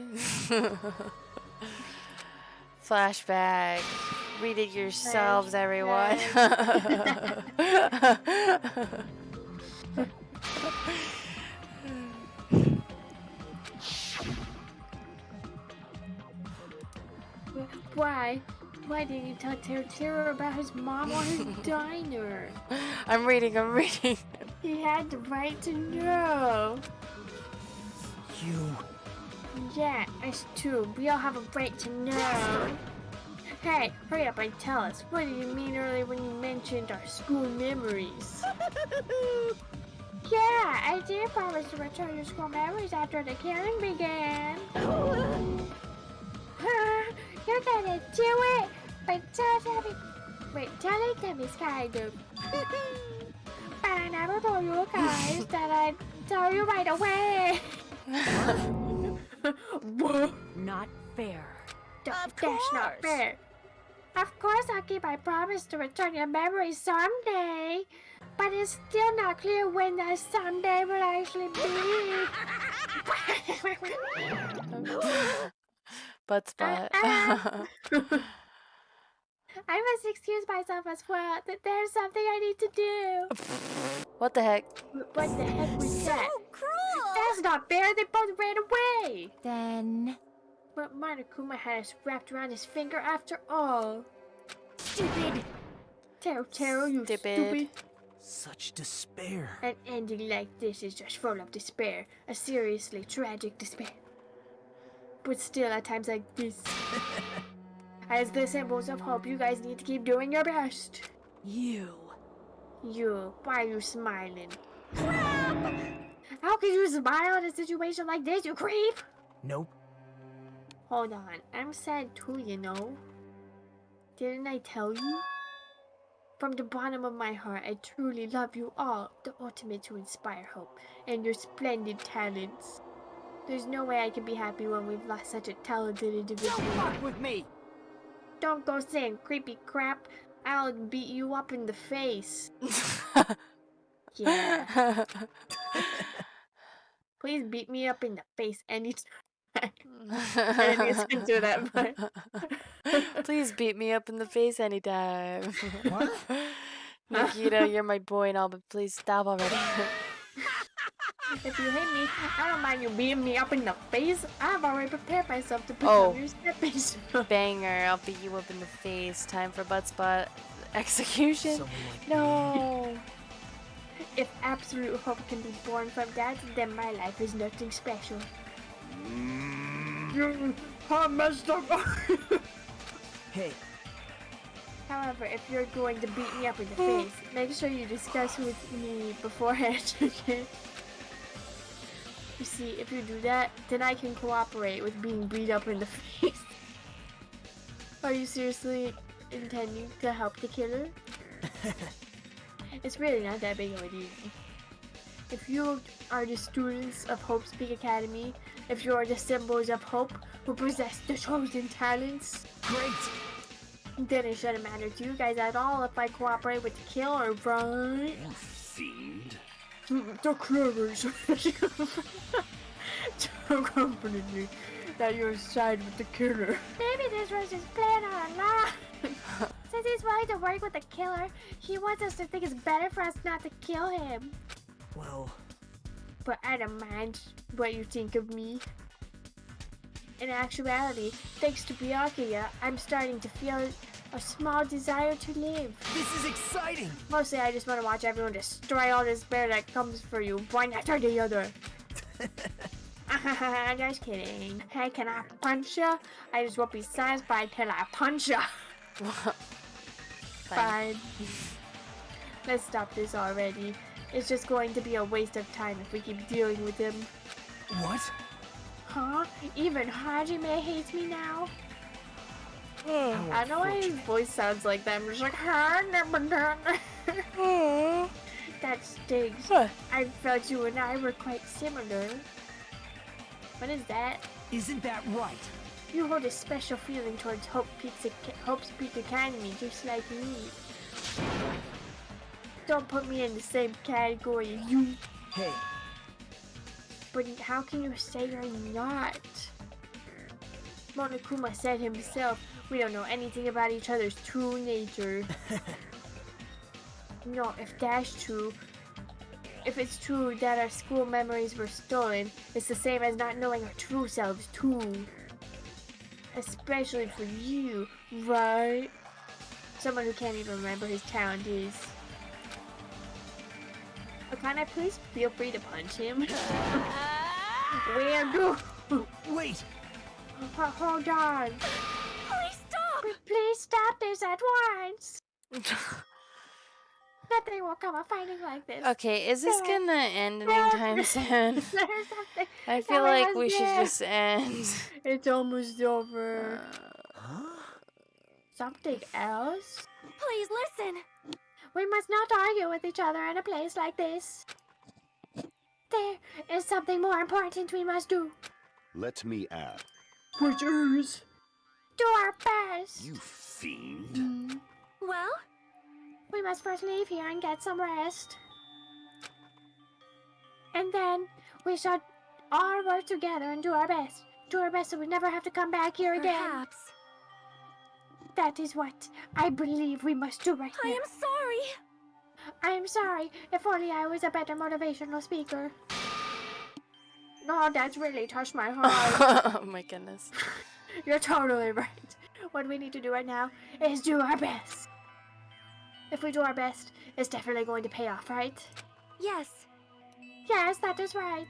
Flashback. Read it yourselves, everyone. Why? Why didn't you tell Teru about his mom or his diner? I'm reading. He had the right to know. You... Yeah, us too. We all have a right to know. Hey, hurry up and tell us. What did you mean earlier when you mentioned our school memories? Yeah, I did promise to return your school memories after the killing began. You're gonna do it, but telling them is kind of. But I never told you guys that I'd tell you right away. Not fair. That's not fair. Of course I'll keep my promise to return your memories someday. But it's still not clear when that someday will actually be. Butt spot. I must excuse myself as well. That there's something I need to do. What the heck? What the heck was that? Cruel. That's not fair. They both ran away. Then... But Monokuma had us wrapped around his finger after all. Stupid. Teru, you stupid. Such despair. An ending like this is just full of despair. A seriously tragic despair. But still, at times like this, as the symbols of hope, you guys need to keep doing your best. You You, why are you smiling? How can you smile in a situation like this, you creep? Nope. Hold on, I'm sad too, you know. Didn't I tell you? From the bottom of my heart, I truly love you all, the ultimate to inspire hope, and your splendid talents. There's no way I can be happy when we've lost such a talented individual. Don't fuck with me! Don't go saying creepy crap. I'll beat you up in the face. Yeah. Please beat me up in the face anytime. I didn't do that, but... Please beat me up in the face anytime. What? Nikita, you're my boy and all, but please stop already. If you hate me, I don't mind you beating me up in the face. I've already prepared myself to become your steppies. Banger, I'll beat you up in the face. Time for butt spot execution. No. If absolute hope can be born from that, then my life is nothing special. You are messed up. Hey. However, if you're going to beat me up in the face, make sure you discuss with me beforehand, okay? You see, if you do that, then I can cooperate with being beat up in the face. Are you seriously intending to help the killer? It's really not that big of a deal. If you are the students of Hope's Peak Academy, if you are the symbols of hope who possess the chosen talents, great! Then it shouldn't matter to you guys at all if I cooperate with the killer, right? You fiend. The clovers. Don't comfort me that you're side with the killer. Maybe this was his plan all along. Since he's willing to work with the killer, he wants us to think it's better for us not to kill him. Well... But I don't mind what you think of me. In actuality, thanks to Byakuya, I'm starting to feel a small desire to live. This is exciting! Mostly I just want to watch everyone destroy all this bear that comes for you, one after the other. Just kidding. Hey, can I punch ya? I just won't be satisfied till I punch ya. Fine. Let's stop this already. It's just going to be a waste of time if we keep dealing with him. What? Huh? Even Hajime hates me now? I know why his voice sounds like that. I'm just like, that stings. I felt you and I were quite similar. What is that? Isn't that right? You hold a special feeling towards Hope's Peak Academy, just like me. Don't put me in the same category as you. Hey. But how can you say you're not? Monokuma said himself, we don't know anything about each other's true nature. No, if that's true, if it's true that our school memories were stolen, it's the same as not knowing our true selves too. Especially for you, right? Someone who can't even remember his talent is. Can I please feel free to punch him? Where go? Wait! Hold on. Please stop! Please stop this at once. Nothing will come of fighting like this. Okay, is this gonna end anytime soon? I feel like we should just end. It's almost over. Something else? Please listen! We must not argue with each other in a place like this. There is something more important we must do. Let me add. Which is? Do our best. You fiend. Well? We must first leave here and get some rest. And then we shall all work together and do our best. Do our best so we never have to come back here again. Perhaps. That is what I believe we must do right now. I am sorry. I am sorry. If only I was a better motivational speaker. No, that's really touched my heart. Oh my goodness. You're totally right. What we need to do right now is do our best. If we do our best, it's definitely going to pay off, right? Yes. Yes, that is right.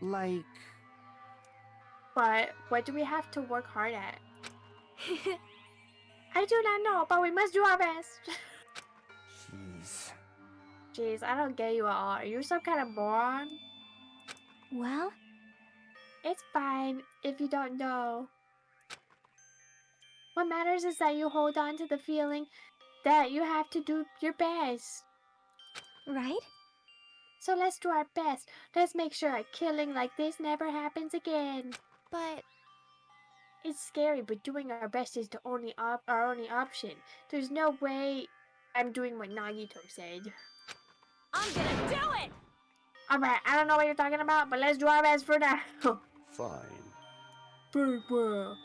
Like... But what do we have to work hard at? I do not know, but we must do our best. Jeez. Jeez, I don't get you at all. Are you some kind of moron? Well, It's fine if you don't know. What matters is that you hold on to the feeling that you have to do your best. right? So let's do our best. Let's make sure a killing like this never happens again. But It's scary, but doing our best is the our only option. There's no way I'm doing what Nagito said. I'm gonna do it! Alright, I don't know what you're talking about, but let's do our best for now. Fine. Very well.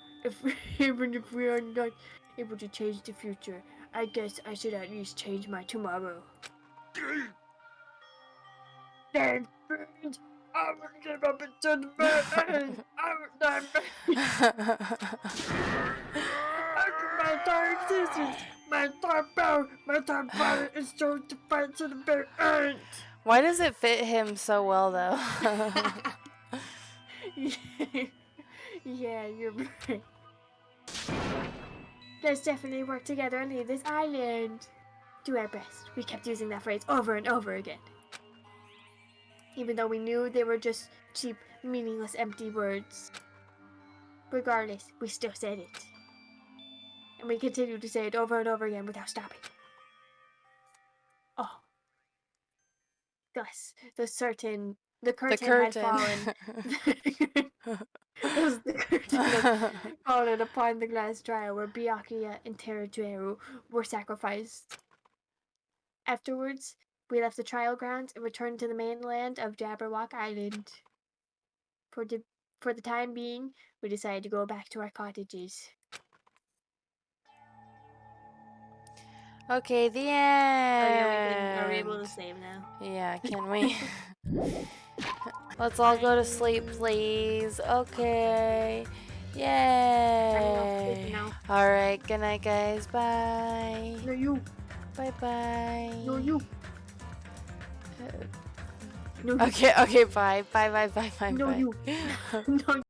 Even if we are not able to change the future, I guess I should at least change my tomorrow. Then, birds, I will live up into the moon. I will die. My entire existence, my entire power is so to fight to the very end. Why does it fit him so well, though? Yeah, you're right. Let's definitely work together and leave this island. Do our best. We kept using that phrase over and over again. Even though we knew they were just cheap, meaningless, empty words. Regardless, we still said it. And we continued to say it over and over again without stopping. Oh. Thus, the curtain had fallen. Thus, the curtain had fallen upon the glass trial where Byakuya and Zettarawr were sacrificed. Afterwards, we left the trial grounds and returned to the mainland of Jabberwock Island. For the time being, we decided to go back to our cottages. Okay, the Oh end. yeah, are we able to save now? Yeah, can we? Let's all go to sleep, please. Okay. Yay. Alright, good night, guys. Bye. No, you. Bye-bye. No, you. No, Okay, bye. Bye. No, Bye. you. No,